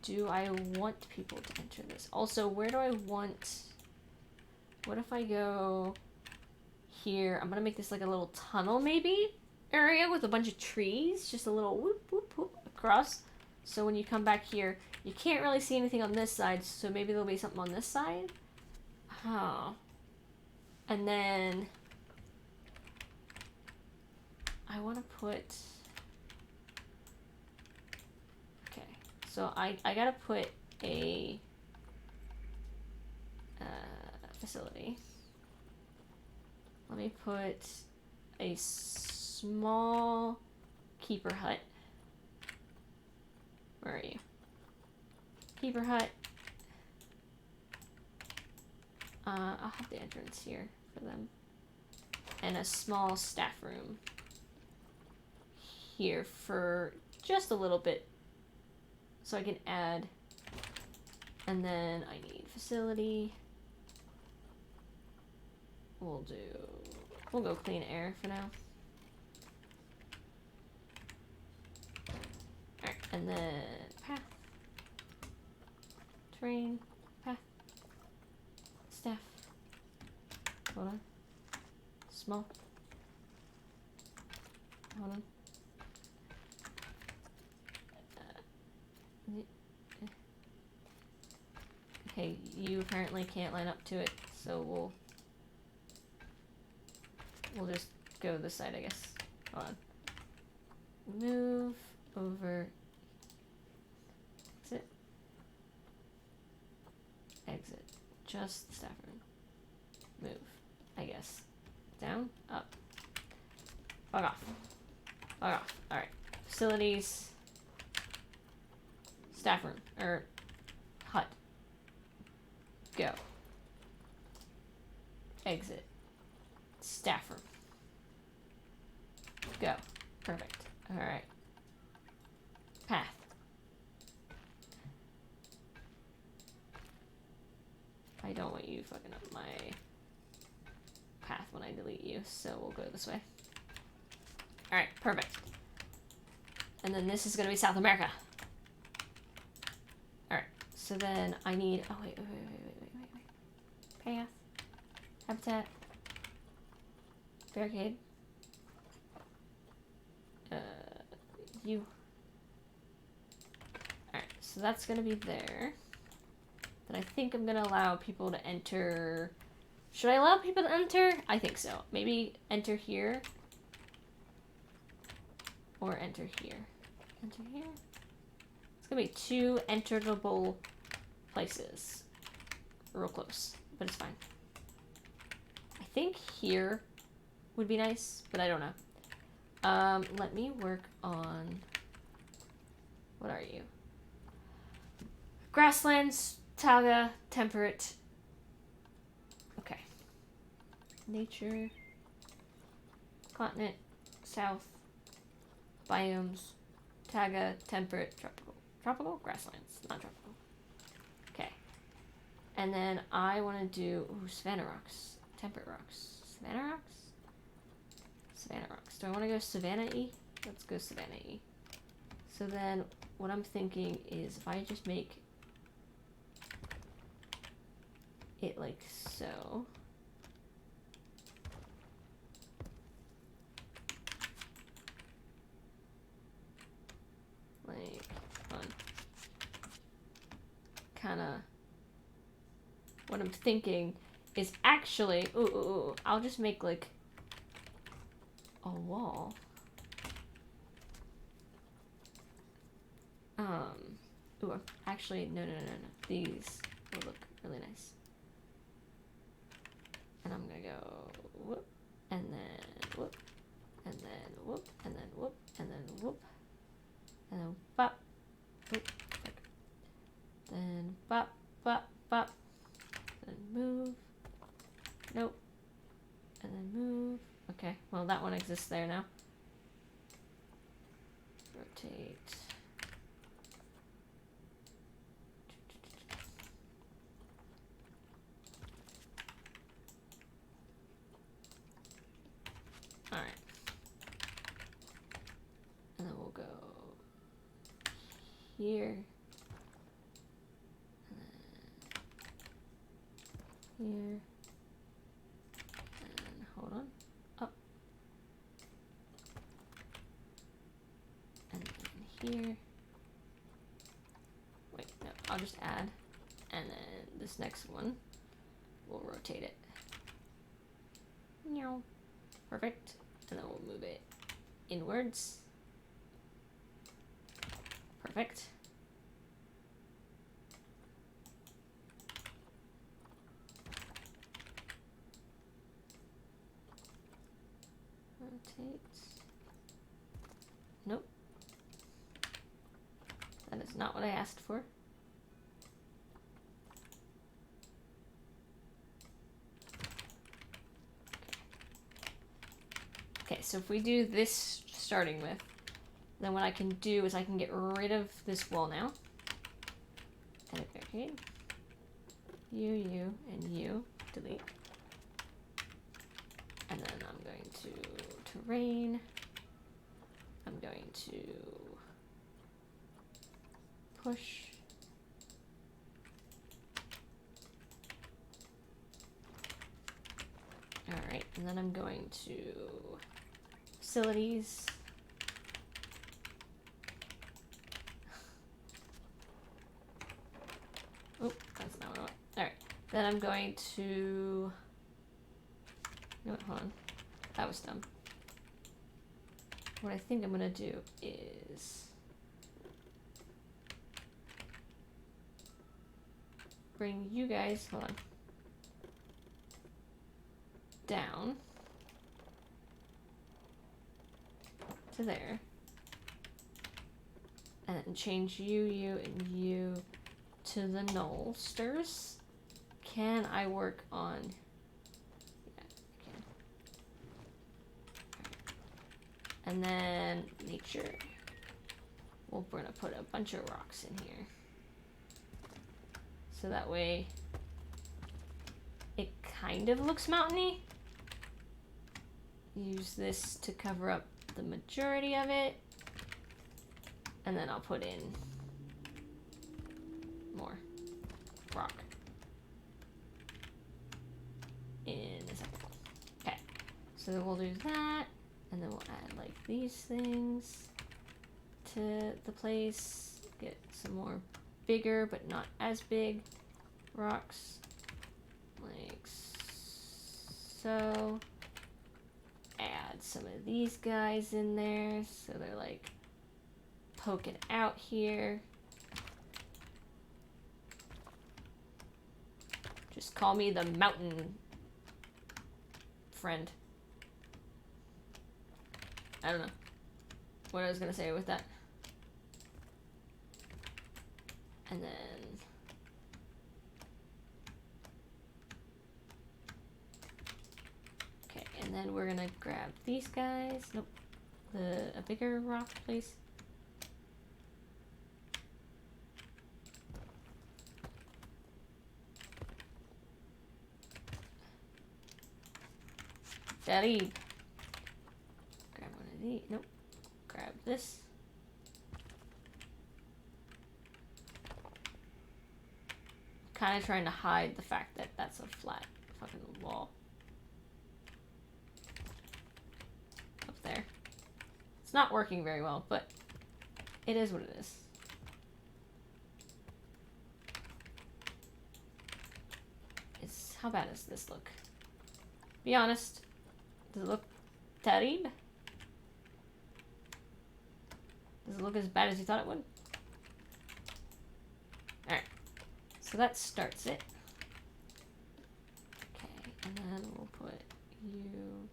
Do I want people to enter this? Also, where do I want... What if I go here? I'm gonna make this like a little tunnel maybe area with a bunch of trees. Just a little whoop, whoop, whoop across. So when you come back here, you can't really see anything on this side. So maybe there'll be something on this side. Oh. And then I want to put, okay, so I gotta put a facility. Let me put a small keeper hut. Where are you? Keeper hut. I'll have the entrance here for them. And a small staff room here for just a little bit. So I can add. And then I need facility. We'll go clean air for now. Alright, and then path. Terrain. Path. Staff. Hold on. Small. Hold on. Okay, you apparently can't line up to it, so we'll just go this side, I guess. Hold on. Move over. Exit. Exit. Just the staff room. Move, I guess. Down, up. Fuck off. Fuck off. Alright. Facilities. Staff room. Or hut. Go. Exit. Staff room. Go. Perfect. Alright. Path. I don't want you fucking up my path when I delete you, so we'll go this way. Alright, perfect. And then this is gonna be South America. Alright, so then I need, oh wait. Path. Habitat. Barricade. You. Alright, so that's gonna be there. Then I think I'm gonna allow people to enter. Should I allow people to enter? I think so. Maybe enter here. Or enter here. Enter here? It's gonna be 2 enterable places. Real close, but it's fine. I think here would be nice, but I don't know. Let me work on... What are you? Grasslands, taiga, temperate. Okay. Nature. Continent, south. Biomes. Taiga, temperate, tropical. Tropical? Grasslands, not tropical. Okay. And then I want to do... Ooh, savanna rocks. Temperate rocks. Savanna rocks? Savanna rocks. Do I want to go Savannah-y? Let's go Savannah-y. So then, what I'm thinking is if I just make it like so. Like, on. Kinda. What I'm thinking is actually, I'll just make like a wall. Ooh, actually, no. These will look really nice. And I'm gonna go whoop, and then whoop, and then whoop, and then whoop, and then whoop, and then bop, whoop, then bop, bop, bop, then move, nope, and then move. Okay, well that one exists there now. Rotate. Alright. And then we'll go here. And then here. And hold on. Up. And then here. Wait, no, I'll just add. And then this next one, we'll rotate it. Meow. Perfect. And then we'll move it inwards. Perfect. Rotate. Nope. That is not what I asked for. Okay, so if we do this starting with, then what I can do is I can get rid of this wall now. Edit barricade. You, and you. Delete. And then I'm going to terrain. I'm going to push. Alright, and then I'm going to facilities. Oh, that's not what I want. Alright, then I'm going to... You know what, hold on. That was dumb. What I think I'm gonna do is... bring you guys, hold on, down to there, and then change you, and you to the Nullsters. Can I work on... Yeah, I can. Right. And then nature. We're gonna put a bunch of rocks in here. So that way it kind of looks mountainy. Use this to cover up the majority of it. And then I'll put in more rock in a second. Okay, so then we'll do that, and then we'll add like these things to the place. Get some more bigger but not as big rocks, like so. Add some of these guys in there so they're like poking out here. Just call me the mountain friend. I don't know what I was gonna say with that. And then okay, and then we're gonna grab these guys. Nope, a bigger rock, please. Daddy, grab one of these. Nope, grab this. Kind of trying to hide the fact that that's a flat fucking wall up there. It's not working very well, but it is what it is. How bad does this look? Be honest. Does it look terrible? Does it look as bad as you thought it would? Alright. So that starts it. Okay, and then we'll put you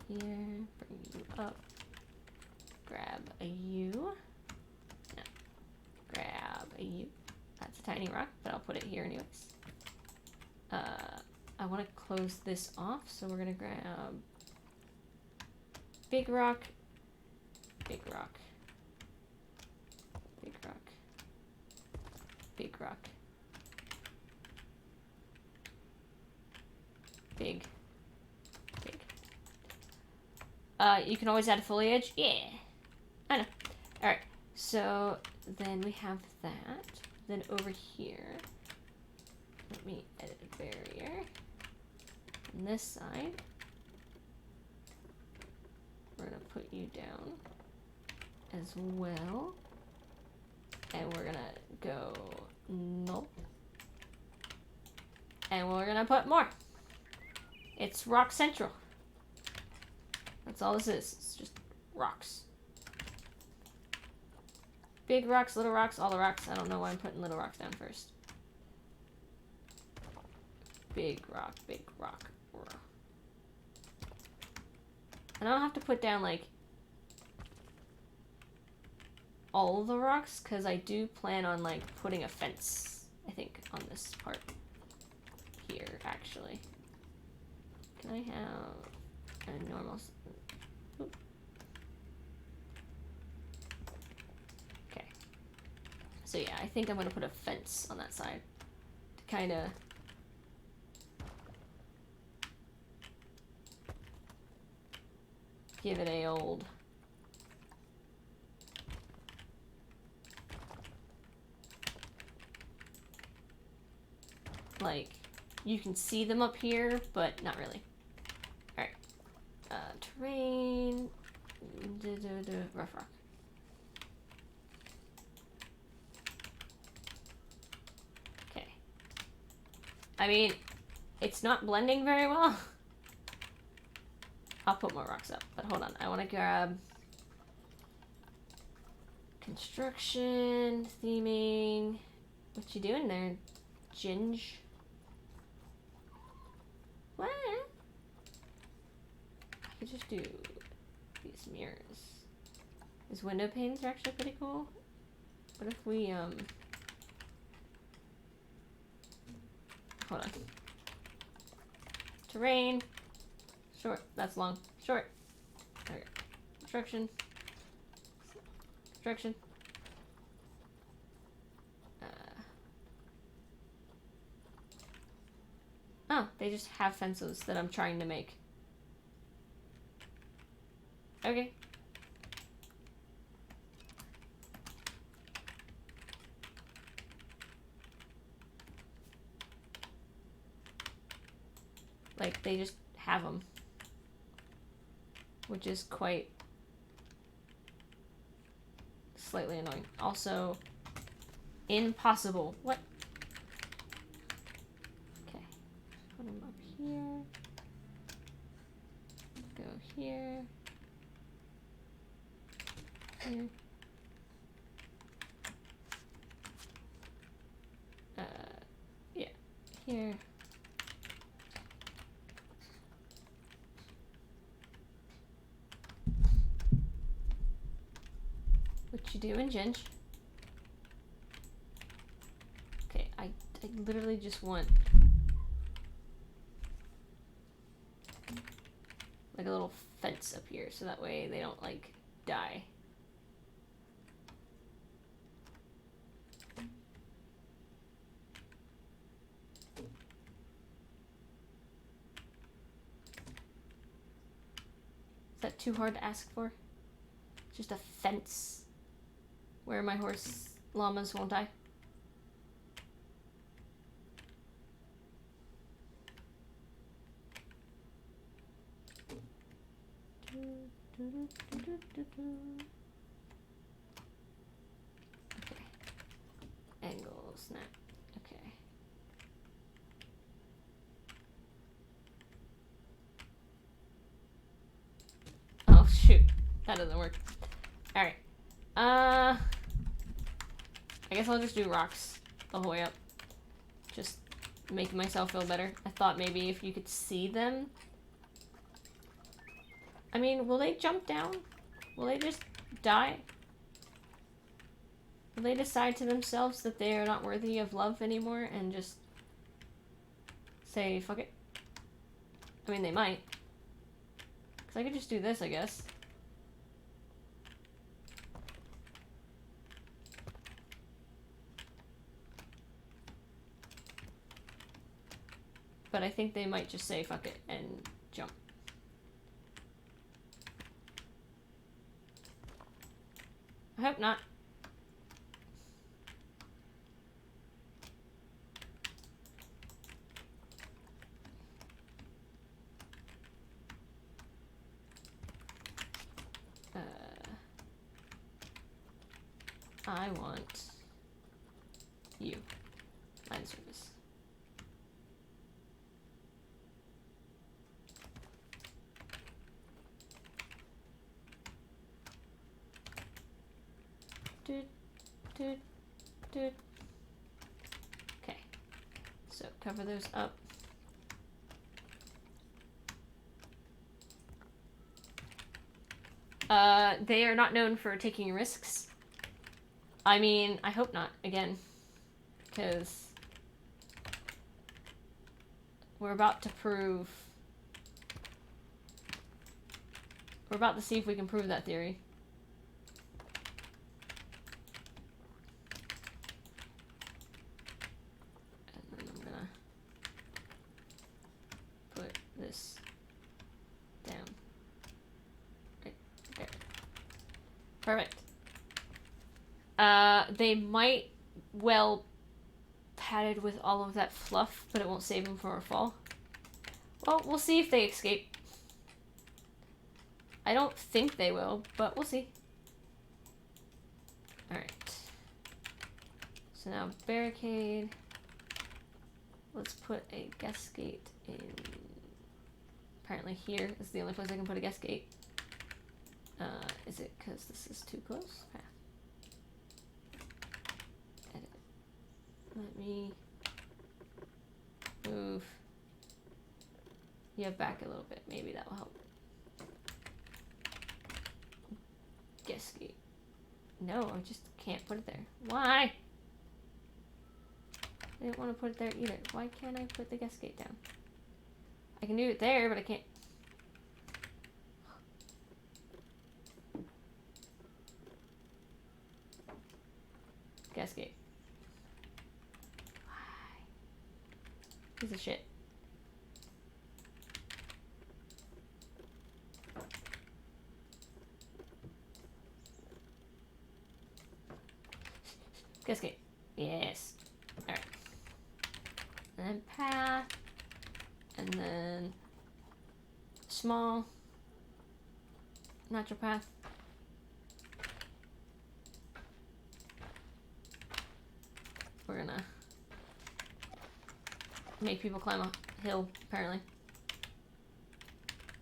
here, bring you up, grab a U. No. Grab a U. That's a tiny rock, but I'll put it here anyways. I want to close this off, so we're gonna grab big rock, big rock, big rock, big rock, big, big. You can always add foliage. Yeah, I know. All right, so then we have that. Then over here, let me edit a barrier. On this side, we're gonna put you down as well. And we're gonna go null. And we're gonna put more. It's rock central. That's all this is. It's just rocks. Big rocks, little rocks, all the rocks. I don't know why I'm putting little rocks down first. Big rock, big rock. And I don't have to put down like all the rocks, because I do plan on like putting a fence, I think, on this part here actually. Can I have a normal... Oop. Okay. So yeah, I think I'm gonna put a fence on that side to kind of give it a old like, you can see them up here, but not really. Terrain. Rough rock. Okay. I mean, it's not blending very well. I'll put more rocks up, but hold on. I want to grab construction, theming. What you doing there, Ginge? What? I could just do these mirrors. These window panes are actually pretty cool. What if we, hold on. Terrain. Short. That's long. Short. Okay. Construction. Construction. Oh, they just have fences that I'm trying to make. Okay. Like, they just have them. Which is quite slightly annoying. Also, impossible. What? Okay. Put them up here. Go here. Here. Yeah. Here. What you doing, Ginge? Okay, I literally just want like a little fence up here so that way they don't like die. Is that too hard to ask for? Just a fence where my horse llamas won't die. Okay. Angle snap. Okay. Oh shoot. That doesn't work. Alright. I guess I'll just do rocks the whole way up. Just making myself feel better. I thought maybe if you could see them. I mean, will they jump down? Will they just die? Will they decide to themselves that they are not worthy of love anymore and just say, fuck it? I mean, they might. Because I could just do this, I guess. But I think they might just say fuck it and jump. I hope not. I want you. Line service. Okay, so cover those up. They are not known for taking risks. I mean, I hope not, again, because we're about to see if we can prove that theory. This down right there. Perfect. They might well padded with all of that fluff, but it won't save them from a fall. Well, we'll see if they escape. I don't think they will, but we'll see. Alright. So now barricade. Let's put a guest gate in. Apparently here is the only place I can put a guest gate. Is it because this is too close? Path. Edit. Let me move you back a little bit. Maybe that will help. Guest gate. No, I just can't put it there. Why? I didn't want to put it there either. Why can't I put the guest gate down? I can do it there, but I can't. Guest gate. Why? Piece of shit. Guest gate. Yes. Alright. And then path. And then small. Natural path. We're gonna make people climb a hill, apparently.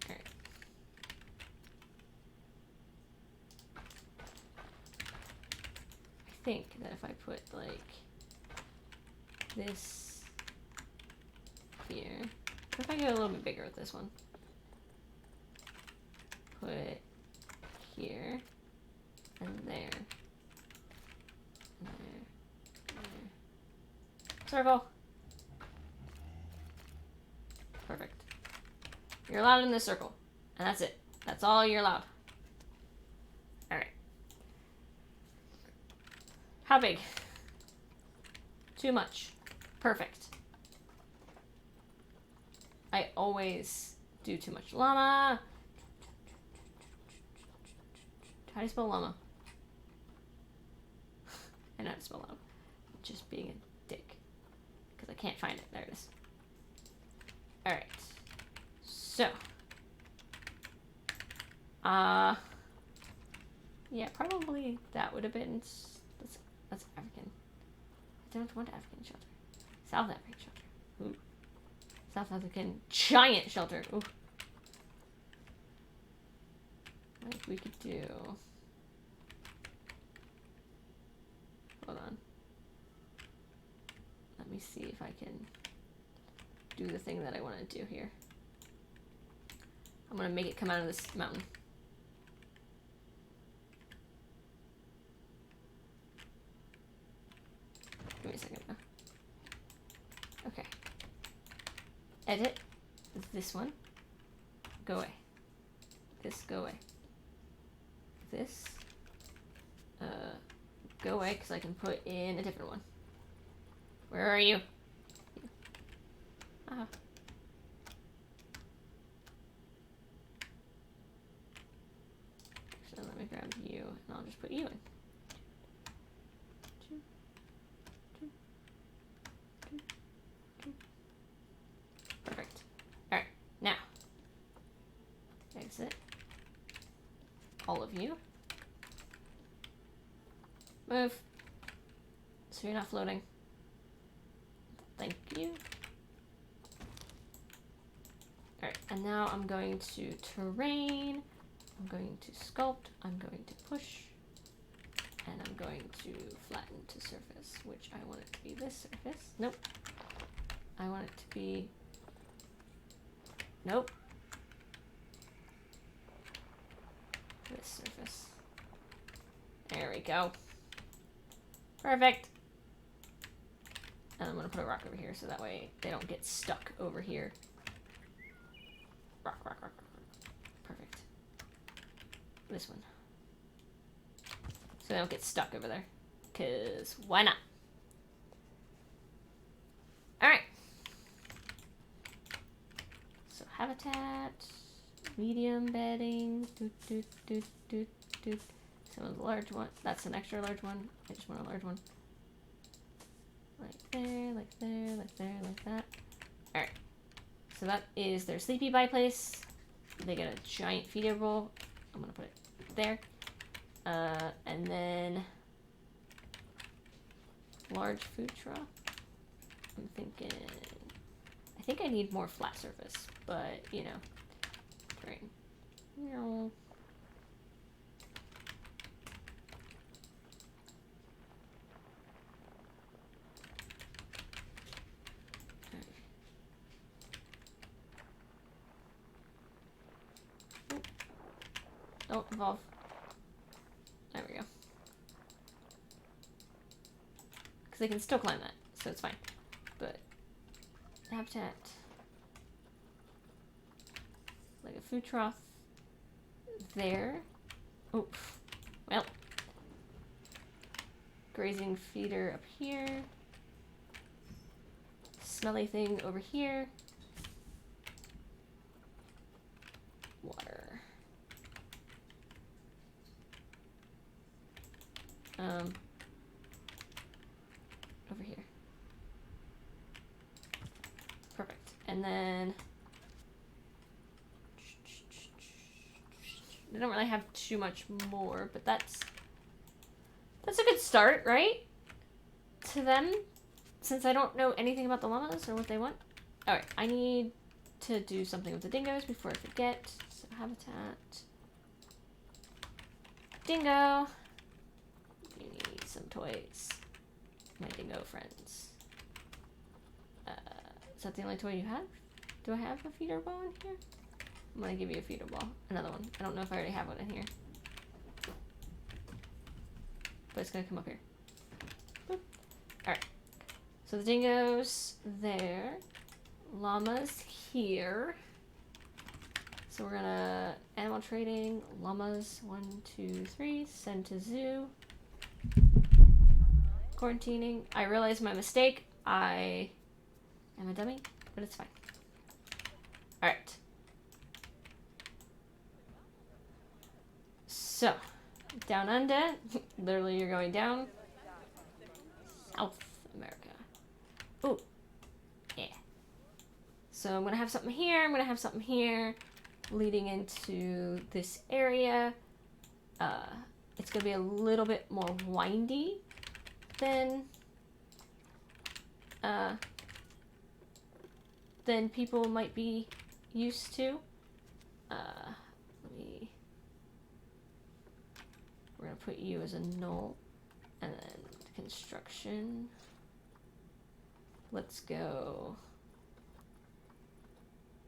Alright. I think that if I put, like, this here. What if I go a little bit bigger with this one? Put here, and there. Circle. Perfect. You're allowed in this circle. And that's it. That's all you're allowed. Alright. How big? Too much. Perfect. I always do too much. Llama! How do you spell llama? I know how to spell llama. Just being a dick. Because I can't find it. There it is. Alright. So. Yeah, probably that would have been... That's African. I don't want African shelter. South African shelter. Ooh. South African giant shelter. Ooh. Like we could do... Hold on. Let me see if I can do the thing that I want to do here. I'm going to make it come out of this mountain. Give me a second. Okay. Edit. This one. Go away. This, go away. This. Go away, because I can put in a different one. Where are you? Ah. So let me grab you, and I'll just put you in. Perfect. Alright, now. Exit. All of you. Move. So you're not floating. Thank you. Alright, and now I'm going to terrain. I'm going to sculpt. I'm going to push. And I'm going to flatten to surface, which I want it to be this surface. Nope. I want it to be... Nope. This surface. There we go. Perfect. And I'm going to put a rock over here so that way they don't get stuck over here. Rock, rock, rock, rock, rock. Perfect. This one. So they don't get stuck over there. Because why not? Alright. So habitat, medium bedding, So a large one. That's an extra large one. I just want a large one. Like there, like there, like there, like that. Alright. So that is their sleepy by place. They get a giant feeder bowl. I'm gonna put it there. And then large food trough. I'm thinking, I think I need more flat surface, but you know, terrain. No. Don't evolve. There we go. Because they can still climb that, so it's fine. But habitat, like a food trough there. Oh, well. Grazing feeder up here. Smelly thing over here. Water. Over here. Perfect. And then they don't really have too much more, but that's a good start, right? To them, since I don't know anything about the llamas or what they want. All right, I need to do something with the dingoes before I forget. So habitat. Dingo. You need some toys. My dingo friends. Is that the only toy you have? Do I have a feeder ball in here? I'm gonna give you a feeder ball. Another one. I don't know if I already have one in here. But it's gonna come up here. Boop. Alright. So the dingoes there. Llamas here. So we're gonna animal trading. Llamas 1, 2, 3. Send to zoo. Quarantining. I realized my mistake. I am a dummy, but it's fine. Alright. So, down under. Literally, you're going down. South America. Ooh. Yeah. So I'm gonna have something here. I'm gonna have something here. Leading into this area. It's gonna be a little bit more windy than people might be used to. We're gonna put you as a null, and then construction. Let's go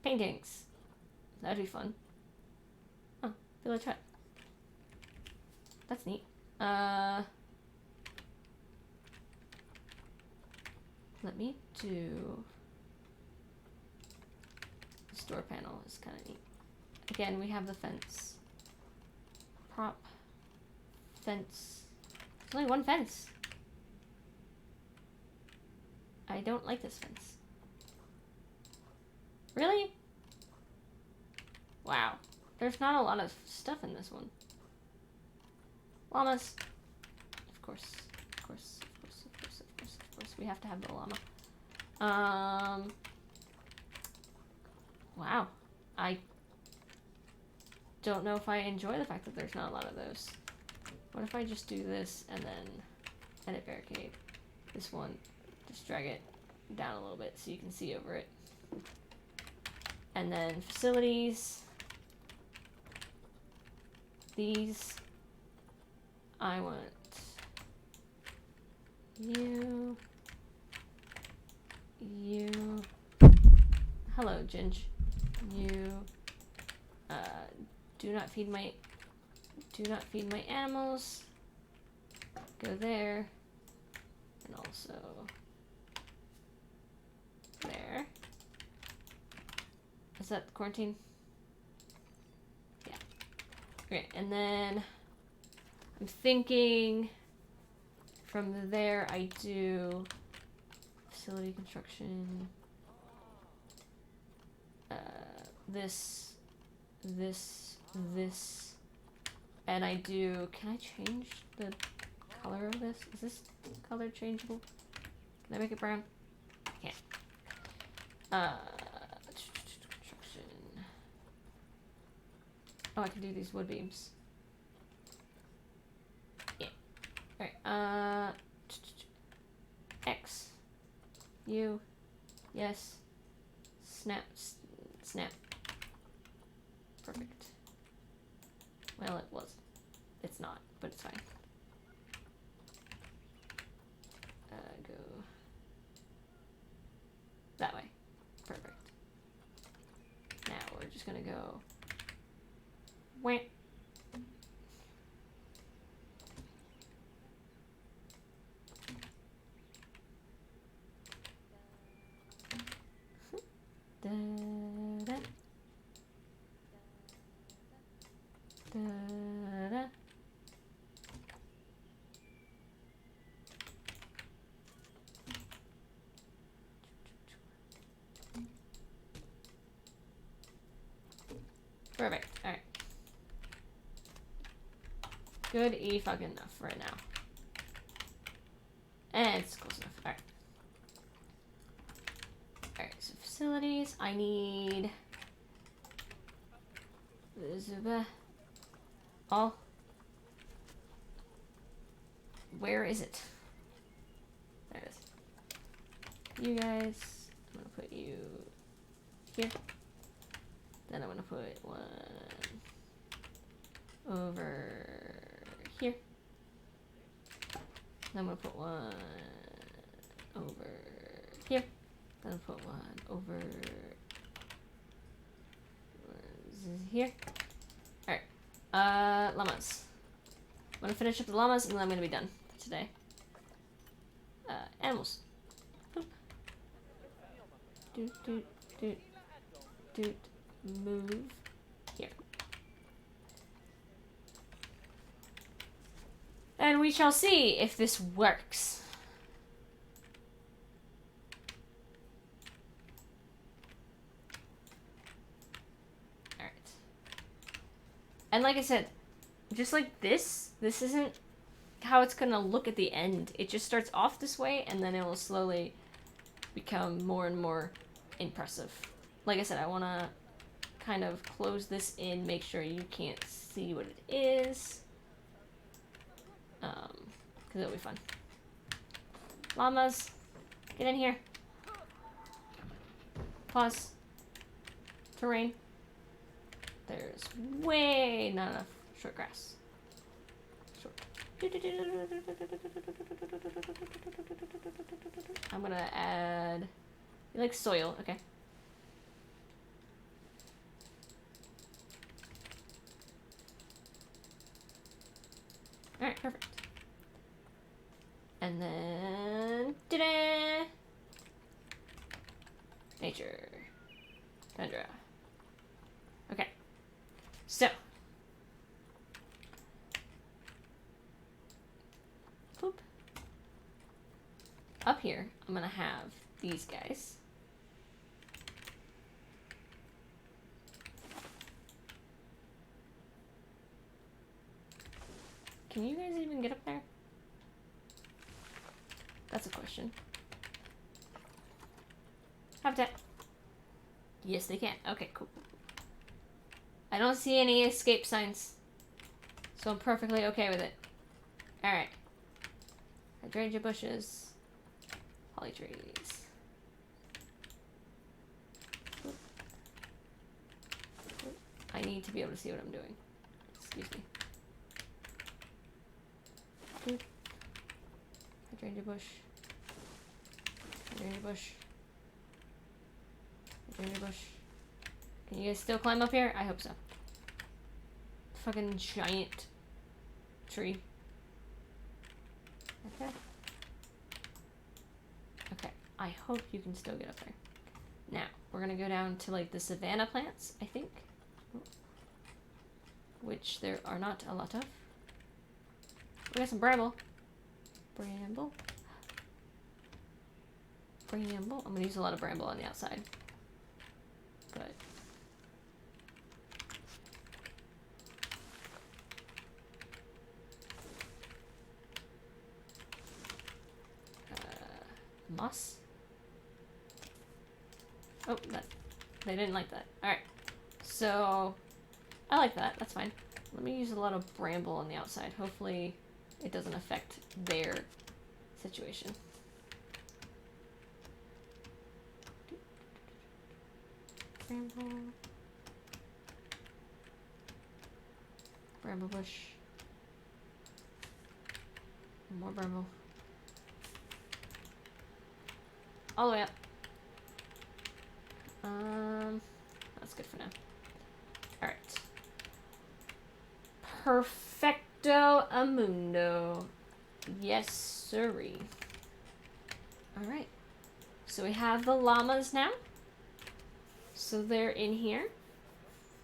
paintings. That'd be fun. Oh, village hut. That's neat. Let me do the store panel. Is kind of neat. Again, we have the fence. Prop. Fence. There's only one fence. I don't like this fence. Really? Wow. There's not a lot of stuff in this one. Llamas. Of course. Of course. Of course. Of course. Of course. Of course. We have to have the llama. Wow. I don't know if I enjoy the fact that there's not a lot of those. What if I just do this and then edit barricade? This one. Just drag it down a little bit so you can see over it. And then facilities. These. I want you. You. Hello, Ginge. You. Do not feed my animals. Go there. And also there. Is that quarantine? Yeah. Okay, and then I'm thinking from there I do facility construction. This, and I do. Can I change the color of this? Is this color changeable? Can I make it brown? I can't. Construction. Oh, I can do these wood beams. Yeah. Alright, X. U. Yes. Snap. Snap. Perfect. Well, it was. It's not, but it's fine. Go that way. Perfect. Now we're just gonna go. Wah. Da, da. Da, da. Perfect. Alright. Good fucking enough right now. And it's close enough. Alright. Alright, so facilities. I need... Oh. Where is it? There it is. You guys, I'm gonna put you here. Then I'm gonna put one over here. Then I'm gonna put one over here. Then I'll put one over here. Alright. Llamas. I'm gonna finish up the llamas and then I'm gonna be done for today. Animals. Boop. Doot, doot, doot, doot. Move here. And we shall see if this works. Alright. And like I said, just like this isn't how it's gonna look at the end. It just starts off this way and then it will slowly become more and more impressive. Like I said, I wanna kind of close this in, make sure you can't see what it is. Because it'll be fun. Llamas, get in here. Pause. Terrain. There's way not enough short grass. Short. I'm gonna add... You like soil, okay. Alright, perfect. And then... Ta-da! Nature. Tundra. Okay. So. Boop. Up here, I'm gonna have these guys. Can you guys even get up there? That's a question. Habitat. Yes, they can. Okay, cool. I don't see any escape signs, so I'm perfectly okay with it. Alright. Hydrangea bushes. Holly trees. I need to be able to see what I'm doing. Excuse me. Hydrangea bush. Hydrangea bush. Hydrangea bush. Can you guys still climb up here? I hope so. Fucking giant tree. Okay. Okay. I hope you can still get up there. Now, we're gonna go down to like the savanna plants, I think. Which there are not a lot of. We got some bramble. Bramble. Bramble. I'm gonna use a lot of bramble on the outside. But moss. Oh, that they didn't like that. All right, so I like that. That's fine. Let me use a lot of bramble on the outside. Hopefully it doesn't affect their situation. Bramble. Bramble bush. More bramble. All the way up. That's good for now. Alright. Perfecto amundo. Yes, sirree. Alright. So we have the llamas now. So they're in here.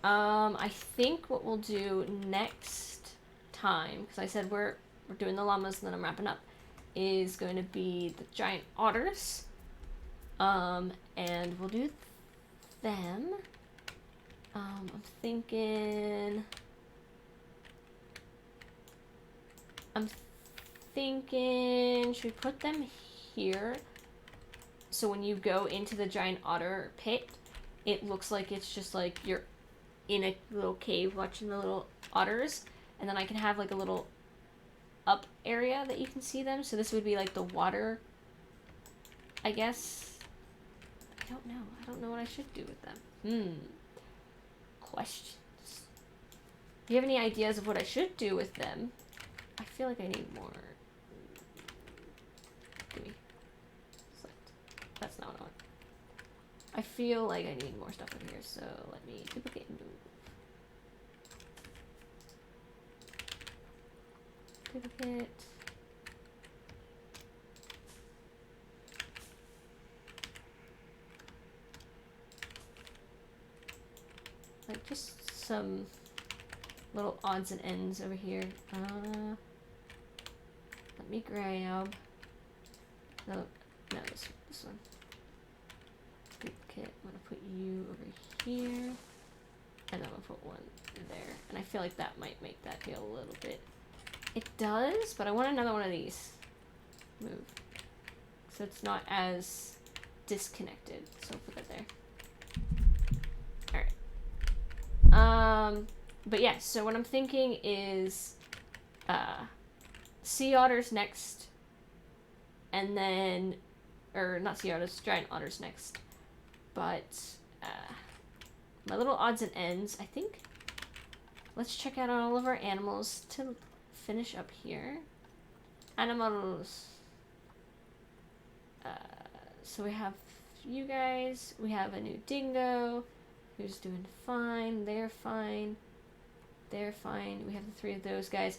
I think what we'll do next time, because I said we're doing the llamas and then I'm wrapping up, is going to be the giant otters. And we'll do them. I'm thinking, should we put them here? So when you go into the giant otter pit, it looks like it's just like you're in a little cave watching the little otters. And then I can have like a little up area that you can see them. So this would be like the water, I guess. I don't know. I don't know what I should do with them. Questions. Do you have any ideas of what I should do with them? I feel like I need more. Give me. Select. That's not what I want. I feel like I need more stuff in here, so let me duplicate and move. Duplicate. Like just some little odds and ends over here. Let me grab. No, this one. Duplicate. I'm gonna put you over here, and I'm gonna put one there. And I feel like that might make that feel a little bit. It does, but I want another one of these. Move. So it's not as disconnected. So I'll put that there. But yeah, so what I'm thinking is, sea otters next, and then, or not sea otters, giant otters next, but, my little odds and ends, I think, let's check out all of our animals to finish up here. Animals. So we have you guys, we have a new dingo, who's doing fine, they're fine, they're fine. We have the 3 of those guys.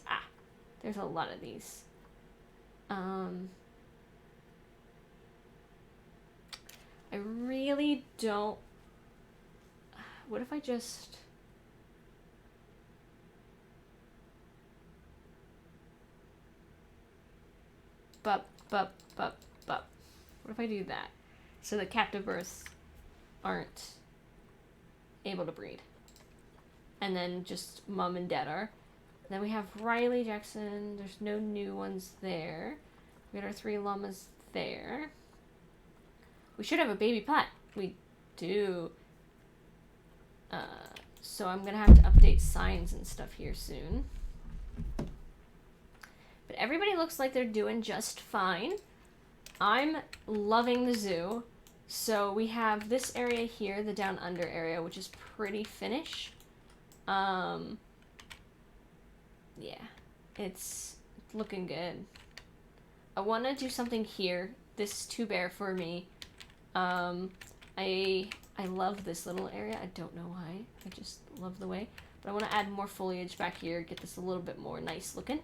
There's a lot of these. I really don't... What if I just... What if I do that? So the captive births aren't able to breed. And then just mom and dad are. Then we have Riley Jackson. There's no new ones there. We got our 3 llamas there. We should have a baby pot. We do. So I'm gonna have to update signs and stuff here soon. But everybody looks like they're doing just fine. I'm loving the zoo. So we have this area here, the down under area, which is pretty finished. Yeah, it's looking good. I want to do something here. This is too bare for me. I love this little area. I don't know why. I just love the way. But I want to add more foliage back here. Get this a little bit more nice looking.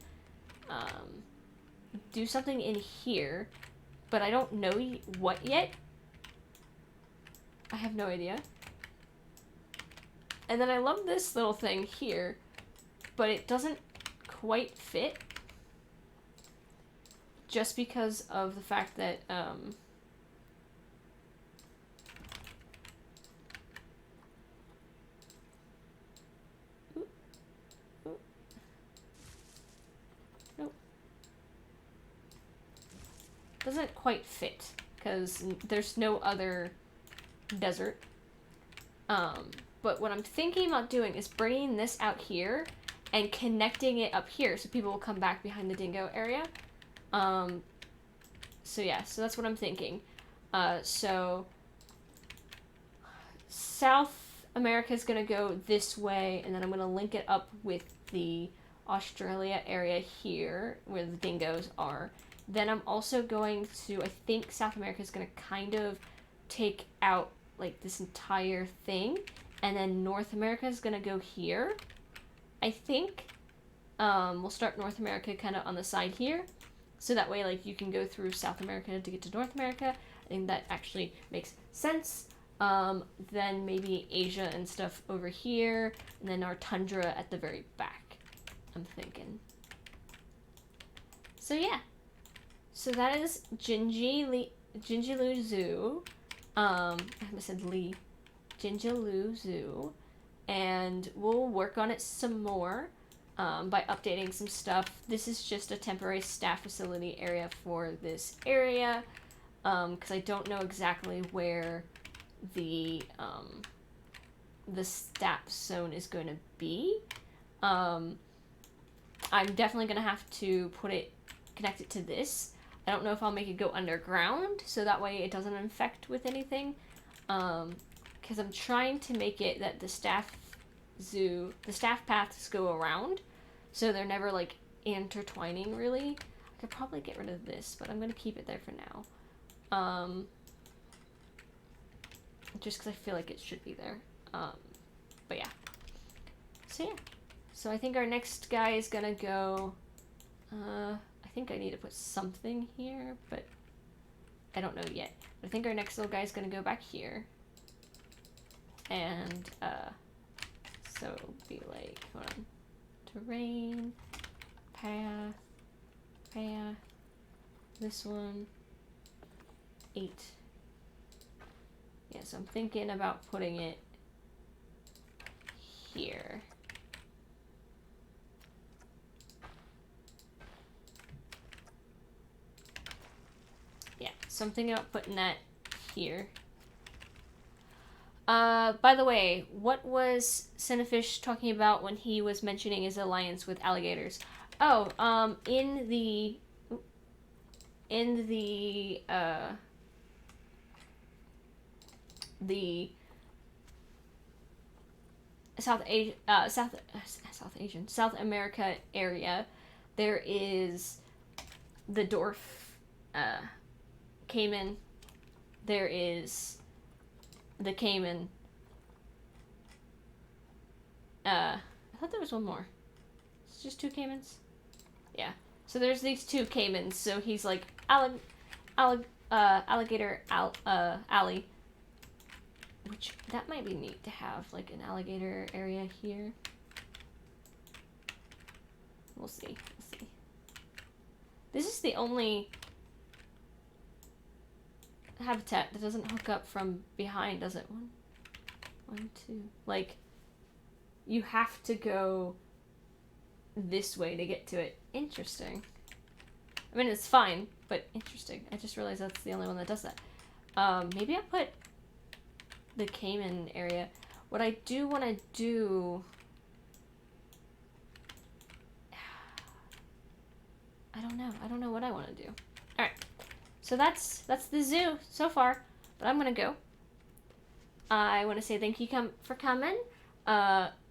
Do something in here. But I don't know what yet. I have no idea. And then I love this little thing here. But it doesn't quite fit. Just because of the fact that, Nope. Doesn't quite fit, because there's no other desert. But what I'm thinking about doing is bringing this out here and connecting it up here so people will come back behind the dingo area. So yeah, so that's what I'm thinking. So South America is going to go this way, and then I'm going to link it up with the Australia area here, where the dingoes are. Then I'm also going to, I think South America is going to kind of take out, like, this entire thing, and then North America is going to go here, I think. We'll start North America kind of on the side here, so that way, like, you can go through South America to get to North America. I think that actually makes sense. Then maybe Asia and stuff over here, and then our tundra at the very back, I'm thinking. So yeah. So that is Jinjilu Zoo. I said Lee. Jinjilu Zoo. And we'll work on it some more by updating some stuff. This is just a temporary staff facility area for this area, because I don't know exactly where the staff zone is going to be. I'm definitely going to have to connect it to this. I don't know if I'll make it go underground, so that way it doesn't infect with anything. Because I'm trying to make it that the staff paths go around, so they're never, like, intertwining, really. I could probably get rid of this, but I'm going to keep it there for now. Just because I feel like it should be there. But yeah. So yeah. So I think our next guy is gonna go, I think I need to put something here, but I don't know yet. But I think our next little guy is gonna go back here. And, so it'll be like, hold on. Terrain, path, this one, 8. Yeah, so I'm thinking about putting it here. Yeah, so I'm thinking about putting that here. By the way, what was Cinefish talking about when he was mentioning his alliance with alligators? Oh, in the South America area, there is the dwarf caiman. There is the caiman. I thought there was one more. It's just 2 caimans? Yeah. So there's these 2 caimans. So he's like alligator alley. Which, that might be neat to have, like, an alligator area here. We'll see. This is the only habitat that doesn't hook up from behind, does it? 1, 2. Like, you have to go this way to get to it. Interesting. I mean, it's fine, but interesting. I just realized that's the only one that does that. Maybe I'll put the caiman area. What I do want to do... I don't know what I want to do. Alright. So that's the zoo so far. But I'm going to go. I want to say thank you for coming.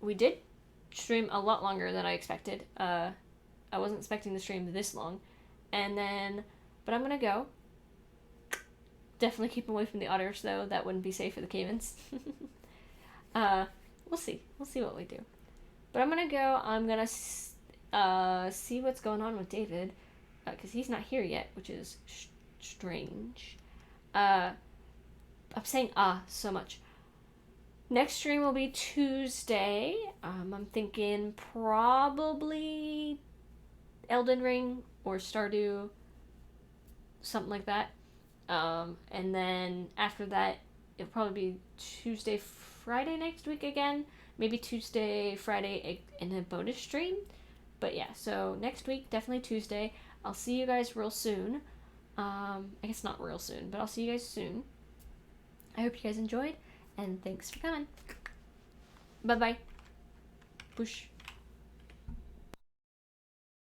We did stream a lot longer than I expected. I wasn't expecting the stream this long. And then... But I'm going to go. Definitely keep away from the otters, though. That wouldn't be safe for the caimans. We'll see. We'll see what we do. But I'm going to go. I'm going to see what's going on with David. Because he's not here yet, which is strange. I'm saying so much. Next stream will be Tuesday. I'm thinking probably Elden Ring or Stardew. Something like that. And then after that, it'll probably be Tuesday, Friday next week again. Maybe Tuesday, Friday in a bonus stream. But yeah, so next week, definitely Tuesday. I'll see you guys real soon. I guess not real soon, but I'll see you guys soon. I hope you guys enjoyed, and thanks for coming. Bye bye. Push.